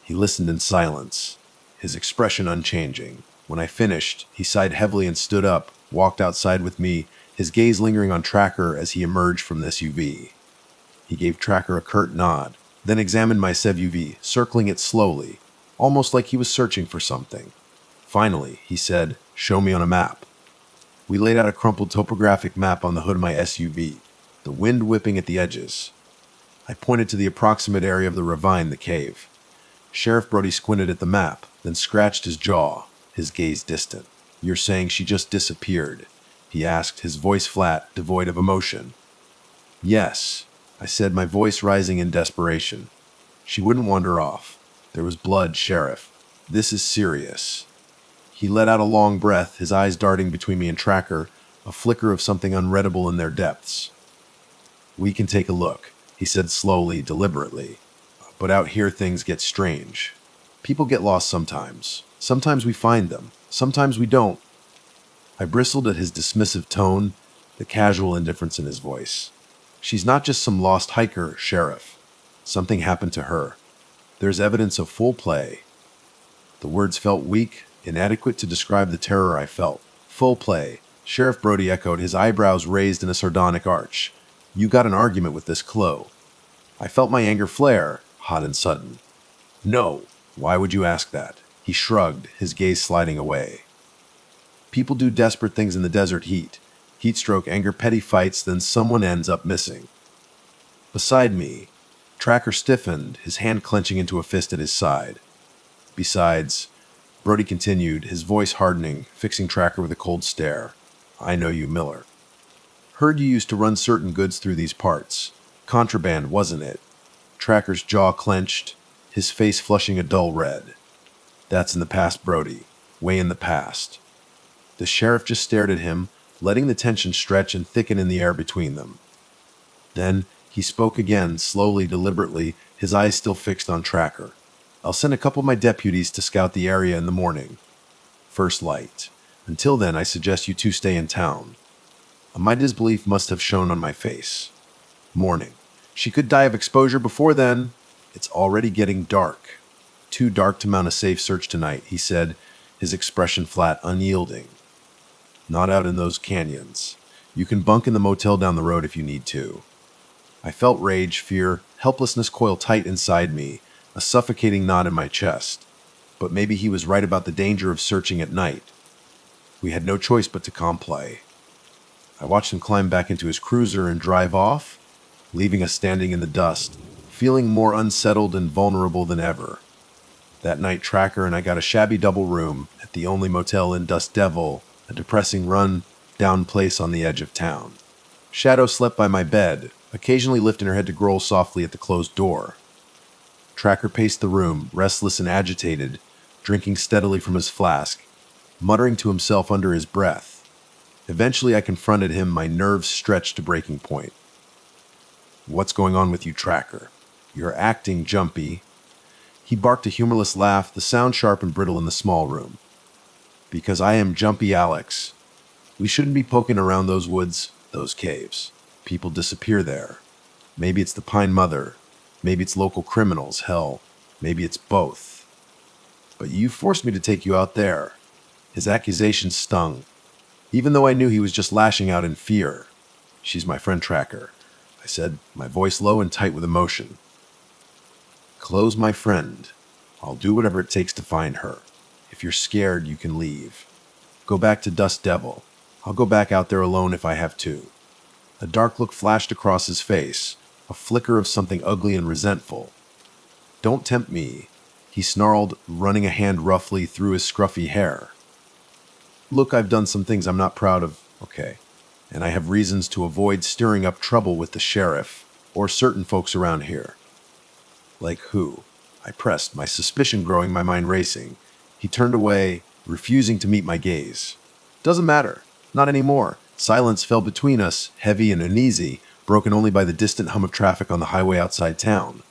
He listened in silence, his expression unchanging. When I finished, he sighed heavily and stood up, walked outside with me, his gaze lingering on Tracker as he emerged from the SUV. He gave Tracker a curt nod, then examined my SUV, circling it slowly, almost like he was searching for something. Finally, he said, "Show me on a map." We laid out a crumpled topographic map on the hood of my SUV, the wind whipping at the edges. I pointed to the approximate area of the ravine, the cave. Sheriff Brody squinted at the map, then scratched his jaw, his gaze distant. "You're saying she just disappeared?" he asked, his voice flat, devoid of emotion. "Yes," I said, my voice rising in desperation. "She wouldn't wander off. There was blood, Sheriff. This is serious." He let out a long breath, his eyes darting between me and Tracker, a flicker of something unreadable in their depths. "We can take a look," he said slowly, deliberately. "But out here things get strange. People get lost sometimes. Sometimes we find them. Sometimes we don't." I bristled at his dismissive tone, the casual indifference in his voice. "She's not just some lost hiker, Sheriff. Something happened to her. There's evidence of foul play." The words felt weak, inadequate to describe the terror I felt. "Foul play," Sheriff Brody echoed, his eyebrows raised in a sardonic arch. "You got an argument with this Chloe." I felt my anger flare, hot and sudden. "No." "Why would you ask that?" He shrugged, his gaze sliding away. "People do desperate things in the desert heat. Heat stroke, anger, petty fights, then someone ends up missing." Beside me, Tracker stiffened, his hand clenching into a fist at his side. "Besides," Brody continued, his voice hardening, fixing Tracker with a cold stare, "I know you, Miller. Heard you used to run certain goods through these parts. Contraband, wasn't it?" Tracker's jaw clenched, his face flushing a dull red. "That's in the past, Brody. Way in the past." The sheriff just stared at him, letting the tension stretch and thicken in the air between them. Then he spoke again, slowly, deliberately, his eyes still fixed on Tracker. "I'll send a couple of my deputies to scout the area in the morning. First light. Until then, I suggest you two stay in town." My disbelief must have shown on my face. "Morning. She could die of exposure before then. It's already getting dark. Too dark to mount a safe search tonight," he said, his expression flat, unyielding. "Not out in those canyons. You can bunk in the motel down the road if you need to." I felt rage, fear, helplessness coil tight inside me, a suffocating knot in my chest. But maybe he was right about the danger of searching at night. We had no choice but to comply. I watched him climb back into his cruiser and drive off, leaving us standing in the dust, feeling more unsettled and vulnerable than ever. That night, Tracker and I got a shabby double room at the only motel in Dust Devil, a depressing run-down place on the edge of town. Shadow slept by my bed, occasionally lifting her head to growl softly at the closed door. Tracker paced the room, restless and agitated, drinking steadily from his flask, muttering to himself under his breath. Eventually, I confronted him, my nerves stretched to breaking point. "What's going on with you, Tracker? You're acting jumpy." He barked a humorless laugh, the sound sharp and brittle in the small room. "Because I am Jumpy Alex. We shouldn't be poking around those woods, those caves. People disappear there. Maybe it's the Pine Mother. Maybe it's local criminals. Hell, maybe it's both. But you forced me to take you out there." His accusations stung, even though I knew he was just lashing out in fear. "She's my friend, Tracker," I said, my voice low and tight with emotion. "Close, my friend. I'll do whatever it takes to find her. If you're scared, you can leave. Go back to Dust Devil. I'll go back out there alone if I have to." A dark look flashed across his face, a flicker of something ugly and resentful. "Don't tempt me," he snarled, running a hand roughly through his scruffy hair. "Look, I've done some things I'm not proud of, okay? And I have reasons to avoid stirring up trouble with the sheriff or certain folks around here." "Like who?" I pressed, my suspicion growing, my mind racing. He turned away, refusing to meet my gaze. "Doesn't matter. Not anymore." Silence fell between us, heavy and uneasy, broken only by the distant hum of traffic on the highway outside town.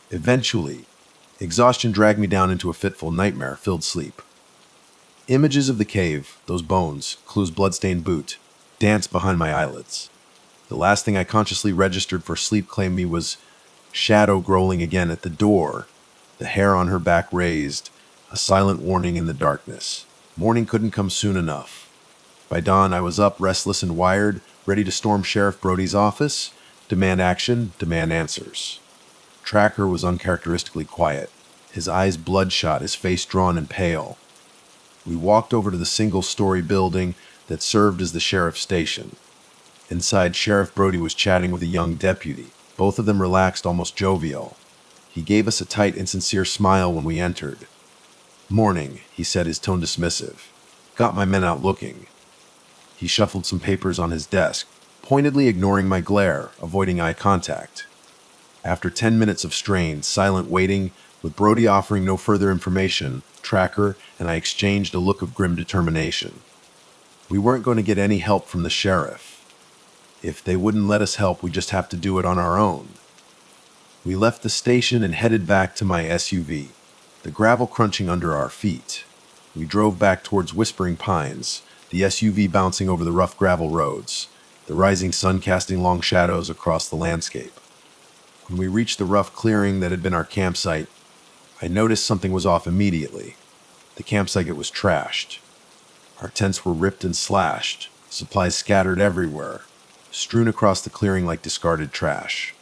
Eventually, exhaustion dragged me down into a fitful, nightmare-filled sleep. Images of the cave, those bones, Clue's bloodstained boot, danced behind my eyelids. The last thing I consciously registered for sleep claimed me was Shadow growling again at the door, the hair on her back raised, a silent warning in the darkness. Morning couldn't come soon enough. By dawn, I was up, restless and wired, ready to storm Sheriff Brody's office, demand action, demand answers. Tracker was uncharacteristically quiet, his eyes bloodshot, his face drawn and pale. We walked over to the single-story building that served as the sheriff's station. Inside, Sheriff Brody was chatting with a young deputy, both of them relaxed, almost jovial. He gave us a tight, insincere smile when we entered. "Morning," he said, his tone dismissive. "Got my men out looking." He shuffled some papers on his desk, pointedly ignoring my glare, avoiding eye contact. After 10 minutes of strained, silent waiting, with Brody offering no further information, Tracker and I exchanged a look of grim determination. We weren't going to get any help from the sheriff. If they wouldn't let us help, we'd just have to do it on our own. We left the station and headed back to my SUV, the gravel crunching under our feet. We drove back towards Whispering Pines, the SUV bouncing over the rough gravel roads, the rising sun casting long shadows across the landscape. When we reached the rough clearing that had been our campsite, I noticed something was off immediately. The campsite was trashed. Our tents were ripped and slashed, supplies scattered everywhere, strewn across the clearing like discarded trash.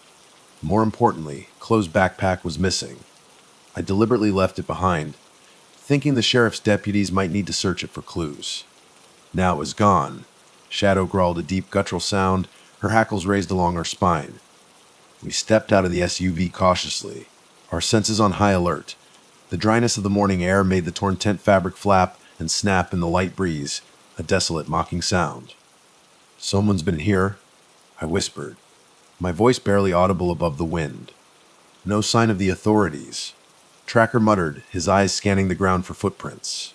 More importantly, Chloe's backpack was missing. I deliberately left it behind, thinking the sheriff's deputies might need to search it for clues. Now it was gone. Shadow growled a deep guttural sound, her hackles raised along her spine. We stepped out of the SUV cautiously, our senses on high alert. The dryness of the morning air made the torn tent fabric flap and snap in the light breeze, a desolate, mocking sound. "Someone's been here," I whispered, my voice barely audible above the wind. No sign of the authorities. Tracker muttered, his eyes scanning the ground for footprints.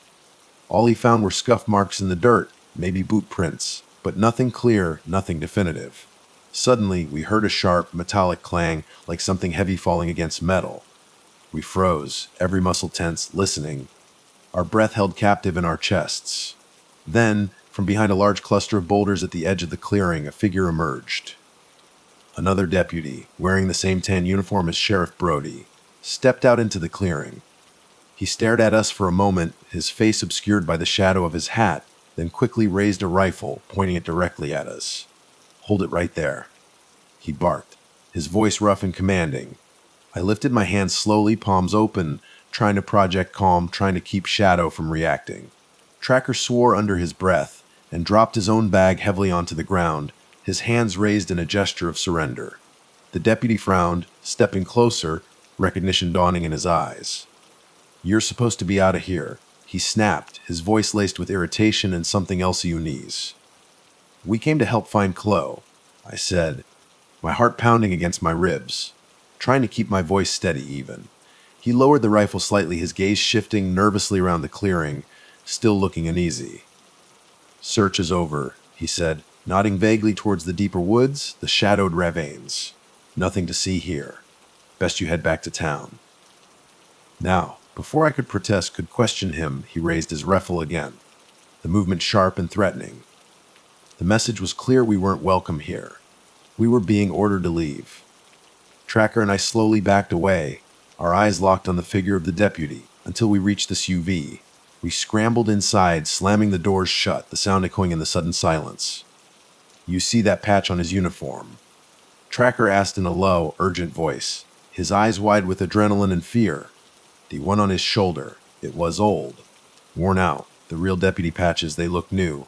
All he found were scuff marks in the dirt, maybe boot prints, but nothing clear, nothing definitive. Suddenly, we heard a sharp, metallic clang, like something heavy falling against metal. We froze, every muscle tense, listening, our breath held captive in our chests. Then, from behind a large cluster of boulders at the edge of the clearing, a figure emerged. Another deputy, wearing the same tan uniform as Sheriff Brody, stepped out into the clearing. He stared at us for a moment, his face obscured by the shadow of his hat, then quickly raised a rifle, pointing it directly at us. "Hold it right there," he barked, his voice rough and commanding. I lifted my hands slowly, palms open, trying to project calm, trying to keep Shadow from reacting. Tracker swore under his breath and dropped his own bag heavily onto the ground, his hands raised in a gesture of surrender. The deputy frowned, stepping closer, recognition dawning in his eyes. "You're supposed to be out of here," he snapped, his voice laced with irritation and something else you knees. "We came to help find Chloe," I said, my heart pounding against my ribs, trying to keep my voice steady even. He lowered the rifle slightly, his gaze shifting nervously around the clearing, still looking uneasy. "Search is over," he said, nodding vaguely towards the deeper woods, the shadowed ravines. "Nothing to see here. Best you head back to town." Now, before I could protest, could question him, he raised his rifle again, the movement sharp and threatening. The message was clear: we weren't welcome here. We were being ordered to leave. Tracker and I slowly backed away, our eyes locked on the figure of the deputy, until we reached the SUV. We scrambled inside, slamming the doors shut, the sound echoing in the sudden silence. "You see that patch on his uniform?" Tracker asked in a low, urgent voice, his eyes wide with adrenaline and fear. "The one on his shoulder. It was old. Worn out. The real deputy patches, they look new.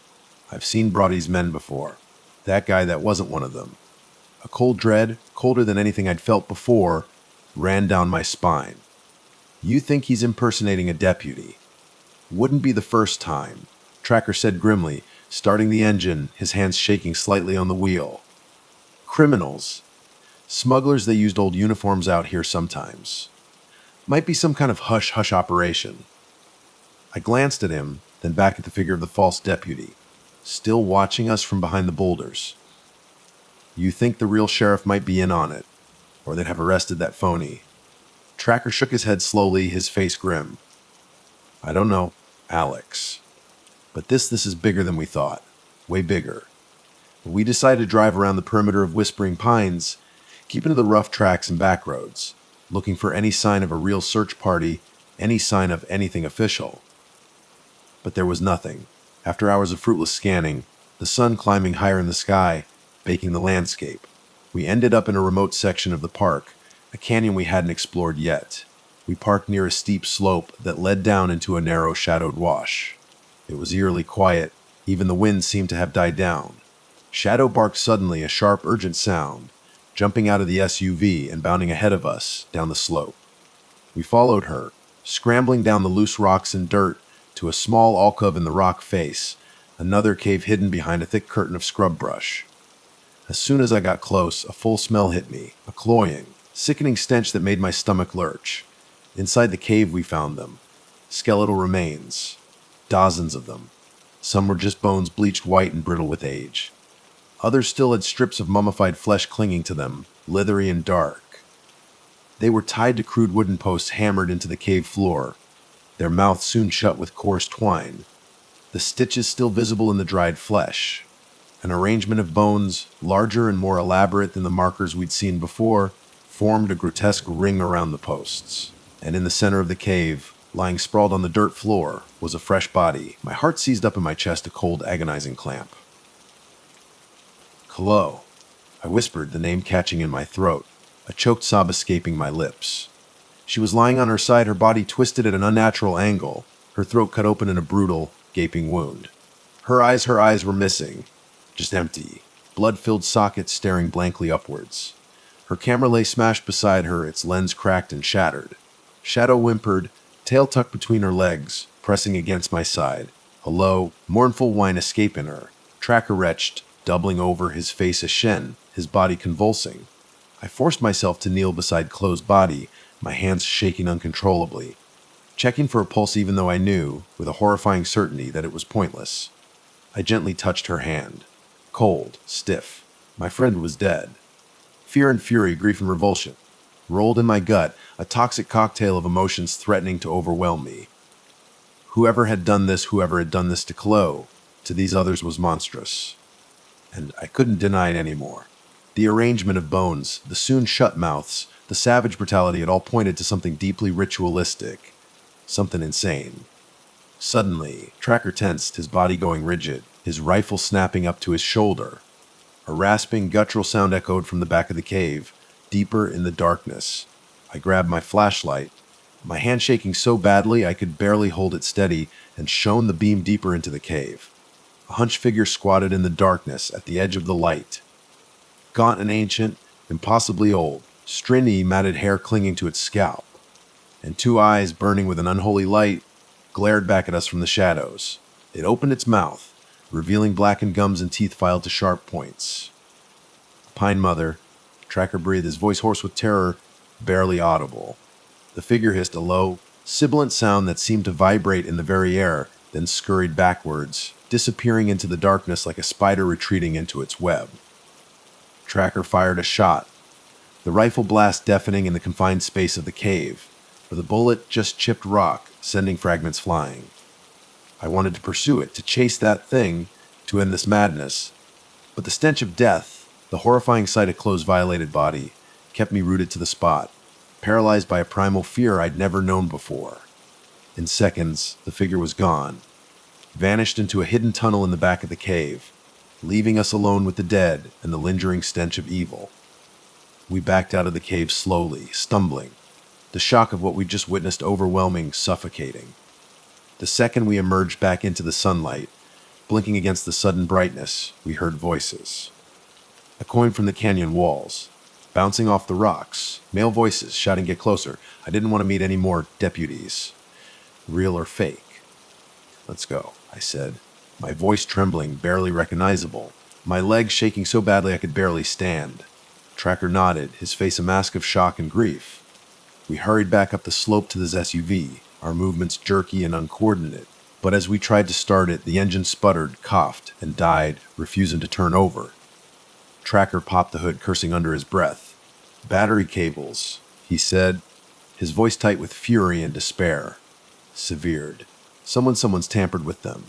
I've seen Brody's men before. That guy, that wasn't one of them." A cold dread, colder than anything I'd felt before, ran down my spine. "You think he's impersonating a deputy?" "Wouldn't be the first time," Tracker said grimly, starting the engine, his hands shaking slightly on the wheel. "Criminals. Smugglers, they used old uniforms out here sometimes. Might be some kind of hush-hush operation." I glanced at him, then back at the figure of the false deputy, still watching us from behind the boulders. "You think the real sheriff might be in on it, or they'd have arrested that phony?" Tracker shook his head slowly, his face grim. "I don't know, Alex. But this is bigger than we thought. Way bigger." We decided to drive around the perimeter of Whispering Pines, keeping to the rough tracks and back roads, looking for any sign of a real search party, any sign of anything official. But there was nothing. After hours of fruitless scanning, the sun climbing higher in the sky, baking the landscape, we ended up in a remote section of the park, a canyon we hadn't explored yet. We parked near a steep slope that led down into a narrow shadowed wash. It was eerily quiet, even the wind seemed to have died down. Shadow barked suddenly, a sharp, urgent sound, jumping out of the SUV and bounding ahead of us down the slope. We followed her, scrambling down the loose rocks and dirt to a small alcove in the rock face, another cave hidden behind a thick curtain of scrub brush. As soon as I got close, a full smell hit me, a cloying, sickening stench that made my stomach lurch. Inside the cave we found them, skeletal remains, dozens of them. Some were just bones bleached white and brittle with age. Others still had strips of mummified flesh clinging to them, leathery and dark. They were tied to crude wooden posts hammered into the cave floor, their mouths soon shut with coarse twine, the stitches still visible in the dried flesh. An arrangement of bones, larger and more elaborate than the markers we'd seen before, formed a grotesque ring around the posts. And in the center of the cave, lying sprawled on the dirt floor, was a fresh body. My heart seized up in my chest, a cold, agonizing clamp. "Chloe," I whispered, the name catching in my throat, a choked sob escaping my lips. She was lying on her side, her body twisted at an unnatural angle, her throat cut open in a brutal, gaping wound. Her eyes were missing, just empty, blood-filled sockets staring blankly upwards. Her camera lay smashed beside her, its lens cracked and shattered. Shadow whimpered, tail tucked between her legs, pressing against my side, a low, mournful whine escape in her. Tracker retched, doubling over, his face ashen, his body convulsing. I forced myself to kneel beside Chloe's body, my hands shaking uncontrollably, checking for a pulse even though I knew, with a horrifying certainty, that it was pointless. I gently touched her hand. Cold, stiff. My friend was dead. Fear and fury, grief and revulsion rolled in my gut, a toxic cocktail of emotions threatening to overwhelm me. Whoever had done this to Chloe, to these others, was monstrous. And I couldn't deny it anymore. The arrangement of bones, the soon shut mouths, the savage brutality, it all pointed to something deeply ritualistic, something insane. Suddenly, Tracker tensed, his body going rigid, his rifle snapping up to his shoulder. A rasping, guttural sound echoed from the back of the cave, deeper in the darkness. I grabbed my flashlight, my hand shaking so badly I could barely hold it steady, and shone the beam deeper into the cave. A hunched figure squatted in the darkness at the edge of the light. Gaunt and ancient, impossibly old, stringy, matted hair clinging to its scalp, and two eyes burning with an unholy light glared back at us from the shadows. It opened its mouth, revealing blackened gums and teeth filed to sharp points. Pine Mother, Tracker breathed, his voice hoarse with terror, barely audible. The figure hissed a low, sibilant sound that seemed to vibrate in the very air, then scurried backwards, disappearing into the darkness like a spider retreating into its web. Tracker fired a shot, the rifle blast deafening in the confined space of the cave, but the bullet just chipped rock, sending fragments flying. I wanted to pursue it, to chase that thing, to end this madness, but the stench of death, the horrifying sight of Chloe's violated body, kept me rooted to the spot, paralyzed by a primal fear I'd never known before. In seconds, the figure was gone, vanished into a hidden tunnel in the back of the cave, leaving us alone with the dead and the lingering stench of evil. We backed out of the cave slowly, stumbling, the shock of what we'd just witnessed overwhelming, suffocating. The second we emerged back into the sunlight, blinking against the sudden brightness, we heard voices. Echoing from the canyon walls, bouncing off the rocks, male voices shouting, "Get closer. I didn't want to meet any more deputies. Real or fake?" "Let's go," I said, my voice trembling, barely recognizable, my legs shaking so badly I could barely stand. Tracker nodded, his face a mask of shock and grief. We hurried back up the slope to his SUV, our movements jerky and uncoordinated. But as we tried to start it, the engine sputtered, coughed, and died, refusing to turn over. Tracker popped the hood, cursing under his breath. "Battery cables," he said, his voice tight with fury and despair. "Severed. Someone's tampered with them."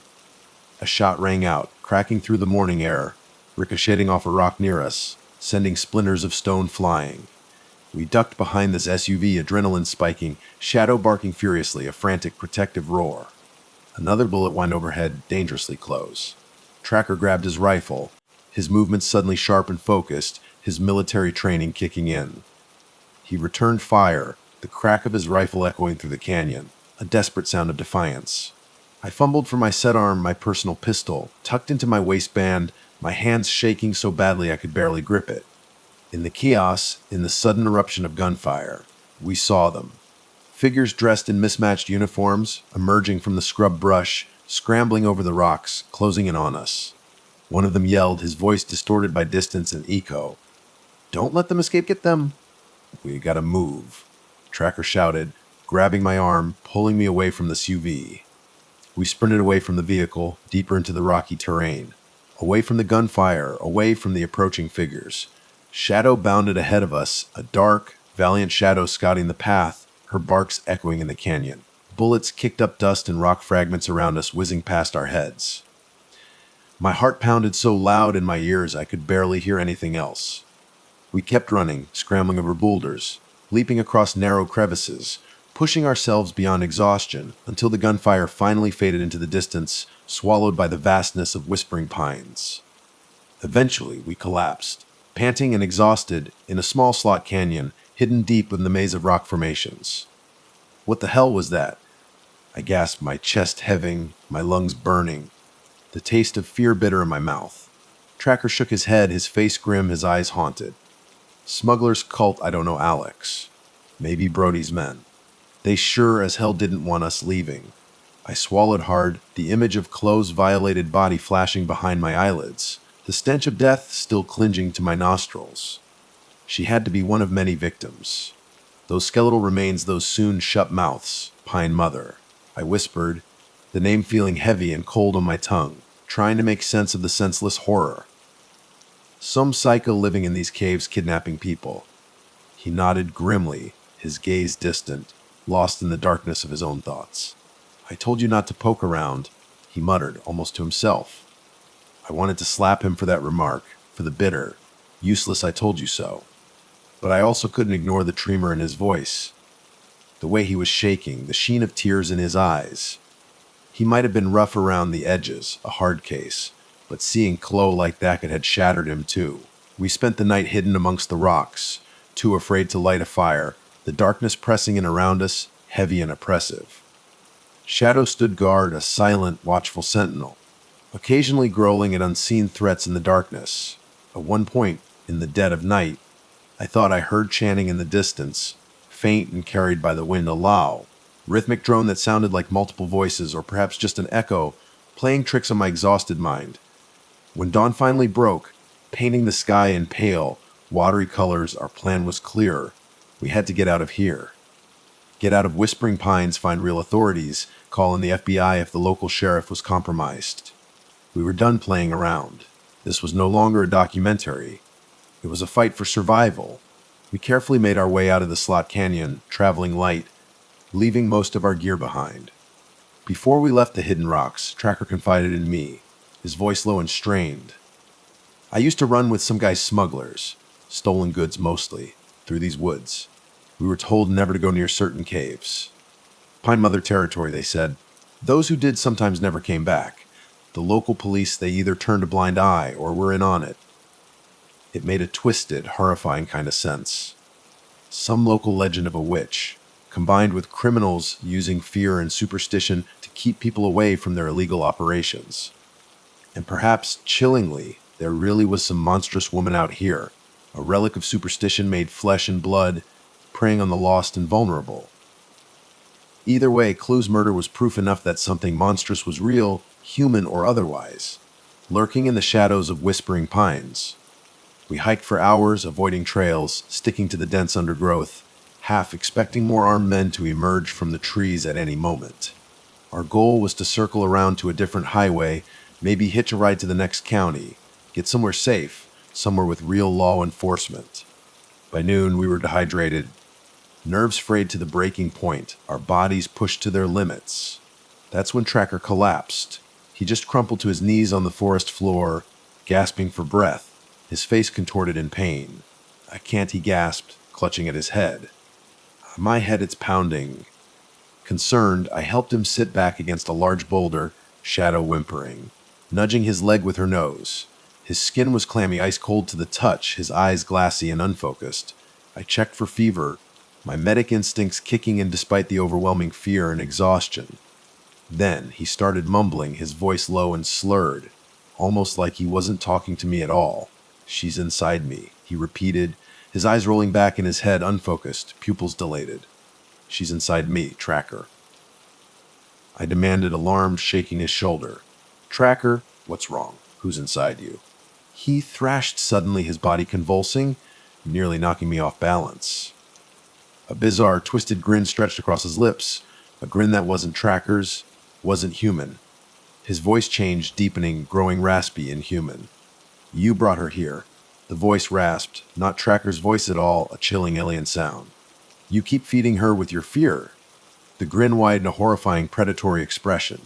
A shot rang out, cracking through the morning air, ricocheting off a rock near us, sending splinters of stone flying. We ducked behind this SUV, adrenaline spiking, shadow barking furiously, a frantic protective roar. Another bullet whined overhead, dangerously close. Tracker grabbed his rifle, his movements suddenly sharp and focused, his military training kicking in. He returned fire, the crack of his rifle echoing through the canyon, a desperate sound of defiance. I fumbled for my set arm, my personal pistol, tucked into my waistband, my hands shaking so badly I could barely grip it. In the chaos, in the sudden eruption of gunfire, we saw them. Figures dressed in mismatched uniforms, emerging from the scrub brush, scrambling over the rocks, closing in on us. One of them yelled, his voice distorted by distance and echo. "Don't let them escape, get them." "We gotta move," Tracker shouted, grabbing my arm, pulling me away from the SUV. We sprinted away from the vehicle, deeper into the rocky terrain. Away from the gunfire, away from the approaching figures. Shadow bounded ahead of us, a dark, valiant shadow scouting the path, her barks echoing in the canyon. Bullets kicked up dust and rock fragments around us, whizzing past our heads. My heart pounded so loud in my ears I could barely hear anything else. We kept running, scrambling over boulders, leaping across narrow crevices, pushing ourselves beyond exhaustion until the gunfire finally faded into the distance, swallowed by the vastness of whispering pines. Eventually, we collapsed, panting and exhausted, in a small slot canyon hidden deep in the maze of rock formations. "What the hell was that?" I gasped, my chest heaving, my lungs burning, the taste of fear bitter in my mouth. Tracker shook his head, his face grim, his eyes haunted. "Smuggler's cult, I don't know, Alex. Maybe Brody's men. They sure as hell didn't want us leaving." I swallowed hard, the image of Chloe's violated body flashing behind my eyelids, the stench of death still clinging to my nostrils. She had to be one of many victims. Those skeletal remains, those soon-shut mouths, Pine Mother. I whispered, the name feeling heavy and cold on my tongue, trying to make sense of the senseless horror. "Some psycho living in these caves kidnapping people." He nodded grimly, his gaze distant, lost in the darkness of his own thoughts. "I told you not to poke around," he muttered, almost to himself. I wanted to slap him for that remark, for the bitter, useless "I told you so." But I also couldn't ignore the tremor in his voice, the way he was shaking, the sheen of tears in his eyes. He might have been rough around the edges, a hard case, but seeing Chloe like that had shattered him too. We spent the night hidden amongst the rocks, too afraid to light a fire, the darkness pressing in around us, heavy and oppressive. Shadow stood guard, a silent, watchful sentinel, occasionally growling at unseen threats in the darkness. At one point, in the dead of night, I thought I heard chanting in the distance, faint and carried by the wind, a low, rhythmic drone that sounded like multiple voices, or perhaps just an echo, playing tricks on my exhausted mind. When dawn finally broke, painting the sky in pale, watery colors, our plan was clear. We had to get out of here. Get out of Whispering Pines, find real authorities, call in the FBI if the local sheriff was compromised. We were done playing around. This was no longer a documentary. It was a fight for survival. We carefully made our way out of the Slot Canyon, traveling light, leaving most of our gear behind. Before we left the hidden rocks, Tracker confided in me, his voice low and strained. I used to run with some guys' smugglers, stolen goods mostly, through these woods. We were told never to go near certain caves. Pine Mother territory, they said. Those who did sometimes never came back. The local police, they either turned a blind eye or were in on it. It made a twisted, horrifying kind of sense. Some local legend of a witch, combined with criminals using fear and superstition to keep people away from their illegal operations. And perhaps, chillingly, there really was some monstrous woman out here, a relic of superstition made flesh and blood, preying on the lost and vulnerable. Either way, Clue's murder was proof enough that something monstrous was real, human or otherwise, lurking in the shadows of Whispering Pines. We hiked for hours, avoiding trails, sticking to the dense undergrowth, half expecting more armed men to emerge from the trees at any moment. Our goal was to circle around to a different highway, maybe hitch a ride to the next county, get somewhere safe, somewhere with real law enforcement. By noon, we were dehydrated, nerves frayed to the breaking point, our bodies pushed to their limits. That's when Tracker collapsed. He just crumpled to his knees on the forest floor, gasping for breath, his face contorted in pain. "I can't," he gasped, clutching at his head. My head, it's pounding. Concerned, I helped him sit back against a large boulder, Shadow whimpering, nudging his leg with her nose. His skin was clammy, ice cold to the touch, his eyes glassy and unfocused. I checked for fever, my medic instincts kicking in despite the overwhelming fear and exhaustion. Then he started mumbling, his voice low and slurred, almost like he wasn't talking to me at all. "She's inside me," he repeated, his eyes rolling back in his head, unfocused, pupils dilated. "She's inside me, Tracker." I demanded, alarmed, shaking his shoulder. "Tracker, what's wrong? Who's inside you?" He thrashed suddenly, his body convulsing, nearly knocking me off balance. A bizarre, twisted grin stretched across his lips, a grin that wasn't Tracker's, wasn't human. His voice changed, deepening, growing raspy, inhuman. "You brought her here." The voice rasped, not Tracker's voice at all, a chilling alien sound. "You keep feeding her with your fear." The grin widened, a horrifying, predatory expression.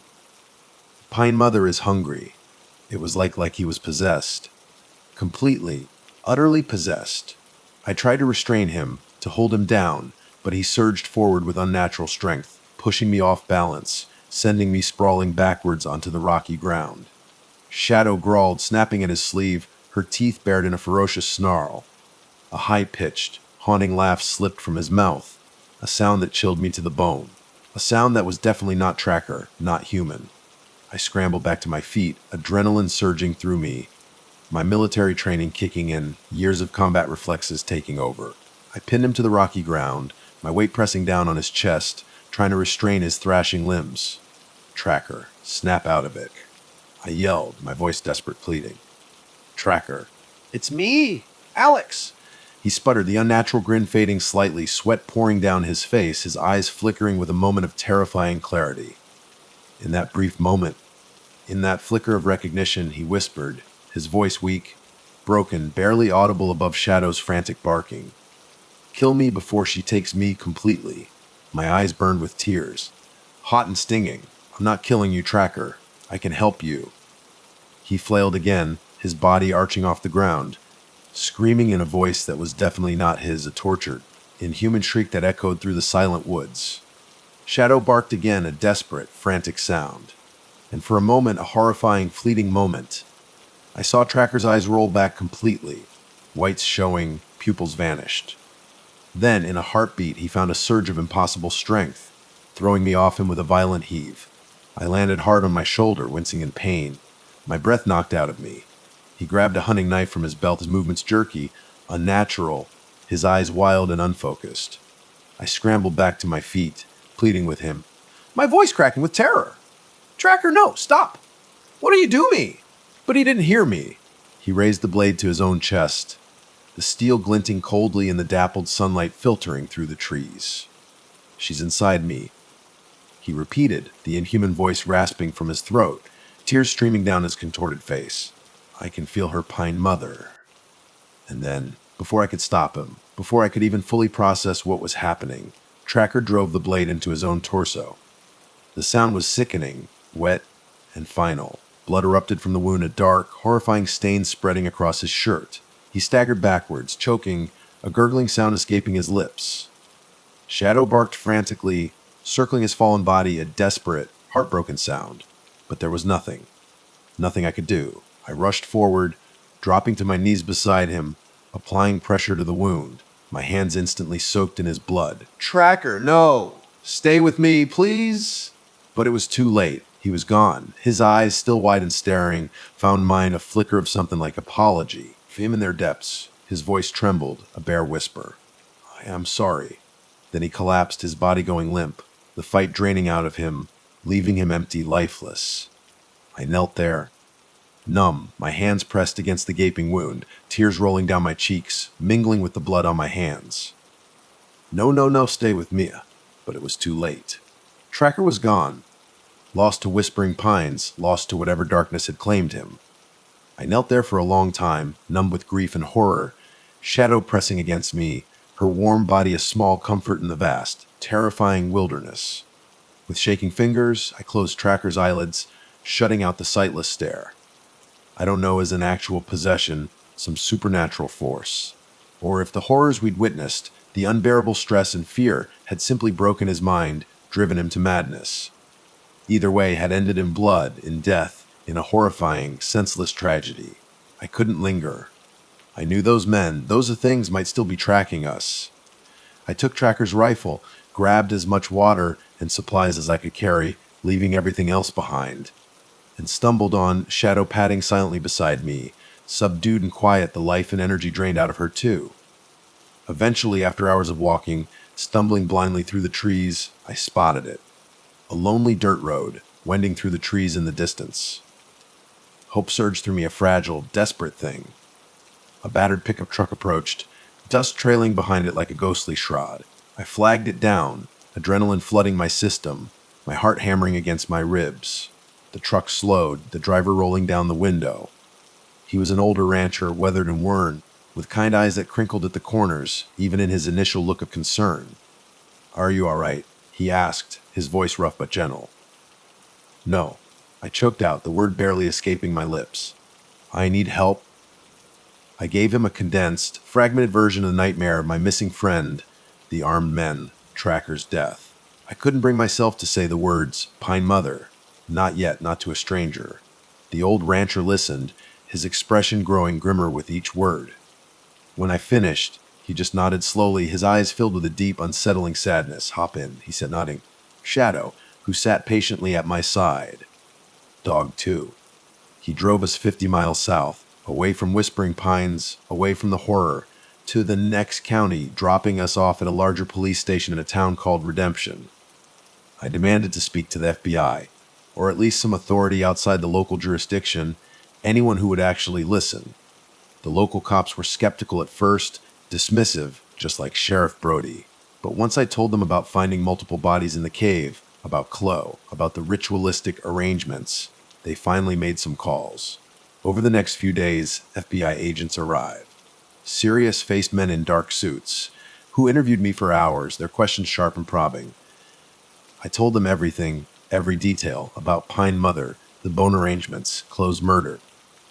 "Pine Mother is hungry." It was like he was possessed. Completely, utterly possessed. I tried to restrain him, to hold him down, but he surged forward with unnatural strength, pushing me off balance, sending me sprawling backwards onto the rocky ground. Shadow growled, snapping at his sleeve, her teeth bared in a ferocious snarl. A high-pitched, haunting laugh slipped from his mouth, a sound that chilled me to the bone. A sound that was definitely not Tracker, not human. I scrambled back to my feet, adrenaline surging through me, my military training kicking in, years of combat reflexes taking over. I pinned him to the rocky ground, my weight pressing down on his chest, trying to restrain his thrashing limbs. "Tracker, snap out of it." I yelled, my voice desperate, pleading. "Tracker." "It's me, Alex." He sputtered, the unnatural grin fading slightly, sweat pouring down his face, his eyes flickering with a moment of terrifying clarity. In that brief moment, in that flicker of recognition, he whispered, his voice weak, broken, barely audible above Shadow's frantic barking. "Kill me before she takes me completely." My eyes burned with tears, hot and stinging. "I'm not killing you, Tracker. I can help you." He flailed again, his body arching off the ground, screaming in a voice that was definitely not his, a tortured, inhuman shriek that echoed through the silent woods. Shadow barked again, a desperate, frantic sound. And for a moment, a horrifying, fleeting moment, I saw Tracker's eyes roll back completely, whites showing, pupils vanished. Then, in a heartbeat, he found a surge of impossible strength, throwing me off him with a violent heave. I landed hard on my shoulder, wincing in pain, my breath knocked out of me. He grabbed a hunting knife from his belt, his movements jerky, unnatural, his eyes wild and unfocused. I scrambled back to my feet, pleading with him, my voice cracking with terror. Tracker, no, stop! What are you doing? But he didn't hear me. He raised the blade to his own chest, the steel glinting coldly in the dappled sunlight filtering through the trees. She's inside me, he repeated, the inhuman voice rasping from his throat, tears streaming down his contorted face. I can feel her pine mother. And then, before I could stop him, before I could even fully process what was happening, Tracker drove the blade into his own torso. The sound was sickening, wet, and final. Blood erupted from the wound, a dark, horrifying stain spreading across his shirt. He staggered backwards, choking, a gurgling sound escaping his lips. Shadow barked frantically, circling his fallen body, a desperate, heartbroken sound. But there was nothing. Nothing I could do. I rushed forward, dropping to my knees beside him, applying pressure to the wound, my hands instantly soaked in his blood. Tracker, no! Stay with me, please! But it was too late. He was gone. His eyes, still wide and staring, found mine a flicker of something like apology. Him in their depths, his voice trembled, a bare whisper. I am sorry. Then he collapsed, his body going limp, the fight draining out of him, leaving him empty, lifeless. I knelt there, numb, my hands pressed against the gaping wound, tears rolling down my cheeks, mingling with the blood on my hands. No, no, no, stay with Mia. But it was too late. Tracker was gone, lost to whispering pines, lost to whatever darkness had claimed him. I knelt there for a long time, numb with grief and horror, shadow pressing against me, her warm body a small comfort in the vast, terrifying wilderness. With shaking fingers, I closed Tracker's eyelids, shutting out the sightless stare. I don't know as an actual possession, some supernatural force, or if the horrors we'd witnessed, the unbearable stress and fear, had simply broken his mind, driven him to madness. Either way had ended in blood, in death, in a horrifying, senseless tragedy. I couldn't linger. I knew those men, those things might still be tracking us. I took Tracker's rifle, grabbed as much water and supplies as I could carry, leaving everything else behind, and stumbled on Shadow padding silently beside me, subdued and quiet, the life and energy drained out of her too. Eventually, after hours of walking, stumbling blindly through the trees, I spotted it. A lonely dirt road, wending through the trees in the distance. Hope surged through me, a fragile, desperate thing. A battered pickup truck approached, dust trailing behind it like a ghostly shroud. I flagged it down, adrenaline flooding my system, my heart hammering against my ribs. The truck slowed, the driver rolling down the window. He was an older rancher, weathered and worn, with kind eyes that crinkled at the corners, even in his initial look of concern. Are you all right? He asked, his voice rough but gentle. No. I choked out, the word barely escaping my lips. I need help. I gave him a condensed, fragmented version of the nightmare of my missing friend, the armed men, Tracker's death. I couldn't bring myself to say the words, Pine Mother. Not yet, not to a stranger. The old rancher listened, his expression growing grimmer with each word. When I finished, he just nodded slowly, his eyes filled with a deep, unsettling sadness. Hop in, he said, nodding. Shadow, who sat patiently at my side. Dog, too. He drove us 50 miles south, away from whispering pines, away from the horror, to the next county, dropping us off at a larger police station in a town called Redemption. I demanded to speak to the FBI, or at least some authority outside the local jurisdiction, anyone who would actually listen. The local cops were skeptical at first, dismissive, just like Sheriff Brody. But once I told them about finding multiple bodies in the cave, about Chloe, about the ritualistic arrangements, they finally made some calls. Over the next few days, FBI agents arrived. Serious-faced men in dark suits, who interviewed me for hours, their questions sharp and probing. I told them everything, every detail, about Pine Mother, the bone arrangements, Chloe's murder,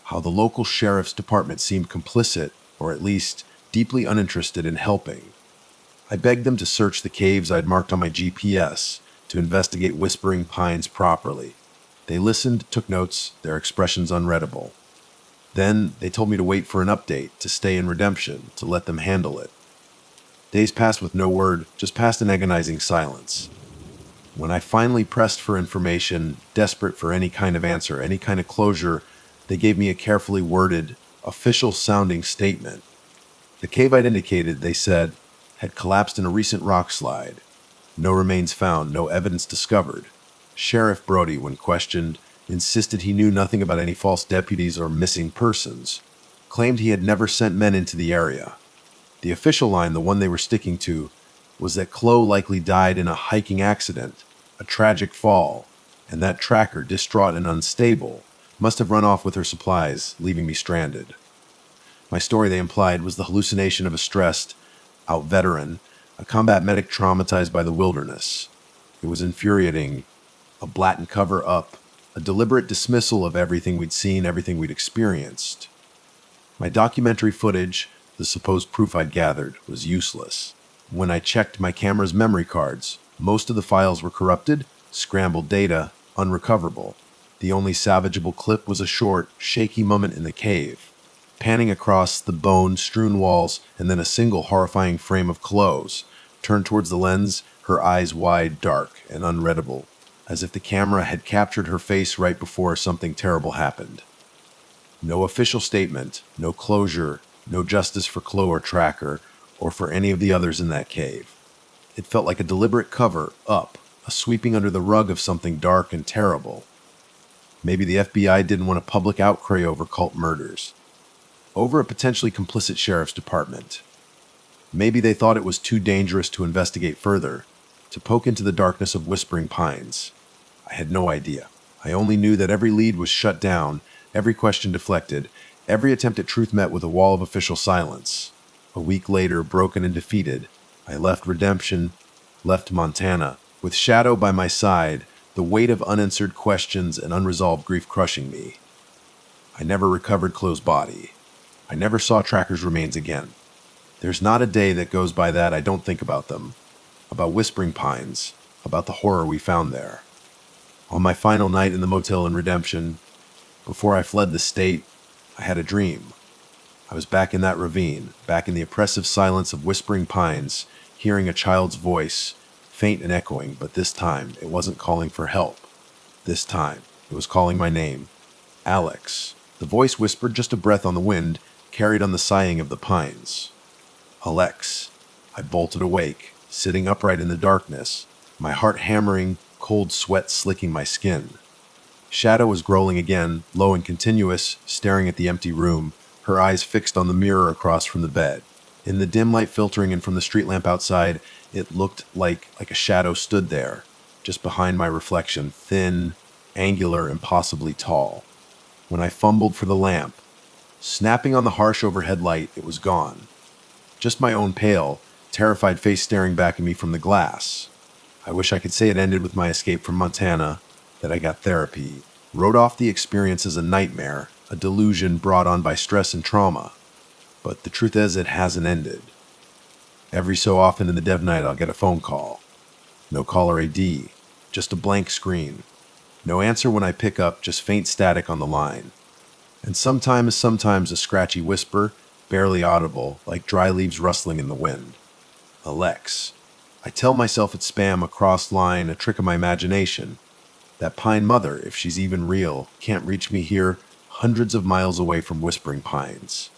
how the local sheriff's department seemed complicit, or at least deeply uninterested in helping. I begged them to search the caves I'd marked on my GPS, to investigate Whispering Pines properly. They listened, took notes, their expressions unreadable. Then they told me to wait for an update, to stay in redemption, to let them handle it. Days passed with no word, just passed in agonizing silence. When I finally pressed for information, desperate for any kind of answer, any kind of closure, they gave me a carefully worded, official-sounding statement. The cave I'd indicated, they said, had collapsed in a recent rock slide. No remains found, no evidence discovered. Sheriff Brody, when questioned, insisted he knew nothing about any false deputies or missing persons. Claimed he had never sent men into the area. The official line, the one they were sticking to, was that Chloe likely died in a hiking accident, a tragic fall, and that tracker, distraught and unstable, must have run off with her supplies, leaving me stranded. My story, they implied, was the hallucination of a stressed, out veteran, a combat medic traumatized by the wilderness. It was infuriating, a blatant cover-up, a deliberate dismissal of everything we'd seen, everything we'd experienced. My documentary footage, the supposed proof I'd gathered, was useless. When I checked my camera's memory cards, most of the files were corrupted, scrambled data, unrecoverable. The only salvageable clip was a short, shaky moment in the cave, panning across the bone-strewn walls, and then a single horrifying frame of Chloe's, turned towards the lens, her eyes wide, dark, and unreadable, as if the camera had captured her face right before something terrible happened. No official statement, no closure, no justice for Chloe or Tracker, or for any of the others in that cave. It felt like a deliberate cover-up, a sweeping under the rug of something dark and terrible. Maybe the FBI didn't want a public outcry over cult murders, over a potentially complicit sheriff's department. Maybe they thought it was too dangerous to investigate further, to poke into the darkness of Whispering Pines. I had no idea. I only knew that every lead was shut down, every question deflected, every attempt at truth met with a wall of official silence. A week later, broken and defeated, I left Redemption, left Montana, with Shadow by my side, the weight of unanswered questions and unresolved grief crushing me. I never recovered Chloe's body. I never saw Tracker's remains again. There's not a day that goes by that I don't think about them, about Whispering Pines, about the horror we found there. On my final night in the motel in Redemption, before I fled the state, I had a dream. I was back in that ravine, back in the oppressive silence of Whispering Pines, hearing a child's voice, faint and echoing, but this time it wasn't calling for help. This time it was calling my name, Alex. The voice whispered, just a breath on the wind, carried on the sighing of the pines. Alex. I bolted awake, sitting upright in the darkness, my heart hammering, cold sweat slicking my skin. Shadow was growling again, low and continuous, staring at the empty room, her eyes fixed on the mirror across from the bed. In the dim light filtering in from the street lamp outside, it looked like a shadow stood there, just behind my reflection, thin, angular, impossibly tall. When I fumbled for the lamp, snapping on the harsh overhead light, it was gone. Just my own pale, terrified face staring back at me from the glass. I wish I could say it ended with my escape from Montana, that I got therapy, wrote off the experience as a nightmare, a delusion brought on by stress and trauma. But the truth is, it hasn't ended. Every so often in the dev night, I'll get a phone call. No caller ID, just a blank screen. No answer when I pick up, just faint static on the line. And sometimes a scratchy whisper, barely audible, like dry leaves rustling in the wind. Alex. I tell myself it's spam, a crossed line, a trick of my imagination. That Pine Mother, if she's even real, can't reach me here, hundreds of miles away from Whispering Pines.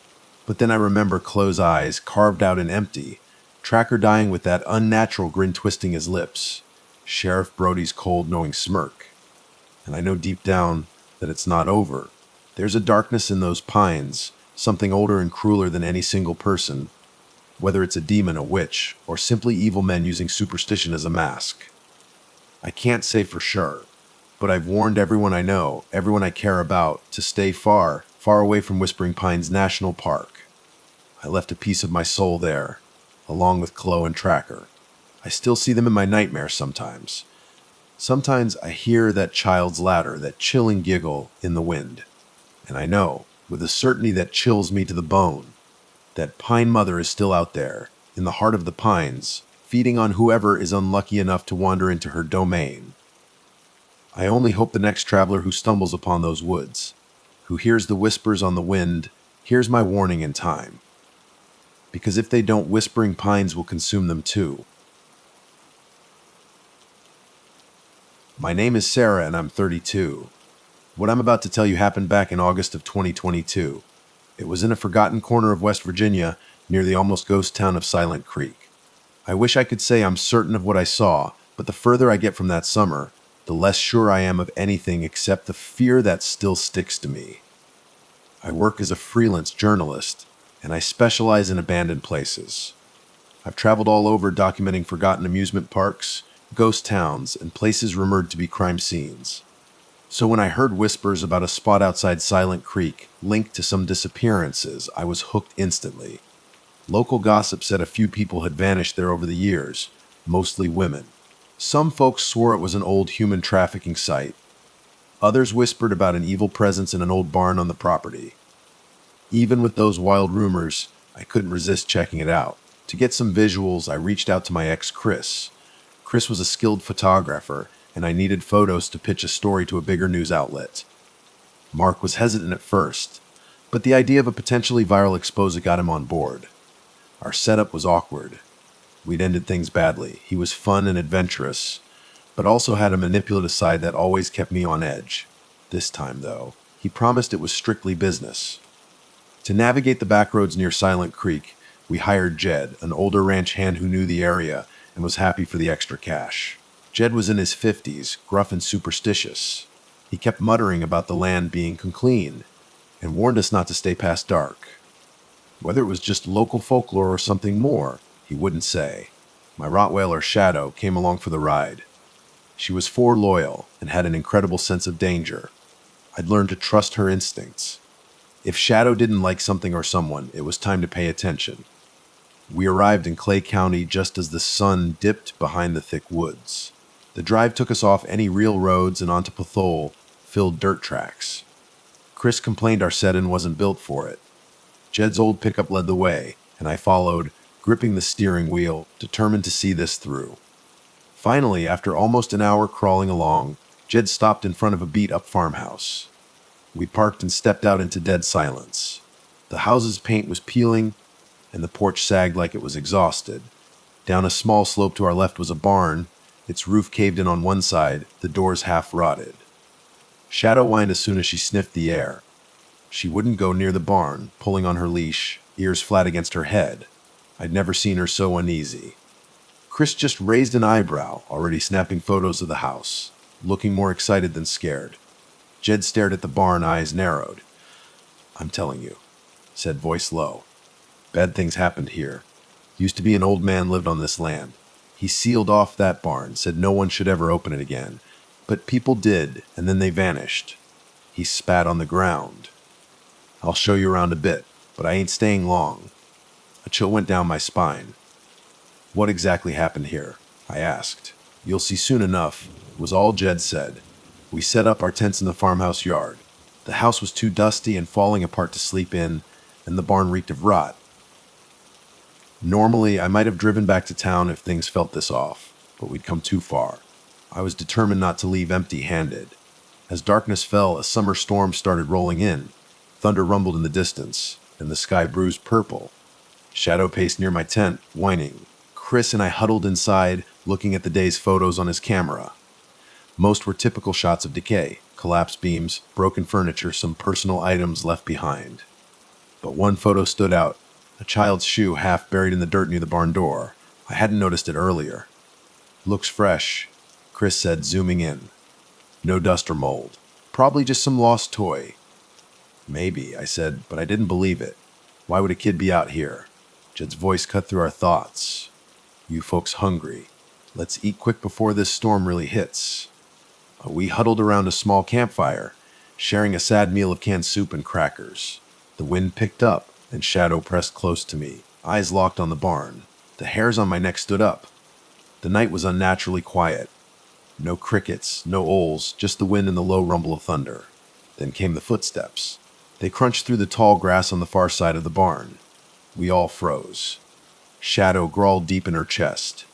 But then I remember Chloe's eyes, carved out and empty, Tracker dying with that unnatural grin twisting his lips, Sheriff Brody's cold, knowing smirk. And I know deep down that it's not over. There's a darkness in those pines, something older and crueler than any single person, whether it's a demon, a witch, or simply evil men using superstition as a mask. I can't say for sure, but I've warned everyone I know, everyone I care about, to stay far, far away from Whispering Pines National Park. I left a piece of my soul there, along with Chloe and Tracker. I still see them in my nightmares sometimes. Sometimes I hear that child's laughter, that chilling giggle in the wind. And I know, with a certainty that chills me to the bone, that Pine Mother is still out there, in the heart of the pines, feeding on whoever is unlucky enough to wander into her domain. I only hope the next traveler who stumbles upon those woods, who hears the whispers on the wind, hears my warning in time. Because if they don't, whispering pines will consume them too. My name is Sarah and I'm 32. What I'm about to tell you happened back in August of 2022. It was in a forgotten corner of West Virginia near the almost ghost town of Silent Creek. I wish I could say I'm certain of what I saw, but the further I get from that summer, the less sure I am of anything except the fear that still sticks to me. I work as a freelance journalist, and I specialize in abandoned places. I've traveled all over documenting forgotten amusement parks, ghost towns, and places rumored to be crime scenes. So when I heard whispers about a spot outside Silent Creek linked to some disappearances, I was hooked instantly. Local gossip said a few people had vanished there over the years, mostly women. Some folks swore it was an old human trafficking site. Others whispered about an evil presence in an old barn on the property. Even with those wild rumors, I couldn't resist checking it out. To get some visuals, I reached out to my ex, Chris. Chris was a skilled photographer, and I needed photos to pitch a story to a bigger news outlet. Mark was hesitant at first, but the idea of a potentially viral exposure got him on board. Our setup was awkward. We'd ended things badly. He was fun and adventurous, but also had a manipulative side that always kept me on edge. This time, though, he promised it was strictly business. To navigate the back roads near Silent Creek, we hired Jed, an older ranch hand who knew the area and was happy for the extra cash. Jed was in his 50s, gruff and superstitious. He kept muttering about the land being clean and warned us not to stay past dark. Whether it was just local folklore or something more, he wouldn't say. My Rottweiler, Shadow, came along for the ride. She was loyal and had an incredible sense of danger. I'd learned to trust her instincts. If Shadow didn't like something or someone, it was time to pay attention. We arrived in Clay County just as the sun dipped behind the thick woods. The drive took us off any real roads and onto pothole-filled dirt tracks. Chris complained our set-in wasn't built for it. Jed's old pickup led the way, and I followed, gripping the steering wheel, determined to see this through. Finally, after almost an hour crawling along, Jed stopped in front of a beat-up farmhouse. We parked and stepped out into dead silence. The house's paint was peeling, and the porch sagged like it was exhausted. Down a small slope to our left was a barn, its roof caved in on one side, the doors half rotted. Shadow whined as soon as she sniffed the air. She wouldn't go near the barn, pulling on her leash, ears flat against her head. I'd never seen her so uneasy. Chris just raised an eyebrow, already snapping photos of the house, looking more excited than scared. Jed stared at the barn, eyes narrowed. "I'm telling you," said, voice low. "Bad things happened here. Used to be an old man lived on this land. He sealed off that barn, said no one should ever open it again. But people did, and then they vanished." He spat on the ground. "I'll show you around a bit, but I ain't staying long." A chill went down my spine. "What exactly happened here?" I asked. "You'll see soon enough," was all Jed said. We set up our tents in the farmhouse yard. The house was too dusty and falling apart to sleep in, and the barn reeked of rot. Normally, I might have driven back to town if things felt this off, but we'd come too far. I was determined not to leave empty-handed. As darkness fell, a summer storm started rolling in. Thunder rumbled in the distance, and the sky bruised purple. Shadow paced near my tent, whining. Chris and I huddled inside, looking at the day's photos on his camera. Most were typical shots of decay, collapsed beams, broken furniture, some personal items left behind. But one photo stood out, a child's shoe half buried in the dirt near the barn door. I hadn't noticed it earlier. "Looks fresh," Chris said, zooming in. "No dust or mold. Probably just some lost toy." "Maybe," I said, but I didn't believe it. Why would a kid be out here? Jed's voice cut through our thoughts. "You folks hungry? Let's eat quick before this storm really hits." We huddled around a small campfire, sharing a sad meal of canned soup and crackers. The wind picked up, and Shadow pressed close to me, eyes locked on the barn. The hairs on my neck stood up. The night was unnaturally quiet. No crickets, no owls, just the wind and the low rumble of thunder. Then came the footsteps. They crunched through the tall grass on the far side of the barn. We all froze. Shadow growled deep in her chest.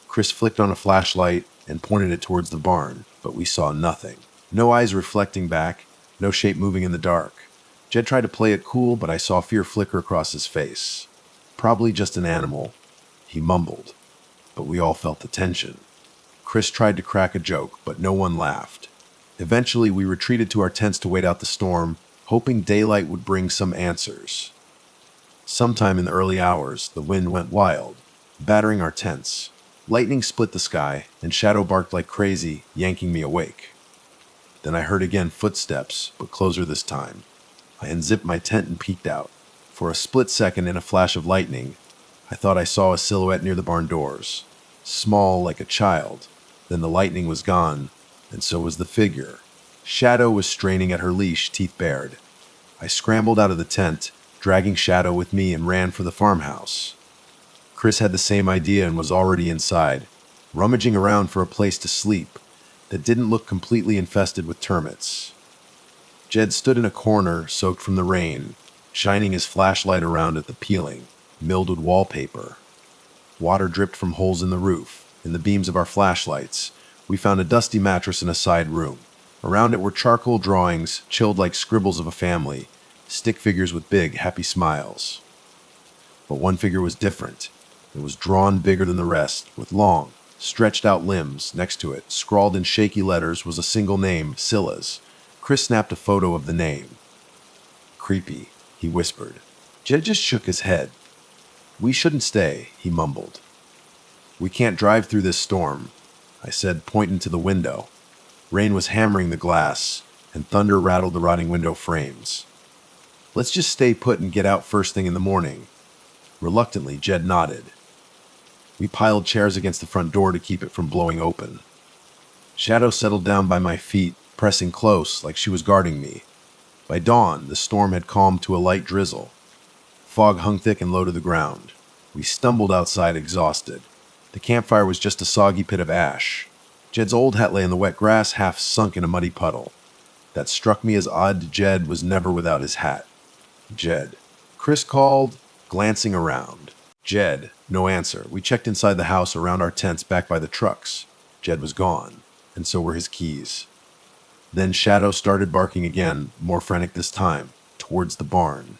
Chris flicked on a flashlight, and pointed it towards the barn, but we saw nothing. No eyes reflecting back, no shape moving in the dark. Jed tried to play it cool, but I saw fear flicker across his face. Probably just an animal, he mumbled, but we all felt the tension. Chris tried to crack a joke, but no one laughed. Eventually, we retreated to our tents to wait out the storm, hoping daylight would bring some answers. Sometime in the early hours, the wind went wild, battering our tents. Lightning split the sky, and Shadow barked like crazy, yanking me awake. Then I heard again footsteps, but closer this time. I unzipped my tent and peeked out. For a split second, in a flash of lightning, I thought I saw a silhouette near the barn doors. Small, like a child. Then the lightning was gone, and so was the figure. Shadow was straining at her leash, teeth bared. I scrambled out of the tent, dragging Shadow with me, and ran for the farmhouse. Chris had the same idea and was already inside, rummaging around for a place to sleep that didn't look completely infested with termites. Jed stood in a corner, soaked from the rain, shining his flashlight around at the peeling, mildewed wallpaper. Water dripped from holes in the roof. In the beams of our flashlights, we found a dusty mattress in a side room. Around it were charcoal drawings, chilled like scribbles of a family, stick figures with big, happy smiles. But one figure was different. It was drawn bigger than the rest, with long, stretched out limbs. Next to it, scrawled in shaky letters, was a single name, Silla's. Chris snapped a photo of the name. Creepy, he whispered. Jed just shook his head. We shouldn't stay, he mumbled. We can't drive through this storm, I said, pointing to the window. Rain was hammering the glass, and thunder rattled the rotting window frames. Let's just stay put and get out first thing in the morning. Reluctantly, Jed nodded. We piled chairs against the front door to keep it from blowing open. Shadow settled down by my feet, pressing close like she was guarding me. By dawn, the storm had calmed to a light drizzle. Fog hung thick and low to the ground. We stumbled outside exhausted. The campfire was just a soggy pit of ash. Jed's old hat lay in the wet grass, half sunk in a muddy puddle. That struck me as odd. Jed was never without his hat. Jed. Chris called, glancing around. Jed. No answer. We checked inside the house, around our tents, back by the trucks. Jed was gone, and so were his keys. Then Shadow started barking again, more frantic this time, towards the barn.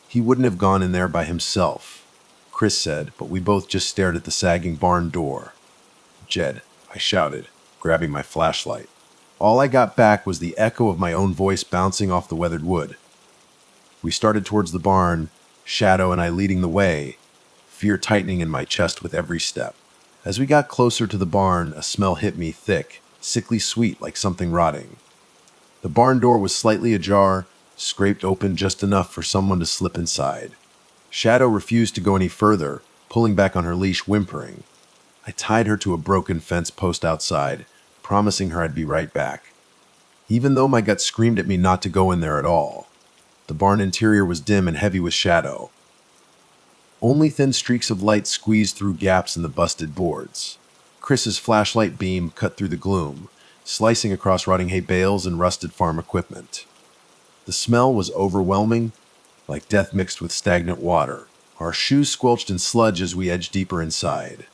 He wouldn't have gone in there by himself, Chris said, but we both just stared at the sagging barn door. Jed, I shouted, grabbing my flashlight. All I got back was the echo of my own voice bouncing off the weathered wood. We started towards the barn, Shadow and I leading the way, fear tightening in my chest with every step. As we got closer to the barn, a smell hit me thick, sickly sweet like something rotting. The barn door was slightly ajar, scraped open just enough for someone to slip inside. Shadow refused to go any further, pulling back on her leash, whimpering. I tied her to a broken fence post outside, promising her I'd be right back. Even though my gut screamed at me not to go in there at all. The barn interior was dim and heavy with shadow. Only thin streaks of light squeezed through gaps in the busted boards. Chris's flashlight beam cut through the gloom, slicing across rotting hay bales and rusted farm equipment. The smell was overwhelming, like death mixed with stagnant water. Our shoes squelched in sludge as we edged deeper inside.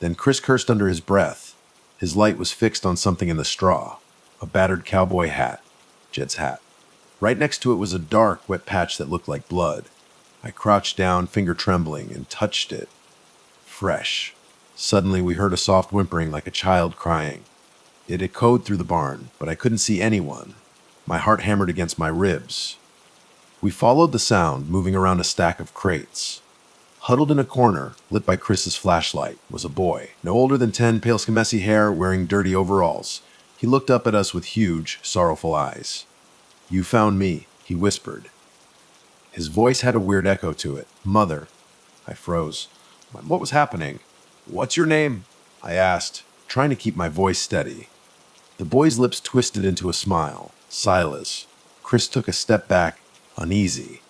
Then Chris cursed under his breath. His light was fixed on something in the straw, a battered cowboy hat, Jed's hat. Right next to it was a dark, wet patch that looked like blood. I crouched down, finger trembling, and touched it. Fresh. Suddenly we heard a soft whimpering like a child crying. It echoed through the barn, but I couldn't see anyone. My heart hammered against my ribs. We followed the sound, moving around a stack of crates. Huddled in a corner, lit by Chris's flashlight, was a boy, no older than 10, pale skin, messy hair, wearing dirty overalls. He looked up at us with huge, sorrowful eyes. "You found me," he whispered. His voice had a weird echo to it. "Mother." I froze. What was happening? "What's your name?" I asked, trying to keep my voice steady. The boy's lips twisted into a smile. "Silas." Chris took a step back, uneasy.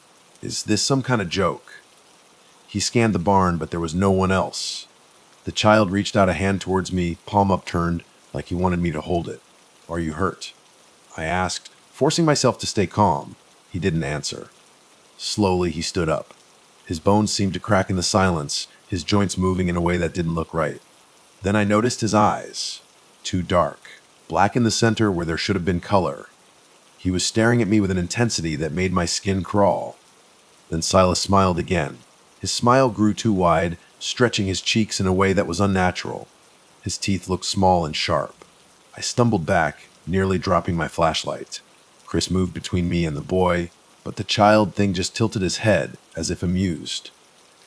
"Is this some kind of joke?" He scanned the barn, but there was no one else. The child reached out a hand towards me, palm upturned, like he wanted me to hold it. "Are you hurt?" I asked, forcing myself to stay calm. He didn't answer. Slowly, he stood up. His bones seemed to crack in the silence, his joints moving in a way that didn't look right. Then I noticed his eyes. too dark, black in the center where there should have been color. He was staring at me with an intensity that made my skin crawl. Then Silas smiled again. His smile grew too wide, stretching his cheeks in a way that was unnatural. His teeth looked small and sharp. I stumbled back, nearly dropping my flashlight. Chris moved between me and the boy, but the child thing just tilted his head, as if amused.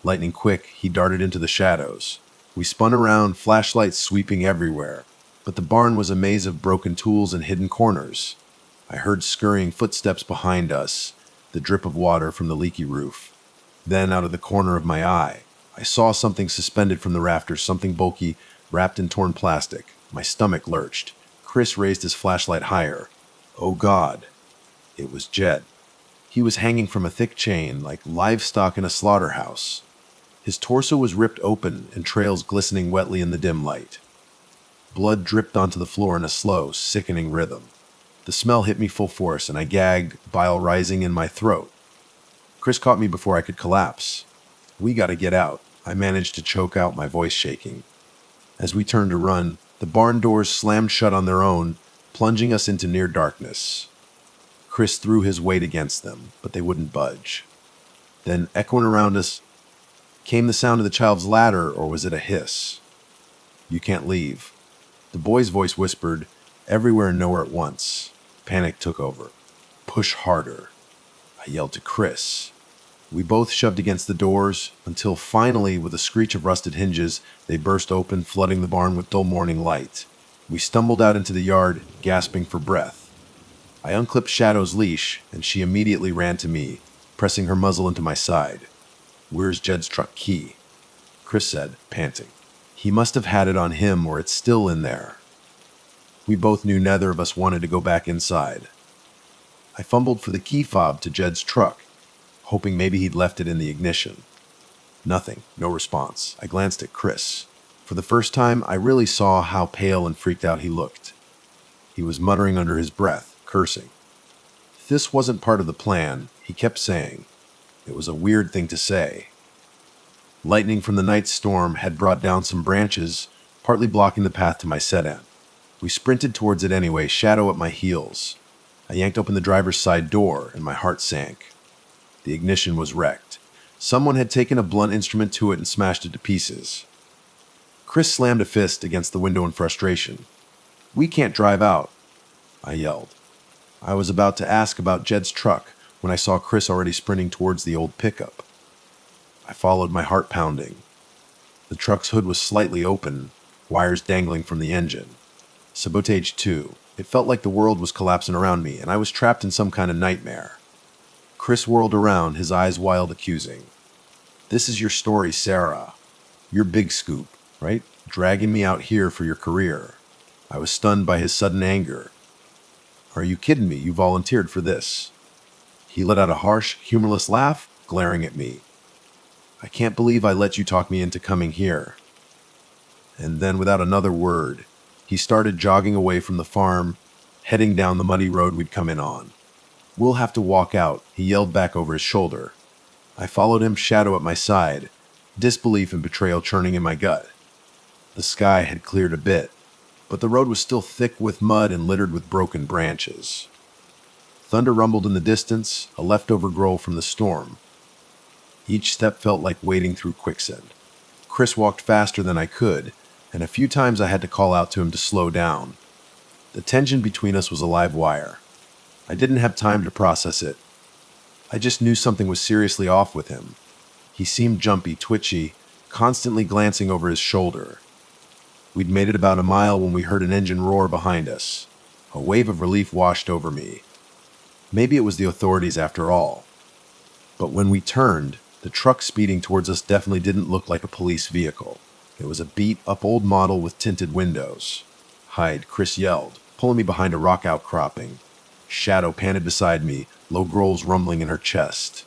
Lightning quick, he darted into the shadows. We spun around, flashlights sweeping everywhere, but the barn was a maze of broken tools and hidden corners. I heard scurrying footsteps behind us, the drip of water from the leaky roof. Then, out of the corner of my eye, I saw something suspended from the rafters, something bulky, wrapped in torn plastic. My stomach lurched. Chris raised his flashlight higher. Oh God! It was Jed. He was hanging from a thick chain, like livestock in a slaughterhouse. His torso was ripped open and trails glistening wetly in the dim light. Blood dripped onto the floor in a slow, sickening rhythm. The smell hit me full force, and I gagged, bile rising in my throat. Chris caught me before I could collapse. "We gotta get out," I managed to choke out, my voice shaking. As we turned to run, the barn doors slammed shut on their own, plunging us into near darkness. Chris threw his weight against them, but they wouldn't budge. Then, echoing around us, came the sound of the child's ladder, or was it a hiss? "You can't leave." The boy's voice whispered, everywhere and nowhere at once. Panic took over. "Push harder," I yelled to Chris. We both shoved against the doors, until finally, with a screech of rusted hinges, they burst open, flooding the barn with dull morning light. We stumbled out into the yard, gasping for breath. I unclipped Shadow's leash, and she immediately ran to me, pressing her muzzle into my side. "Where's Jed's truck key?" Chris said, panting. "He must have had it on him, or it's still in there." We both knew neither of us wanted to go back inside. I fumbled for the key fob to Jed's truck, hoping maybe he'd left it in the ignition. Nothing, no response. I glanced at Chris. For the first time, I really saw how pale and freaked out he looked. He was muttering under his breath, cursing. This wasn't part of the plan, he kept saying. It was a weird thing to say. Lightning from the night storm had brought down some branches, partly blocking the path to my sedan. We sprinted towards it anyway, Shadow at my heels. I yanked open the driver's side door, and my heart sank. The ignition was wrecked. Someone had taken a blunt instrument to it and smashed it to pieces. Chris slammed a fist against the window in frustration. "We can't drive out," I yelled. I was about to ask about Jed's truck when I saw Chris already sprinting towards the old pickup. I followed, my heart pounding. The truck's hood was slightly open, wires dangling from the engine. Sabotage 2. It felt like the world was collapsing around me, and I was trapped in some kind of nightmare. Chris whirled around, his eyes wild, accusing. "This is your story, Sarah. Your big scoop, right? Dragging me out here for your career." I was stunned by his sudden anger. "Are you kidding me? You volunteered for this." He let out a harsh, humorless laugh, glaring at me. "I can't believe I let you talk me into coming here." And then, without another word, he started jogging away from the farm, heading down the muddy road we'd come in on. "We'll have to walk out," he yelled back over his shoulder. I followed him, Shadow at my side, disbelief and betrayal churning in my gut. The sky had cleared a bit, but the road was still thick with mud and littered with broken branches. Thunder rumbled in the distance, a leftover growl from the storm. Each step felt like wading through quicksand. Chris walked faster than I could, and a few times I had to call out to him to slow down. The tension between us was a live wire. I didn't have time to process it. I just knew something was seriously off with him. He seemed jumpy, twitchy, constantly glancing over his shoulder. We'd made it about a mile when we heard an engine roar behind us. A wave of relief washed over me. Maybe it was the authorities after all. But when we turned, the truck speeding towards us definitely didn't look like a police vehicle. It was a beat-up old model with tinted windows. "Hide," Chris yelled, pulling me behind a rock outcropping. Shadow panted beside me, low growls rumbling in her chest.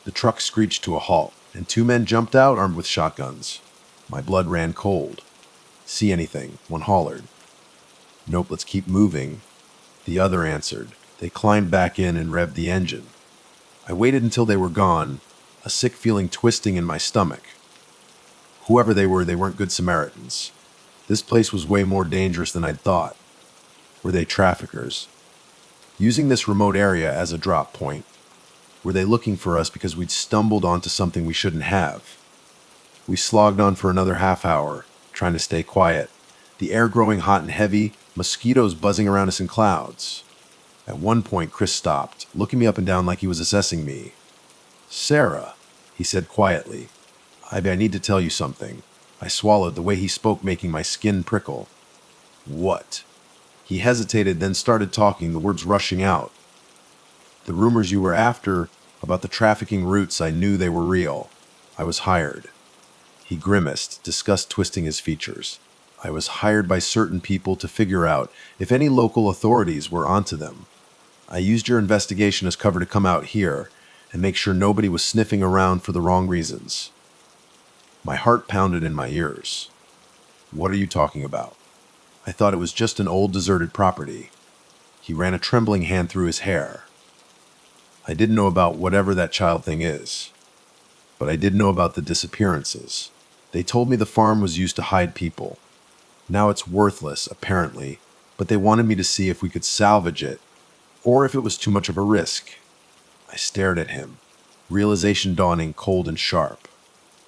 The truck screeched to a halt, and 2 men jumped out armed with shotguns. My blood ran cold. "See anything?" one hollered. "Nope, let's keep moving," the other answered. They climbed back in and revved the engine. I waited until they were gone, a sick feeling twisting in my stomach. Whoever they were, they weren't good Samaritans. This place was way more dangerous than I'd thought. Were they traffickers? Using this remote area as a drop point? Were they looking for us because we'd stumbled onto something we shouldn't have? We slogged on for another half hour, trying to stay quiet. The air growing hot and heavy, mosquitoes buzzing around us in clouds. At one point, Chris stopped, looking me up and down like he was assessing me. "Sarah," he said quietly, I need to tell you something." I swallowed, the way he spoke making my skin prickle. "What?" He hesitated, then started talking, the words rushing out. "The rumors you were after, about the trafficking routes, I knew they were real. I was hired." He grimaced, disgust twisting his features. "I was hired by certain people to figure out if any local authorities were onto them. I used your investigation as cover to come out here and make sure nobody was sniffing around for the wrong reasons." My heart pounded in my ears. "What are you talking about?" I thought it was just an old deserted property. He ran a trembling hand through his hair. "I didn't know about whatever that child thing is, but I did know about the disappearances. They told me the farm was used to hide people. Now it's worthless, apparently, but they wanted me to see if we could salvage it, or if it was too much of a risk." I stared at him, realization dawning cold and sharp.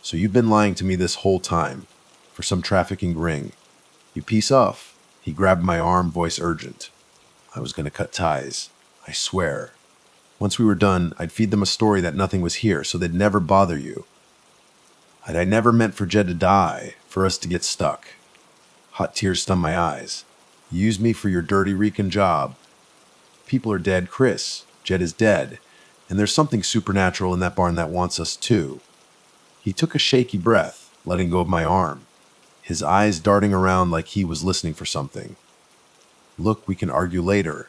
"So you've been lying to me this whole time, for some trafficking ring. You piece off." He grabbed my arm, voice urgent. I was going to cut ties, I swear. Once we were done, I'd feed them a story that nothing was here, so they'd never bother you. I never meant for Jed to die, for us to get stuck. Hot tears stung my eyes. "You used me for your dirty Rican job. People are dead, Chris. Jed is dead. And there's something supernatural in that barn that wants us too." He took a shaky breath, letting go of my arm, his eyes darting around like he was listening for something. "Look, we can argue later.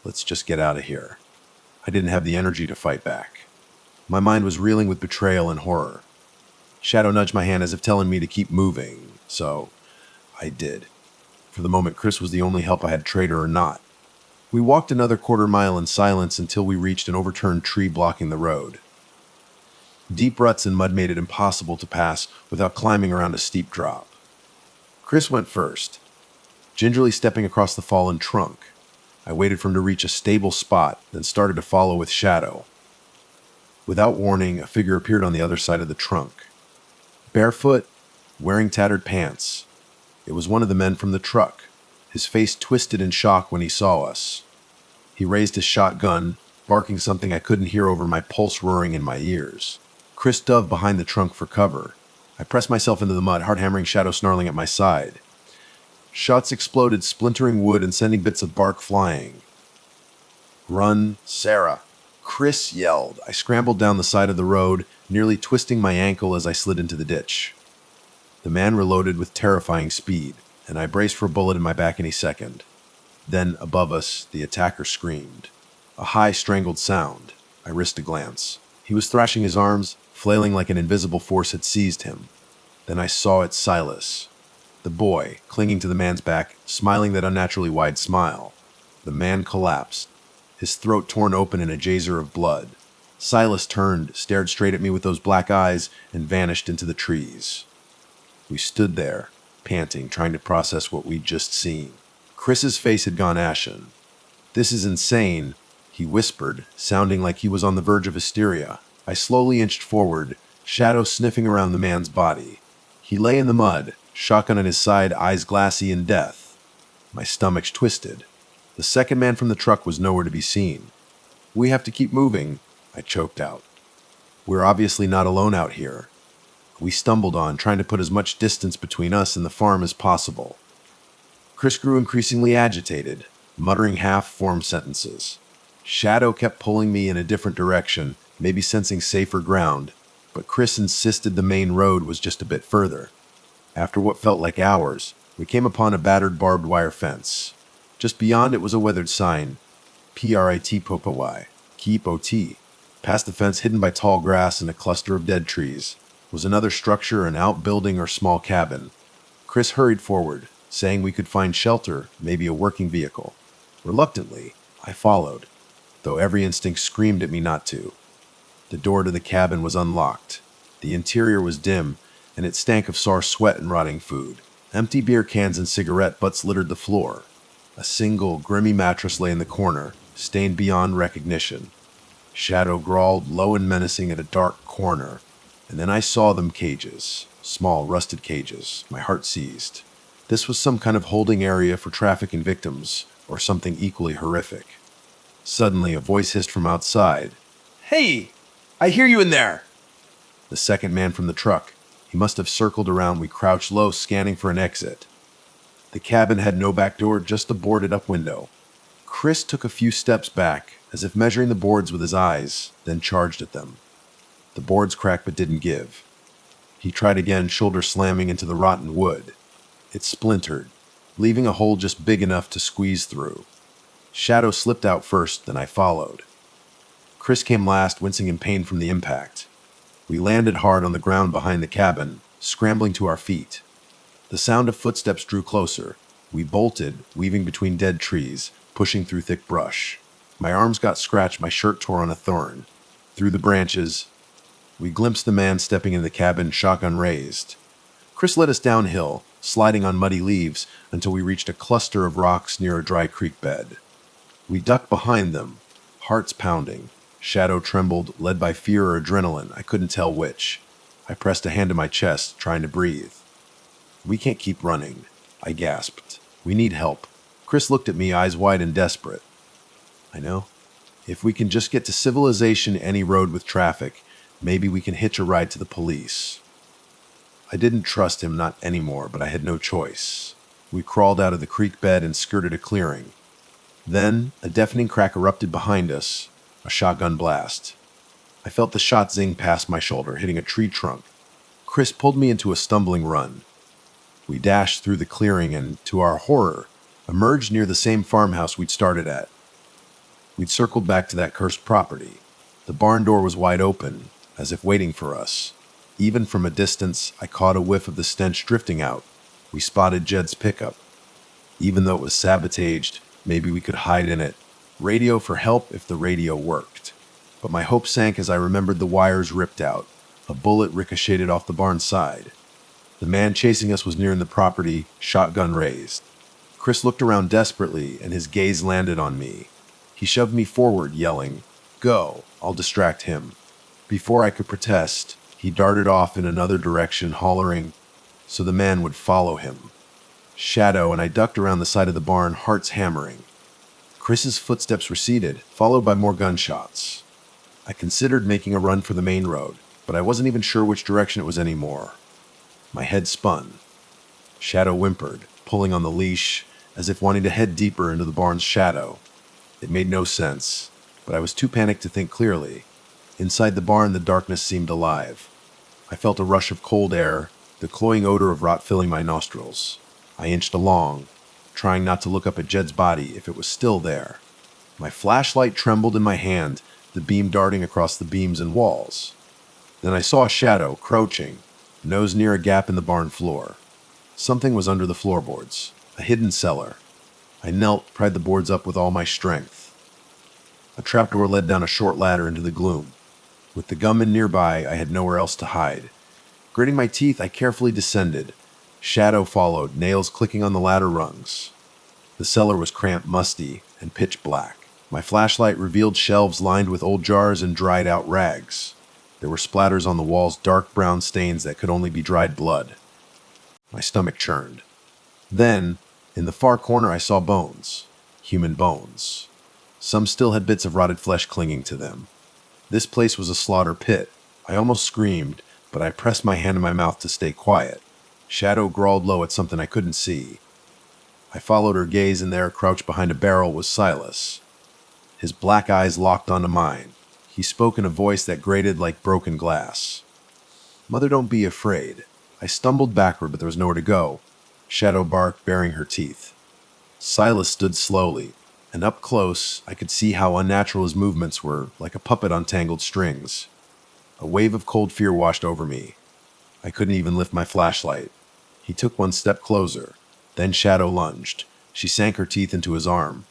Let's just get out of here." I didn't have the energy to fight back. My mind was reeling with betrayal and horror. Shadow nudged my hand as if telling me to keep moving, so I did. For the moment, Chris was the only help I had, traitor or not. We walked another quarter mile in silence until we reached an overturned tree blocking the road. Deep ruts and mud made it impossible to pass without climbing around a steep drop. Chris went first, gingerly stepping across the fallen trunk. I waited for him to reach a stable spot, then started to follow with Shadow. Without warning, a figure appeared on the other side of the trunk. Barefoot, wearing tattered pants. It was one of the men from the truck, his face twisted in shock when he saw us. He raised his shotgun, barking something I couldn't hear over my pulse roaring in my ears. Chris dove behind the trunk for cover. I pressed myself into the mud, hard-hammering, Shadow snarling at my side. Shots exploded, splintering wood and sending bits of bark flying. "Run, Sarah!" Chris yelled. I scrambled down the side of the road, nearly twisting my ankle as I slid into the ditch. The man reloaded with terrifying speed, and I braced for a bullet in my back any second. Then, above us, the attacker screamed. A high, strangled sound. I risked a glance. He was thrashing his arms, flailing like an invisible force had seized him. Then I saw it, Silas. The boy, clinging to the man's back, smiling that unnaturally wide smile. The man collapsed, his throat torn open in a geyser of blood. Silas turned, stared straight at me with those black eyes, and vanished into the trees. We stood there, panting, trying to process what we'd just seen. Chris's face had gone ashen. "This is insane," he whispered, sounding like he was on the verge of hysteria. I slowly inched forward, Shadow sniffing around the man's body. He lay in the mud, shotgun at his side, eyes glassy in death. My stomach twisted. The second man from the truck was nowhere to be seen. "We have to keep moving," I choked out. "We're obviously not alone out here." We stumbled on, trying to put as much distance between us and the farm as possible. Chris grew increasingly agitated, muttering half-formed sentences. Shadow kept pulling me in a different direction, maybe sensing safer ground, but Chris insisted the main road was just a bit further. After what felt like hours, we came upon a battered barbed wire fence. Just beyond it was a weathered sign, PRIT Popawai, Keep OT. Past the fence, hidden by tall grass and a cluster of dead trees, was another structure, an outbuilding or small cabin. Chris hurried forward, saying we could find shelter, maybe a working vehicle. Reluctantly, I followed, though every instinct screamed at me not to. The door to the cabin was unlocked. The interior was dim, and it stank of sour sweat and rotting food. Empty beer cans and cigarette butts littered the floor. A single, grimy mattress lay in the corner, stained beyond recognition. Shadow growled low and menacing at a dark corner, and then I saw them cages. Small, rusted cages. My heart seized. This was some kind of holding area for trafficking victims, or something equally horrific. Suddenly, a voice hissed from outside. Hey, I hear you in there. The second man from the truck. He must have circled around. We crouched low, scanning for an exit. The cabin had no back door, just a boarded-up window. Chris took a few steps back, as if measuring the boards with his eyes, then charged at them. The boards cracked but didn't give. He tried again, shoulder slamming into the rotten wood. It splintered, leaving a hole just big enough to squeeze through. Shadow slipped out first, then I followed. Chris came last, wincing in pain from the impact. We landed hard on the ground behind the cabin, scrambling to our feet. The sound of footsteps drew closer. We bolted, weaving between dead trees, pushing through thick brush. My arms got scratched, my shirt tore on a thorn. Through the branches, we glimpsed the man stepping into the cabin, shotgun raised. Chris led us downhill, sliding on muddy leaves, until we reached a cluster of rocks near a dry creek bed. We ducked behind them, hearts pounding. Shadow trembled, led by fear or adrenaline. I couldn't tell which. I pressed a hand to my chest, trying to breathe. "We can't keep running," I gasped. "We need help." Chris looked at me, eyes wide and desperate. "I know. If we can just get to civilization, any road with traffic, maybe we can hitch a ride to the police." I didn't trust him, not anymore, but I had no choice. We crawled out of the creek bed and skirted a clearing. Then, a deafening crack erupted behind us, a shotgun blast. I felt the shot zing past my shoulder, hitting a tree trunk. Chris pulled me into a stumbling run. We dashed through the clearing and, to our horror, emerged near the same farmhouse we'd started at. We'd circled back to that cursed property. The barn door was wide open, as if waiting for us. Even from a distance, I caught a whiff of the stench drifting out. We spotted Jed's pickup. Even though it was sabotaged, maybe we could hide in it. Radio for help if the radio worked. But my hope sank as I remembered the wires ripped out. A bullet ricocheted off the barn side. The man chasing us was nearing the property, shotgun raised. Chris looked around desperately, and his gaze landed on me. He shoved me forward, yelling, "Go, I'll distract him." Before I could protest, he darted off in another direction, hollering, so the man would follow him. Shadow and I ducked around the side of the barn, hearts hammering. Chris's footsteps receded, followed by more gunshots. I considered making a run for the main road, but I wasn't even sure which direction it was anymore. My head spun. Shadow whimpered, pulling on the leash, as if wanting to head deeper into the barn's shadow. It made no sense, but I was too panicked to think clearly. Inside the barn, the darkness seemed alive. I felt a rush of cold air, the cloying odor of rot filling my nostrils. I inched along, trying not to look up at Jed's body if it was still there. My flashlight trembled in my hand, the beam darting across the beams and walls. Then I saw a shadow, crouching, nose near a gap in the barn floor. Something was under the floorboards, a hidden cellar. I knelt, pried the boards up with all my strength. A trapdoor led down a short ladder into the gloom. With the gunman nearby, I had nowhere else to hide. Gritting my teeth, I carefully descended. Shadow followed, nails clicking on the ladder rungs. The cellar was cramped, musty, and pitch black. My flashlight revealed shelves lined with old jars and dried-out rags. There were splatters on the walls, dark brown stains that could only be dried blood. My stomach churned. Then, in the far corner, I saw bones. Human bones. Some still had bits of rotted flesh clinging to them. This place was a slaughter pit. I almost screamed, but I pressed my hand to my mouth to stay quiet. Shadow growled low at something I couldn't see. I followed her gaze, and there, crouched behind a barrel, was Silas. His black eyes locked onto mine. He spoke in a voice that grated like broken glass. "Mother, don't be afraid." I stumbled backward, but there was nowhere to go. Shadow barked, baring her teeth. Silas stood slowly, and up close, I could see how unnatural his movements were, like a puppet on tangled strings. A wave of cold fear washed over me. I couldn't even lift my flashlight. He took one step closer. Then Shadow lunged. She sank her teeth into his arm.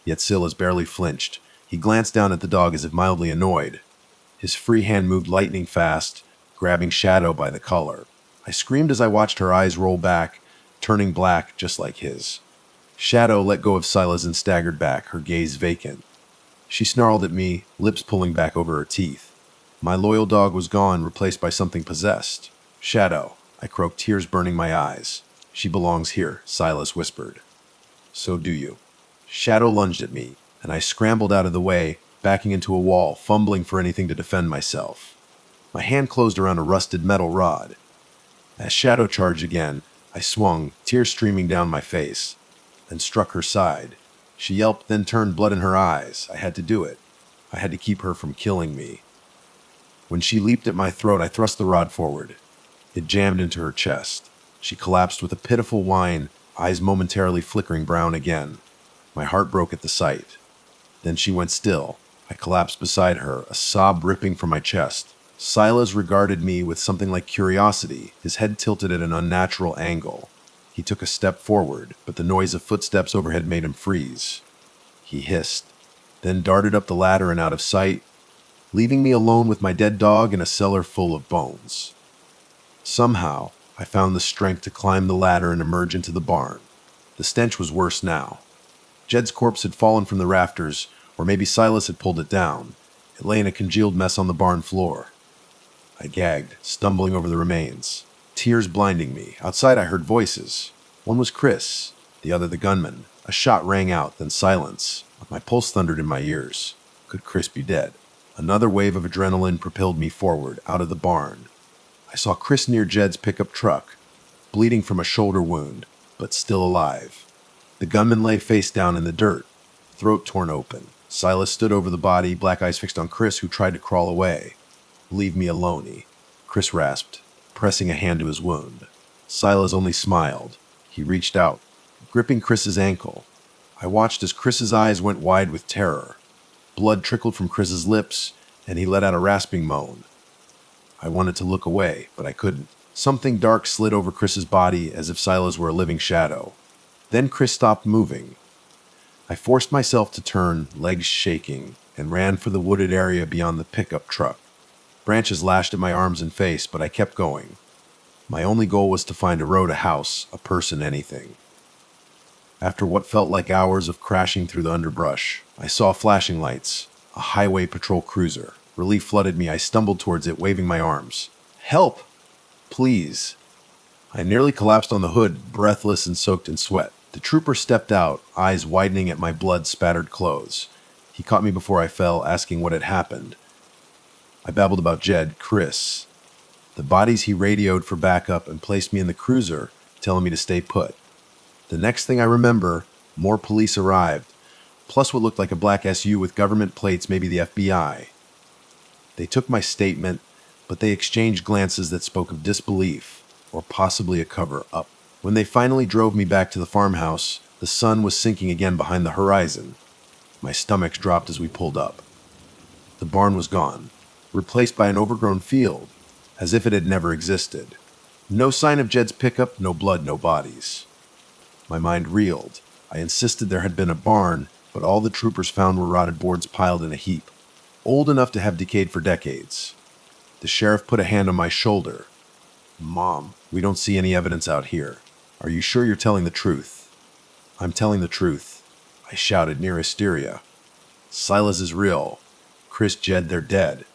Yet Silas barely flinched. He glanced down at the dog as if mildly annoyed. His free hand moved lightning fast, grabbing Shadow by the collar. I screamed as I watched her eyes roll back, turning black just like his. Shadow let go of Silas and staggered back, her gaze vacant. She snarled at me, lips pulling back over her teeth. My loyal dog was gone, replaced by something possessed. Shadow, I croaked, tears burning my eyes. She belongs here, Silas whispered. So do you. Shadow lunged at me, and I scrambled out of the way, backing into a wall, fumbling for anything to defend myself. My hand closed around a rusted metal rod. As Shadow charged again, I swung, tears streaming down my face, and struck her side. She yelped, then turned, blood in her eyes. I had to do it. I had to keep her from killing me. When she leaped at my throat, I thrust the rod forward. It jammed into her chest. She collapsed with a pitiful whine, eyes momentarily flickering brown again. My heart broke at the sight. Then she went still. I collapsed beside her, a sob ripping from my chest. Silas regarded me with something like curiosity, his head tilted at an unnatural angle. He took a step forward, but the noise of footsteps overhead made him freeze. He hissed, then darted up the ladder and out of sight, leaving me alone with my dead dog in a cellar full of bones. Somehow, I found the strength to climb the ladder and emerge into the barn. The stench was worse now. Jed's corpse had fallen from the rafters, or maybe Silas had pulled it down. It lay in a congealed mess on the barn floor. I gagged, stumbling over the remains, tears blinding me. Outside I heard voices. One was Chris, the other the gunman. A shot rang out, then silence. My pulse thundered in my ears. Could Chris be dead? Another wave of adrenaline propelled me forward, out of the barn. I saw Chris near Jed's pickup truck, bleeding from a shoulder wound, but still alive. The gunman lay face down in the dirt, throat torn open. Silas stood over the body, black eyes fixed on Chris, who tried to crawl away. Leave me alone, Chris rasped, pressing a hand to his wound. Silas only smiled. He reached out, gripping Chris's ankle. I watched as Chris's eyes went wide with terror. Blood trickled from Chris's lips, and he let out a rasping moan. I wanted to look away, but I couldn't. Something dark slid over Chris's body as if Silas were a living shadow. Then Chris stopped moving. I forced myself to turn, legs shaking, and ran for the wooded area beyond the pickup truck. Branches lashed at my arms and face, but I kept going. My only goal was to find a road, a house, a person, anything. After what felt like hours of crashing through the underbrush, I saw flashing lights, a highway patrol cruiser. Relief flooded me. I stumbled towards it, waving my arms. Help! Please! I nearly collapsed on the hood, breathless and soaked in sweat. The trooper stepped out, eyes widening at my blood-spattered clothes. He caught me before I fell, asking what had happened. I babbled about Jed, Chris, the bodies he radioed for backup, and placed me in the cruiser, telling me to stay put. The next thing I remember, more police arrived, plus what looked like a black SU with government plates, maybe the FBI. They took my statement, but they exchanged glances that spoke of disbelief, or possibly a cover-up. When they finally drove me back to the farmhouse, the sun was sinking again behind the horizon. My stomach dropped as we pulled up. The barn was gone, replaced by an overgrown field, as if it had never existed. No sign of Jed's pickup, no blood, no bodies. My mind reeled. I insisted there had been a barn, but all the troopers found were rotted boards piled in a heap, old enough to have decayed for decades. The sheriff put a hand on my shoulder. Mom, we don't see any evidence out here. Are you sure you're telling the truth? I'm telling the truth, I shouted, near hysteria. Silas is real. Chris, Jed, they're dead.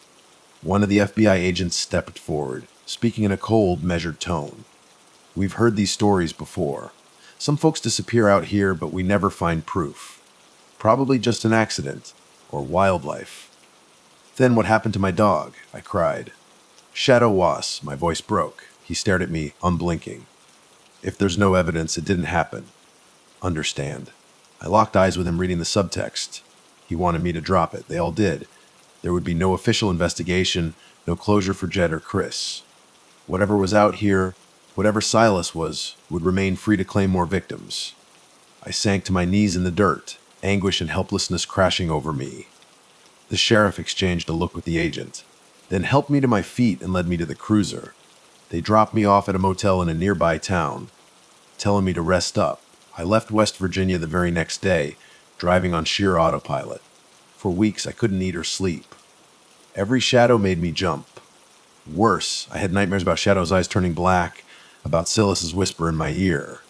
One of the FBI agents stepped forward, speaking in a cold, measured tone. We've heard these stories before. Some folks disappear out here, but we never find proof. Probably just an accident, or wildlife. Then what happened to my dog? I cried. Shadow was, my voice broke. He stared at me, unblinking. If there's no evidence, it didn't happen. Understand. I locked eyes with him, reading the subtext. He wanted me to drop it. They all did. There would be no official investigation, no closure for Jed or Chris. Whatever was out here, whatever Silas was, would remain free to claim more victims. I sank to my knees in the dirt, anguish and helplessness crashing over me. The sheriff exchanged a look with the agent, then helped me to my feet and led me to the cruiser. They dropped me off at a motel in a nearby town, telling me to rest up. I left West Virginia the very next day, driving on sheer autopilot. For weeks, I couldn't eat or sleep. Every shadow made me jump. Worse, I had nightmares about Shadow's eyes turning black, about Silas's whisper in my ear.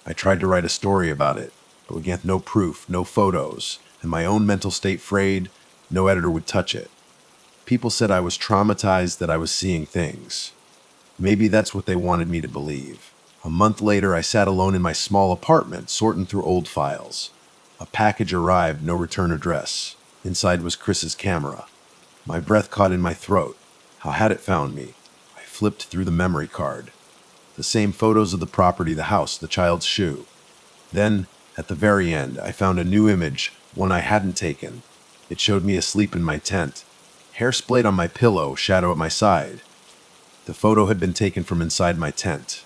I tried to write a story about it, but again, no proof, no photos, and my own mental state frayed, no editor would touch it. People said I was traumatized, that I was seeing things. Maybe that's what they wanted me to believe. A month later, I sat alone in my small apartment, sorting through old files. A package arrived, no return address. Inside was Chris's camera. My breath caught in my throat. How had it found me? I flipped through the memory card. The same photos of the property, the house, the child's shoe. Then, at the very end, I found a new image, one I hadn't taken. It showed me asleep in my tent. Hair splayed on my pillow, shadow at my side. The photo had been taken from inside my tent.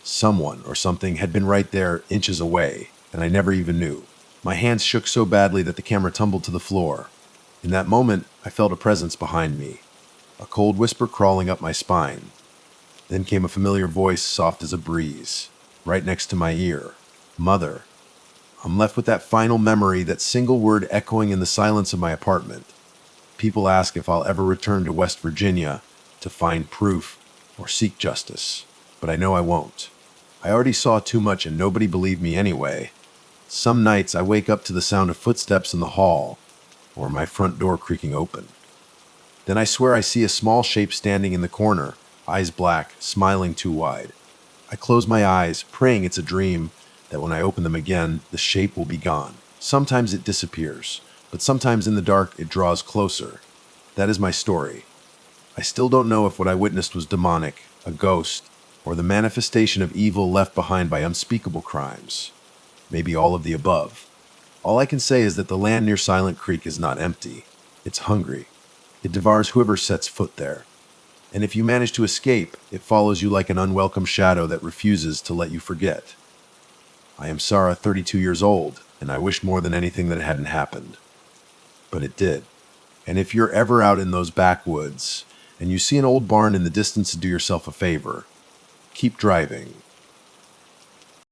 Someone or something had been right there, inches away, and I never even knew. My hands shook so badly that the camera tumbled to the floor. In that moment, I felt a presence behind me, a cold whisper crawling up my spine. Then came a familiar voice, soft as a breeze, right next to my ear. Mother. I'm left with that final memory, that single word echoing in the silence of my apartment. People ask if I'll ever return to West Virginia to find proof or seek justice, but I know I won't. I already saw too much and nobody believed me anyway. Some nights I wake up to the sound of footsteps in the hall or my front door creaking open. Then I swear I see a small shape standing in the corner, eyes black, smiling too wide. I close my eyes, praying it's a dream, that when I open them again, the shape will be gone. Sometimes it disappears, but sometimes in the dark it draws closer. That is my story. I still don't know if what I witnessed was demonic, a ghost, or the manifestation of evil left behind by unspeakable crimes. Maybe all of the above. All I can say is that the land near Silent Creek is not empty. It's hungry. It devours whoever sets foot there. And if you manage to escape, it follows you like an unwelcome shadow that refuses to let you forget. I am Sarah, 32 years old, and I wish more than anything that it hadn't happened. But it did. And if you're ever out in those backwoods, and you see an old barn in the distance, do yourself a favor. Keep driving.